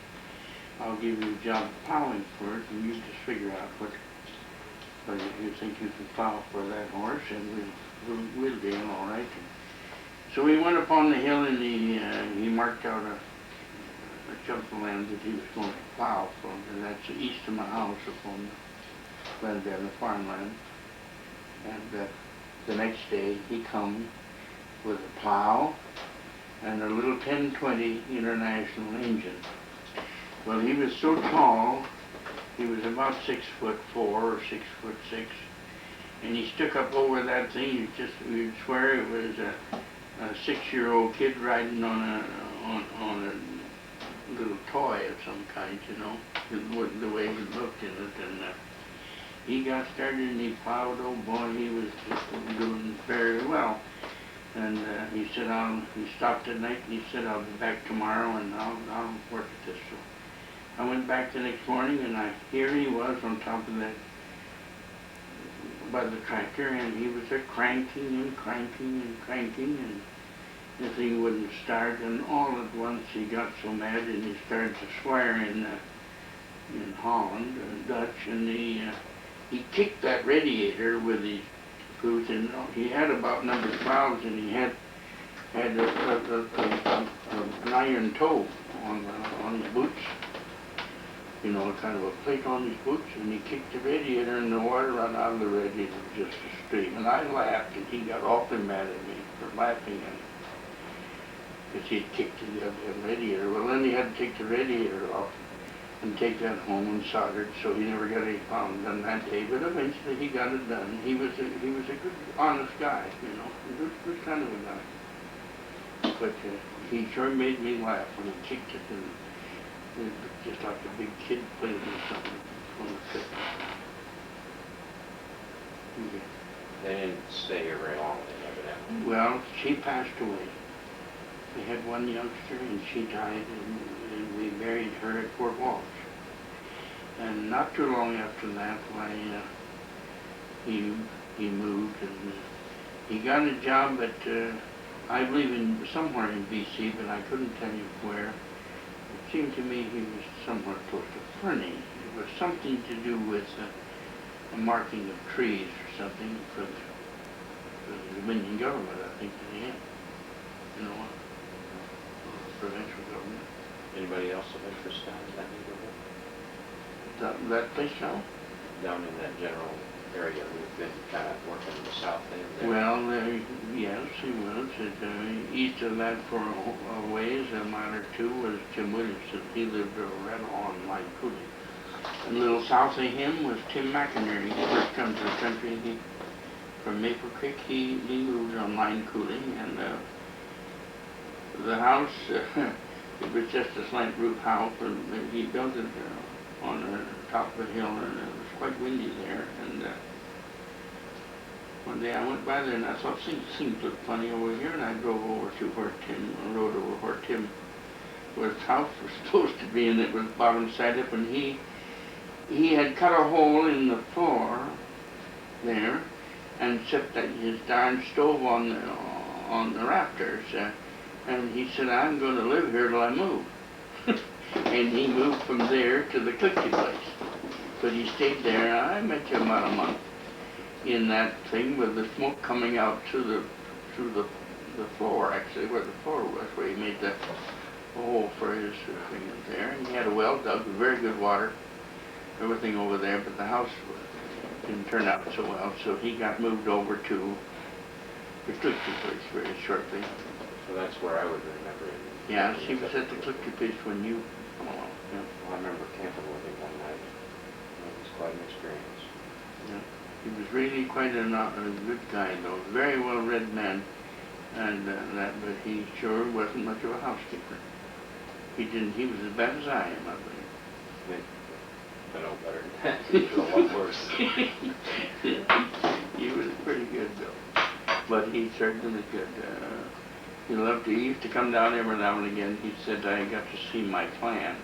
I'll give you a job plowing for it, and you just figure out what you think you can plow for that horse, and we'll deal all right. So we went up on the hill, and he marked out a chunk of land that he was going to plow for, and that's east of my house up on the land there, the farmland. And the next day he come with a plow and a little 1020 International engine. Well, he was so tall, he was about 6'4" or 6'6", and he stuck up over that thing. You'd swear it was a 6-year-old kid riding on a little toy of some kind, you know, the way he looked in it. And he got started and he plowed. Oh boy, he was doing very well. And he said, he stopped at night and he said, I'll be back tomorrow and I'll work at this. So I went back the next morning and here he was on top of that, by the tractor, and he was cranking and cranking and cranking, and the thing wouldn't start, and all at once he got so mad and he started to swear in Holland, Dutch, and he kicked that radiator with his boot, and he had about number 12s, and he had an iron toe on his boots, you know, kind of a plate on his boots, and he kicked the radiator, and the water ran out of the radiator just a stream. And I laughed, and he got awfully mad at me for laughing at him, because he had kicked the radiator. Well, then he had to take the radiator off and take that home and solder it, so he never got any problem done that day, but eventually he got it done. He was a good, honest guy, you know, a good kind of a guy. But he sure made me laugh when he kicked it, and it looked just like a big kid playing with something on the fit. Yeah. They didn't stay here very long, then, evidently. Well, she passed away. We had one youngster, and she died, and we buried her at Fort Walsh. And not too long after that, why, he moved and he got a job at, I believe somewhere in BC, but I couldn't tell you where. It seemed to me he was somewhere close to Fernie. It was something to do with a marking of trees or something for the Dominion government, I think, in the end. You know, provincial government. Anybody else of interest down in that neighborhood? That place now? Down in that general area, we've been kind of working the south end there. Well, yes, he was. East of that for a ways, a mile or two, was Tim Williamson. He lived right on Line Coulee. And a little south of him was Tim McInerney. He first come to the country. From Maple Creek, he moved on Line Coulee, and the house, it was just a slant roof house, and he built it on the top of a hill, and it was quite windy there. And one day I went by there and I thought things looked funny over here, and I drove over to where rode over where Tim was house was supposed to be, and it was bottom side up, and he had cut a hole in the floor there and set his darn stove on the rafters, and he said, "I'm going to live here till I move." And he moved from there to the Clifty place, but he stayed there. I met him about a month in that thing with the smoke coming out through the floor, actually, where the floor was, where he made the hole for his thing in there. And he had a well dug, very good water, everything over there, but the house didn't turn out so well, so he got moved over to the Clifty place very shortly. So that's where I would remember it. Yes, he was at the Clifty place when you come along. Yeah. Well, I remember camping with him one night. It was quite an experience. Yeah. He was really quite a good guy, though. Very well-read man, and but he sure wasn't much of a housekeeper. He was as bad as I am, I believe. I know better than that. He was a lot worse. He was pretty good, though. But he certainly was good. He used to come down every now and again. He said, "I got to see my clan."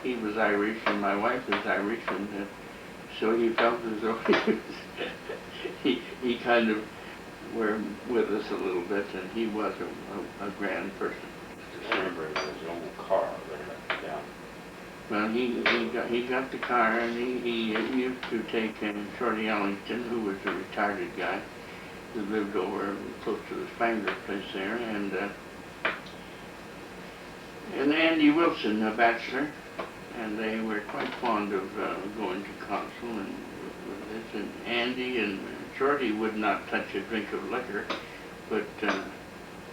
He was Irish, and my wife was Irish, and so he felt as though he kind of were with us a little bit, and he was a grand person. I remember his old car there down. Well, he got the car, and he used to take Shorty Ellington, who was a retired guy, who lived over close to the Spangler place there, and Andy Wilson, a bachelor, and they were quite fond of going to council and with this. And Andy and Shorty would not touch a drink of liquor, but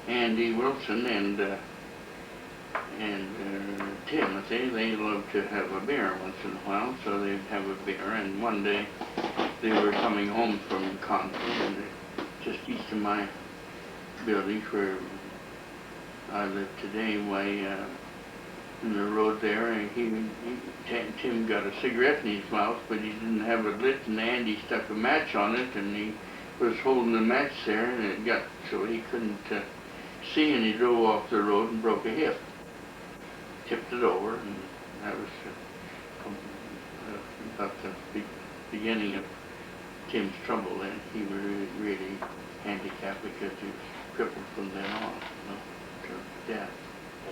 Andy Wilson and Timothy, they loved to have a beer once in a while, so they'd have a beer. And one day they were coming home from council, and just east of my building where I live today, in the road there, and Tim got a cigarette in his mouth, but he didn't have it lit, and Andy stuck a match on it, and he was holding the match there, and it got so he couldn't see, and he drove off the road and broke a hip. Tipped it over, and that was about the beginning of Tim's trouble then. He was really handicapped because he was crippled from then on, to death.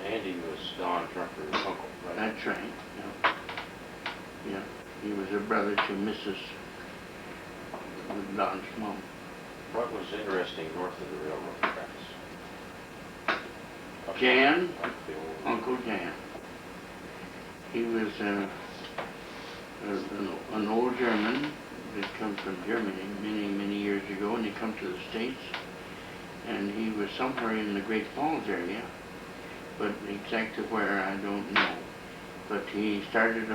Andy was Don Trumper's uncle, right? That's right, yeah. Yeah, he was a brother to Mrs. Don's mom. What was interesting north of the railroad tracks? Jan, Like the old- Uncle Jan. He was an old German that come from Germany many years ago, and he come to the States, and he was somewhere in the Great Falls area, but exactly where I don't know. But he started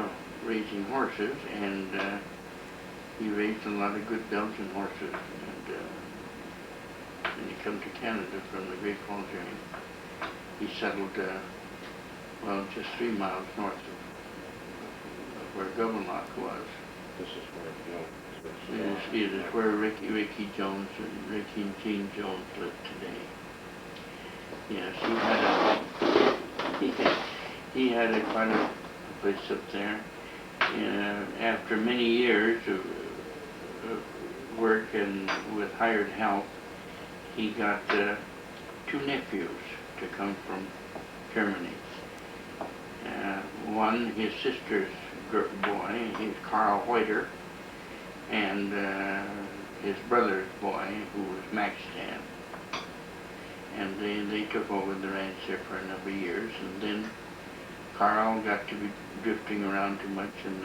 raising horses, and he raised a lot of good Belgian horses, and he come to Canada from the Great Falls area. He settled, well, just 3 miles north of where Governock was. This is where It is where Ricky Jones and Ricky and Gene Jones live today. Yes, he had quite a place up there. after many years of work and with hired help, he got 2 nephews to come from Germany. One, his sister's boy, he's Carl Whiter, and his brother's boy, who was Max Stan. And they took over the ranch there for a number of years, and then Carl got to be drifting around too much, and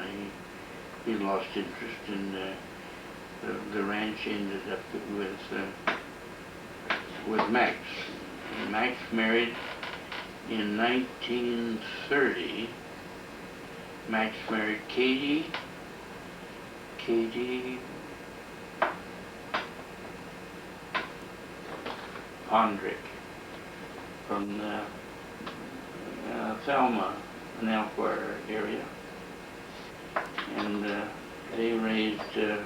he lost interest, and the ranch ended up with Max. And Max married in 1930. Max married Katie Pondrick from the Thelma and Elkhorn area, and they raised a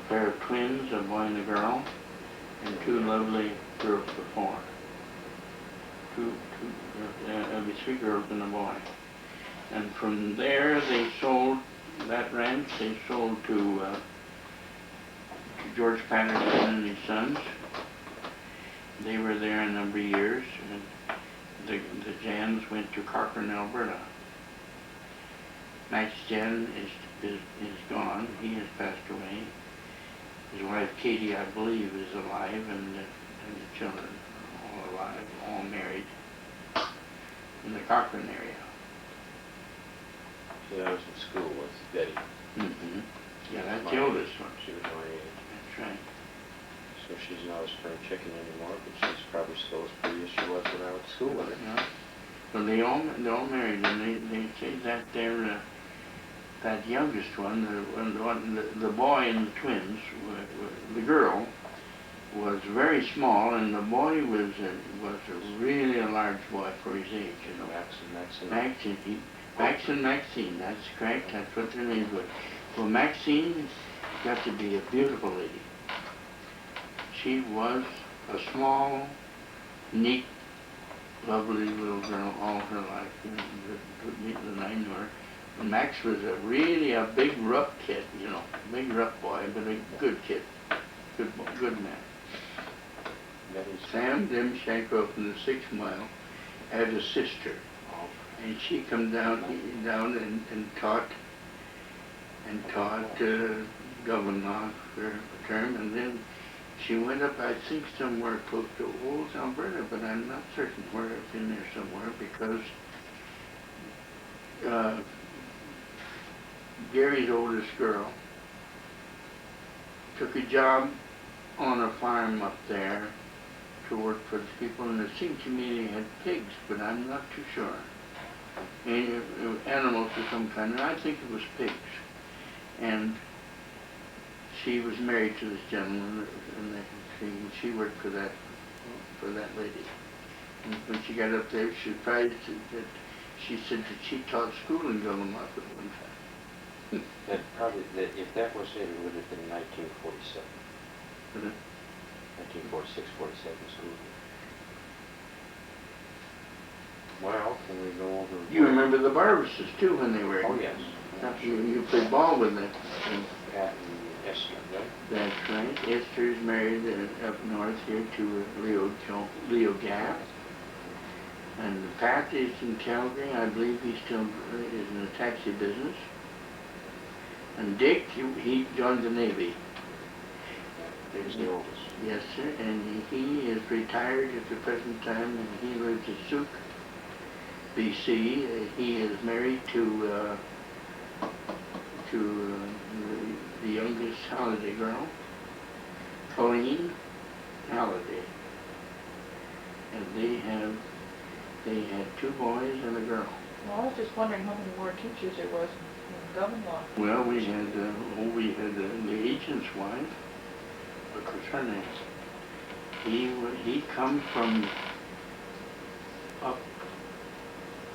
pair of twins, a boy and a girl, and 2 lovely girls before. 3 girls and a boy. And from there they sold that ranch. They sold to George Patterson and his sons. They were there a number of years, and the Jans went to Cochrane, Alberta. Max Jan is gone. He has passed away. His wife Katie, I believe, is alive, and the children are all alive, all married in the Cochrane area. So I was in school with Betty. Mm-hmm. Yeah, that's My the age. oldest one. She was my age. That's right. So she's not a spring chicken anymore, but she's probably still as pretty as she was when I went to school with her. Yeah. So they all married, and they say that they're that youngest one, the boy and the twins, the girl was very small, and the boy was really a large boy for his age, you know. Max and Maxine, that's correct, that's what their names were. Well, Maxine got to be a beautiful lady. She was a small, neat, lovely little girl all her life, and I knew her. And Max was really a big rough kid, you know, big rough boy, but a good kid, good man. Sam Demshanko from the 6 Mile had a sister, and she come down and taught governor for a term, and then she went up, I think, somewhere close to Olds, Alberta, but I'm not certain where. It's in there somewhere, because Gary's oldest girl took a job on a farm up there to work for the people, and it seemed to me they had pigs, but I'm not too sure. Animals of some kind, and I think it was pigs. And she was married to this gentleman, and she worked for that lady. And when she got up there, she said that she taught school in Guillemot at one time. If that was it, it would have been 1947. 1946, 47 school year. Well, can we go over? You remember the Barbases too when they were? Oh, yes. You played ball with them. Pat and Esther, right? That's right. Esther is married up north here to Leo Gaff. And Pat is in Calgary. I believe he still is in the taxi business. And Dick, he joined the Navy. He was the oldest. Yes, sir. And he is retired at the present time, and he lives in Souk, BC. He is married to the youngest Halliday girl, Colleen Halliday. And they had 2 boys and a girl. Well, I was just wondering how many more teachers there was in Governor. Well, we had the agent's wife. What was her name? He come from up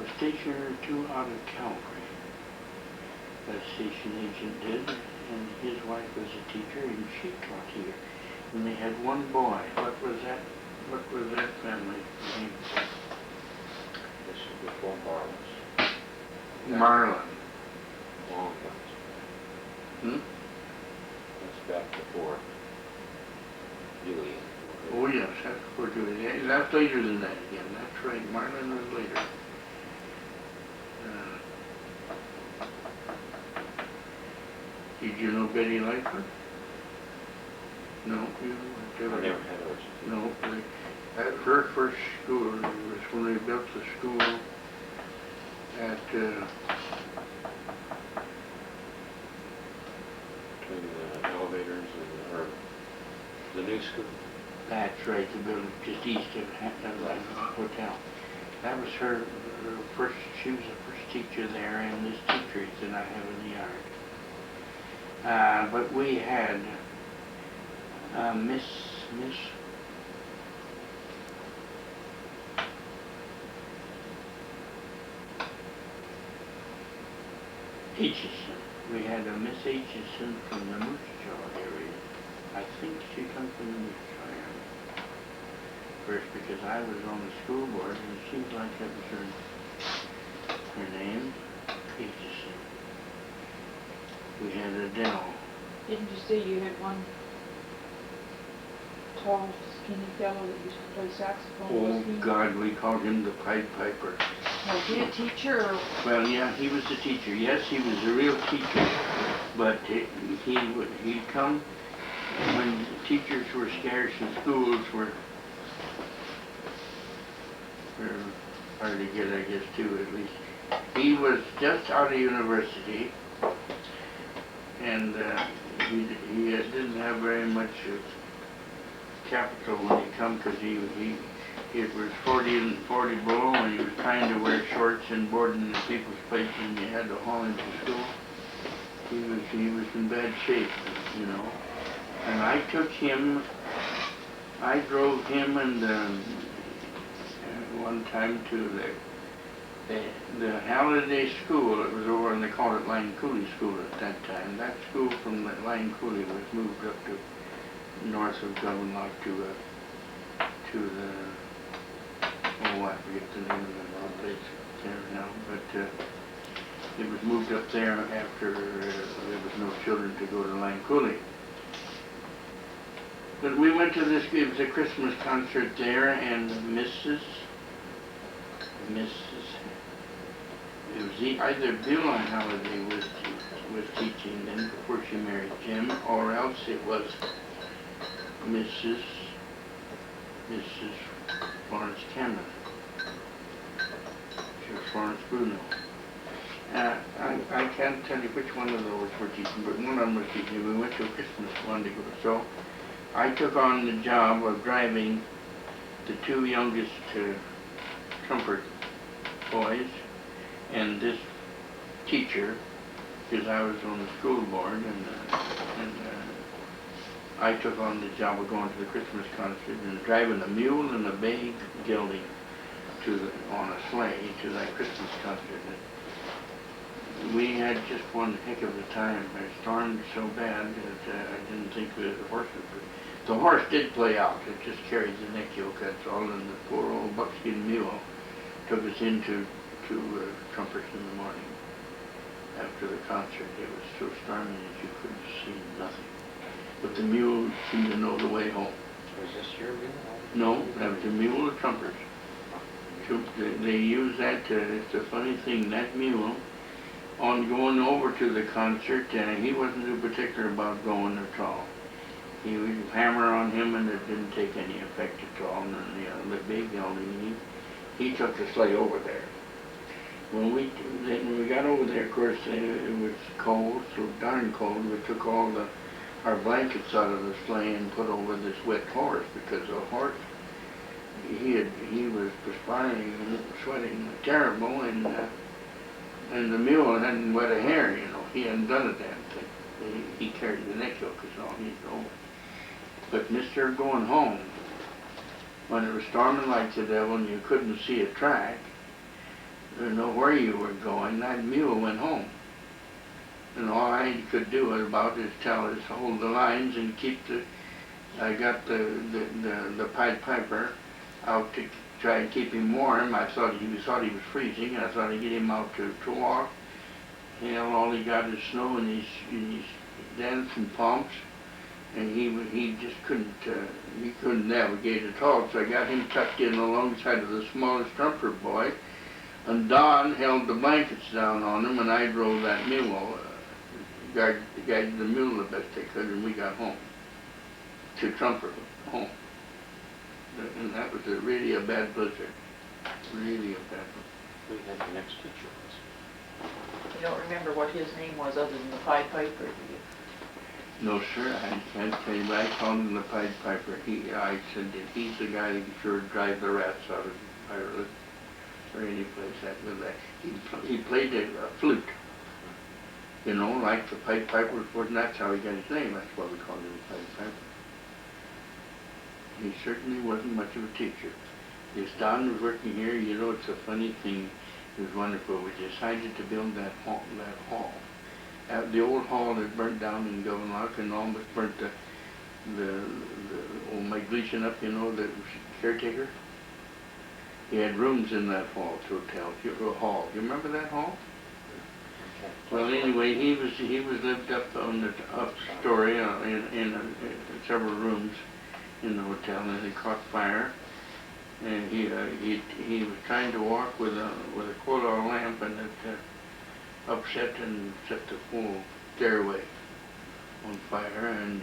a station or 2 out of Calgary. That station agent did, and his wife was a teacher, and she taught here. And they had 1 boy. What was that family name? This was before Marlins. Marlin. long guns. Hmm? That's back before Julian. Oh yes, that's for doing that. That's later than that again. That's right. Marlin was later. Did you know Betty Lightfoot? No, you I never had ours. No, at her first school was when they built the school at Between the elevators and, or the new school. that's right, the building just east of the hotel. That was her first. She was the first teacher there, and this teacher that I have in the yard. But we had Miss Aitchison. We had a Miss Aitchison from the Moose Jaw area. I think she come from the Moose Jaw area. First, because I was on the school board, and it seems like that was her name, Aitchison. We had Adele. Didn't you say you had one tall, skinny fellow that used to play saxophone? Oh Was he? God, we called him the Pied Piper. Was he a teacher or? Well, yeah, he was the teacher. Yes, he was a real teacher, but he'd come when teachers were scarce and schools were hard to get, I guess, too, at least. He was just out of university, and he didn't have very much capital when he come, because it was 40 and 40 below, and he was trying to wear shorts and boarding in people's places, and you had to haul him to school. He was in bad shape, you know. And I took him, I drove him and one time to the Halliday School. It was over, and they called it Line Cooley School at that time. That school from Line Cooley was moved up to north of Governorlock to the, oh, I forget the name of the place there now, but it was moved up there after there was no children to go to Line Cooley. But we went to this, it was a Christmas concert there, and Mrs. It was either Bill or Halliday was teaching then before she married Jim, or else it was Mrs. Florence Cameron. She was Florence Bruno. I can't tell you which one of those were teaching, but one of them was teaching. We went to a Christmas one to go. So I took on the job of driving the two youngest trumpet boys and this teacher, because I was on the school board, and I took on the job of going to the Christmas concert and driving a mule and a bay gelding on a sleigh to that Christmas concert. And we had just one heck of a time. It stormed so bad that I didn't think the horse would. The horse did play out. It just carried the neck yoke, that's all, and the poor old buckskin mule took us into Trumpers in the morning after the concert. It was so stormy that you couldn't see nothing. But the mule seemed to know the way home. Was this your mule? No, that was the mule of Trumpers. They use that, it's a funny thing, that mule, on going over to the concert, he wasn't too particular about going at all. He would hammer on him, and it didn't take any effect at all. And then the big gelding, he took the sleigh over there. When we got over there, of course, it was cold, so darn cold. We took all our blankets out of the sleigh and put over this wet horse, because the horse, he was perspiring and sweating terrible, and the mule hadn't wet a hair, you know. He hadn't done a damn thing. He carried the neck yoke, is all he's over. But Mr. going home, when it was storming like the devil and you couldn't see a track, or know where you were going, that mule went home. And all I could do about is hold the lines and keep I got the Pied Piper out to try and keep him warm. I thought he was freezing, and I thought I'd get him out to walk. Hell, all he got is snow and he's dancing pumps, and he just couldn't navigate at all. So I got him tucked in alongside of the smallest trumper boy, and Don held the blankets down on him, and I drove that mule, guided the mule the best I could, and we got home to Trumper home. And that was really a bad blizzard, really a bad one. We had the next teacher was. You don't remember what his name was other than the Pied Piper, do you? No, sir, I can't tell you, but I called him the Pied Piper. I said that he's the guy that can sure drive the rats out of Ireland or any place that with that. He played a flute, you know, like the Pied Piper, and that's how he got his name. That's why we called him the Pied Piper. He certainly wasn't much of a teacher. As Don was working here, you know, it's a funny thing. It was wonderful. We decided to build that hall. The old hall that burnt down in Governock and almost burnt the old Mike Gleason up, you know, the caretaker. He had rooms in that hall, hall. You remember that hall? Well, anyway, he was lived up on the up story in several rooms in the hotel, and it caught fire. And he was trying to walk with a coal lamp, and it upset and set the whole stairway on fire, and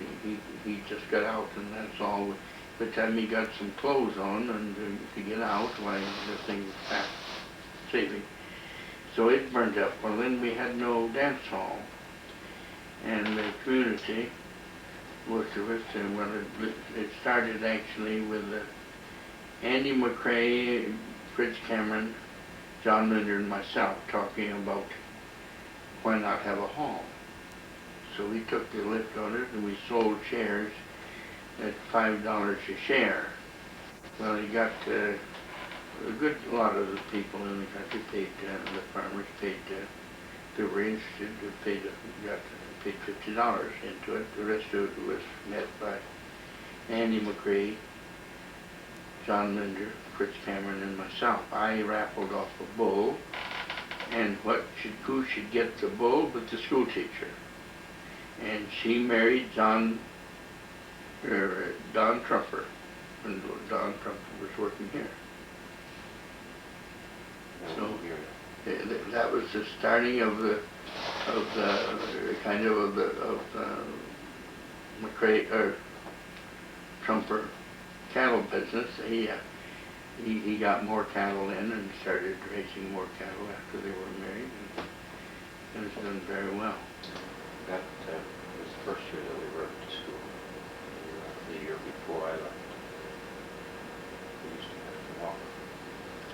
he just got out, and that's all. By the time he got some clothes on and to get out, why the thing was fast saving. So it burned up. Well, then we had no dance hall, and the community, most of us, well, it started actually with Andy McCrae, Fritz Cameron, John Linder, and myself talking about why not have a hall. So we took the lift on it and we sold shares at $5 a share. Well, you got a good lot of the people in the country paid, the farmers paid, they were interested, paid $50 into it. The rest of it was met by Andy McCrae, John Linder, Fritz Cameron, and myself. I raffled off a bull, and who should get the bull but the school teacher? And she married Don Trumper, and Don Trumper was working here. So that was the starting of the McCrae or Trumper cattle business. He got more cattle in and started raising more cattle after they were married, and it's done very well. That was the first year that we were up to school. The year before I left, we used to have to walk.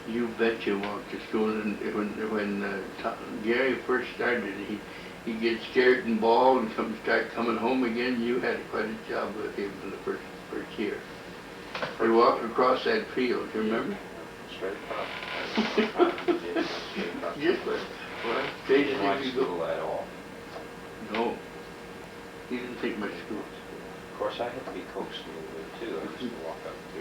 You bet you walked to school, and when Gary first started, he'd get scared and bawl and start coming home again. You had quite a job with him in the first year. We walked across that field, you remember? Straight across. Just what? He didn't like school at all. No. He didn't take much school. Of course, I had to be coaxed a little bit too. I used to walk up to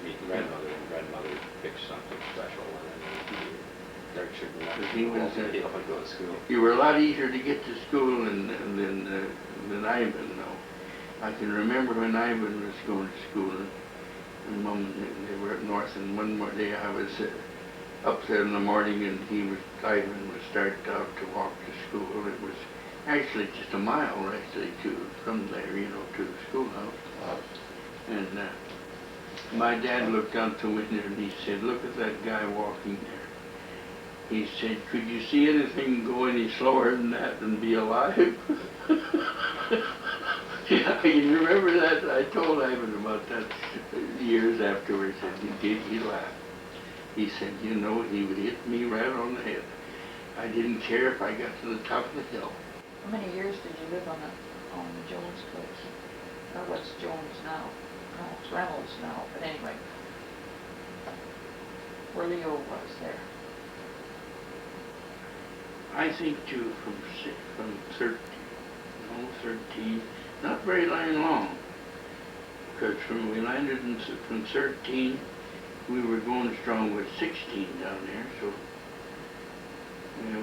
meet grandmother, and grandmother picked something special, and then Greg shouldn't have to go to school. You were a lot easier to get to school than Ivan, though. I can remember when Ivan was going to school, and Mom, they were up north, and one more day I was up there in the morning, and Ivan was starting out to walk to school. It was actually just a mile, actually, from there, you know, to the schoolhouse. And my dad looked out the window and he said, "Look at that guy walking there." He said, "Could you see anything go any slower than that and be alive?" Yeah, you remember that? I told Ivan about that years afterwards, and he laughed. He said, "You know, he would hit me right on the head. I didn't care if I got to the top of the hill." How many years did you live on the Jones place? Or what's Jones now? No, it's Reynolds now, but anyway. Where Leo was there. I think too, from 13, not very long. Because we landed from 13, we were going strong with 16 down there, so Yeah,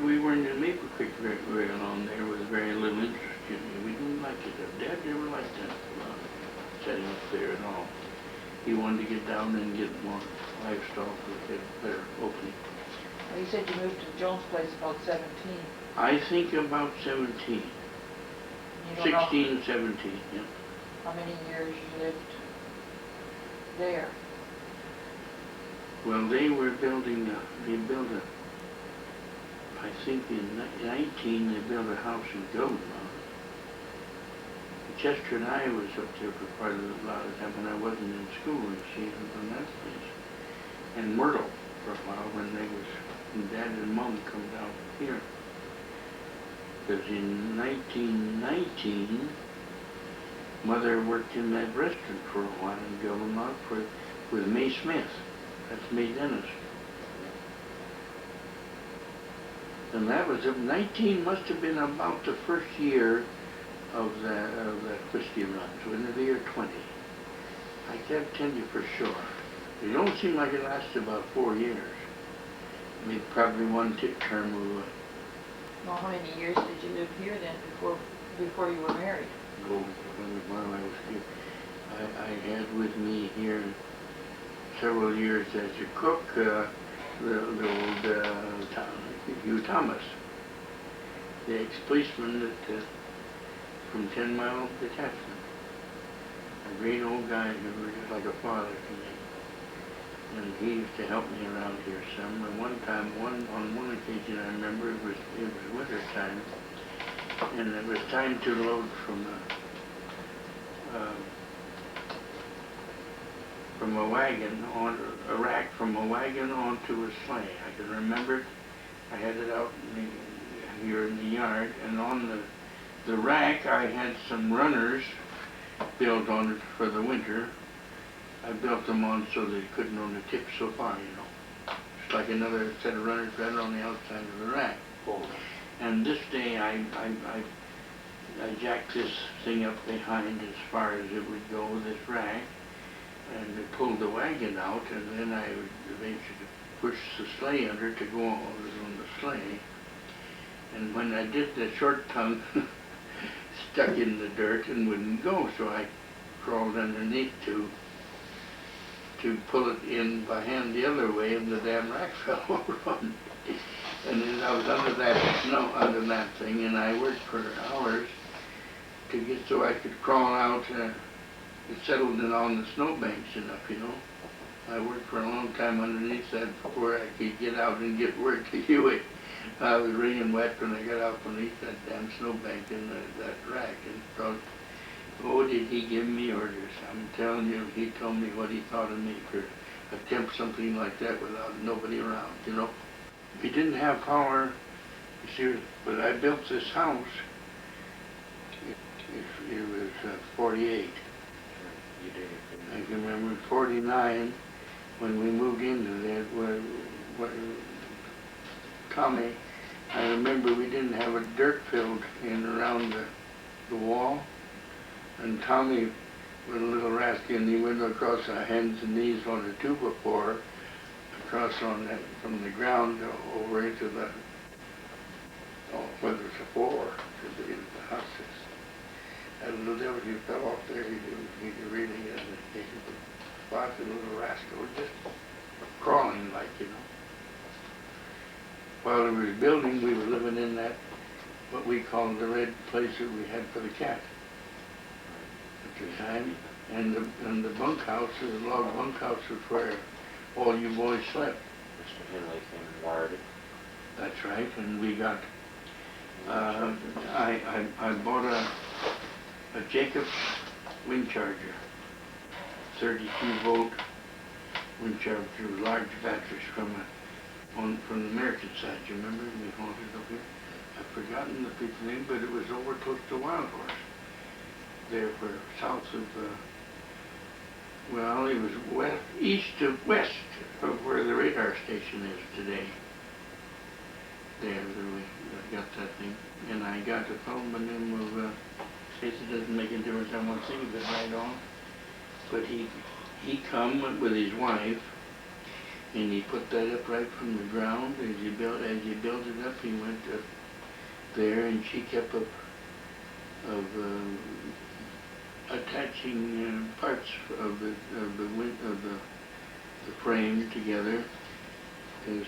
we weren't in Maple Creek very long. There was very little interest in it. We didn't like it. Dad never liked that setting up there at all. He wanted to get down and get more livestock with it better opening. Well, you said you moved to Jones' place about 17. I think about 17. You don't know 16, 17, yeah. how many years you lived there? Well, they were building, they built I think in 19 they built a house in Gilman. Chester and I was up there for quite a lot of time when I wasn't in school, you see, on that place. And Myrtle for a while when Dad and Mom come down here. Because in 1919, Mother worked in that restaurant for a while in Gilman with May Smith. That's May Dennis. And that was 19 must have been about the first year of that whiskey run, so in the year 20. I can't tell you for sure. It don't seem like it lasted about 4 years. Maybe probably one term of Well, how many years did you live here then before you were married? while I was here. I had with me here several years as a cook, the old Hugh Thomas, the ex-policeman that from 10 Mile Detachment. A great old guy who was just like a father to me. And he used to help me around here some. And one time, on one occasion, I remember it was winter time, and it was time to load from a wagon on a rack from a wagon onto a sleigh. I can remember it. I had it out here in the yard, and on the rack I had some runners built on it for the winter. I built them on so they couldn't on the tip so far, you know. It's like another set of runners right on the outside of the rack. Oh. And this day I jacked this thing up behind as far as it would go, this rack, and it pulled the wagon out, and then I would eventually push the sleigh under to go on the sleigh. And when I did, the short tongue stuck in the dirt and wouldn't go, so I crawled underneath to pull it in by hand the other way, and the damn rack fell over on me. And then I was under that thing, and I worked for hours to get so I could crawl out. It settled in on the snowbanks enough, you know. I worked for a long time underneath that before I could get out and get work to Hewitt. I was wringing wet when I got out beneath that damn snowbank in that rack, and thought, oh, did he give me orders? I'm telling you, he told me what he thought of me for attempt something like that without nobody around, you know. We didn't have power, you see, but I built this house. It was 48. You did. I can remember 49 when we moved into that. Tommy, I remember we didn't have a dirt filled in around the wall, and Tommy was a little rascal, and he went across our hands and knees on a 2x4 across on that from the ground over into the whether it's a 4 to the houses. And the devil, he fell off there. He really he was a little rascal, just crawling like, you know. While we were building, we were living in that, what we called the red place that we had for the cat at the time. And the bunkhouse, the log bunkhouse, was where all you boys slept. Mr. Henley came and wired it. That's right, and we got, I bought a Jacobs wind charger, 32-volt wind charger with large batteries from the American side. You remember we hauled it up here? I've forgotten the big name, but it was over close to Wild Horse. There for south of, well, it was east of west of where the radar station is today. There we got that thing. And I got a phone by the name of, it doesn't make a difference, I won't think of it right on. But he come with his wife, And he put that up right from the ground. As you built it up, he went up there, and she kept up of attaching parts of the frame together. As,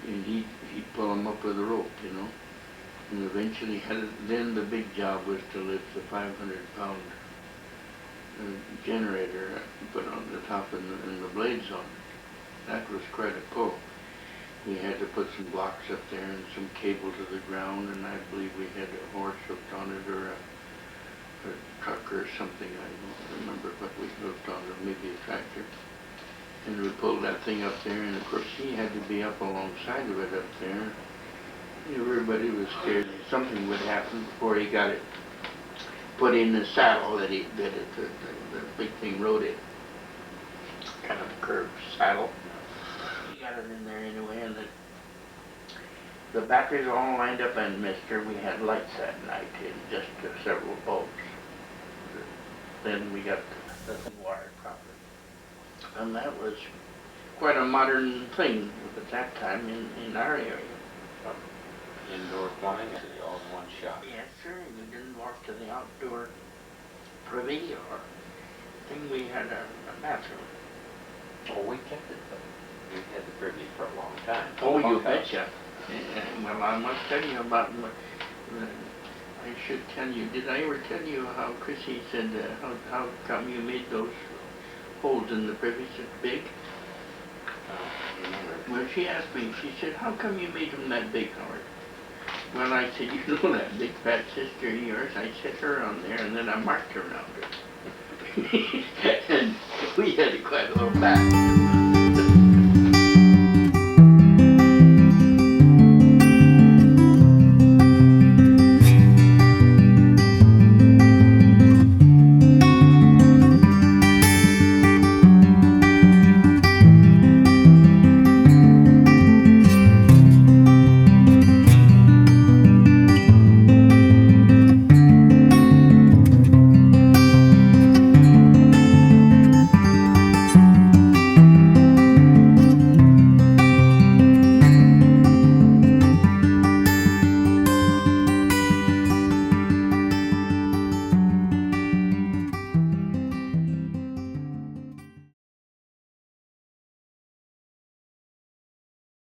and he'd pull them up with a rope, you know. And eventually then the big job was to lift the 500-pound generator put on the top and the blades on it. That was quite a pull. We had to put some blocks up there and some cable to the ground, and I believe we had a horse hooked on it, or a truck or something. I don't remember what we hooked on it, maybe a tractor. And we pulled that thing up there, and of course he had to be up alongside of it up there. Everybody was scared that something would happen before he got it put in the saddle the big thing rode in. Kind of a curved saddle. He got it in there anyway, and the batteries all lined up, and we had lights that night in just several bulbs. Then we got the thing wired properly. And that was quite a modern thing at that time in our area. Indoor plumbing, is it all in one shop? Yes, sir. We didn't walk to the outdoor privy or thing. We had a bathroom. Oh, we kept it though. We had the privy for a long time. Oh, you Bunkhouse. betcha. Well, I must tell you about. I should tell you. Did I ever tell you how Chrissy said how come you made those holes in the privy so big? Well, she asked me. She said, "How come you made them that big, Howard?" Well, I said, "You know that big fat sister of yours? I set her on there, and then I marked her around her." And we had quite a little back.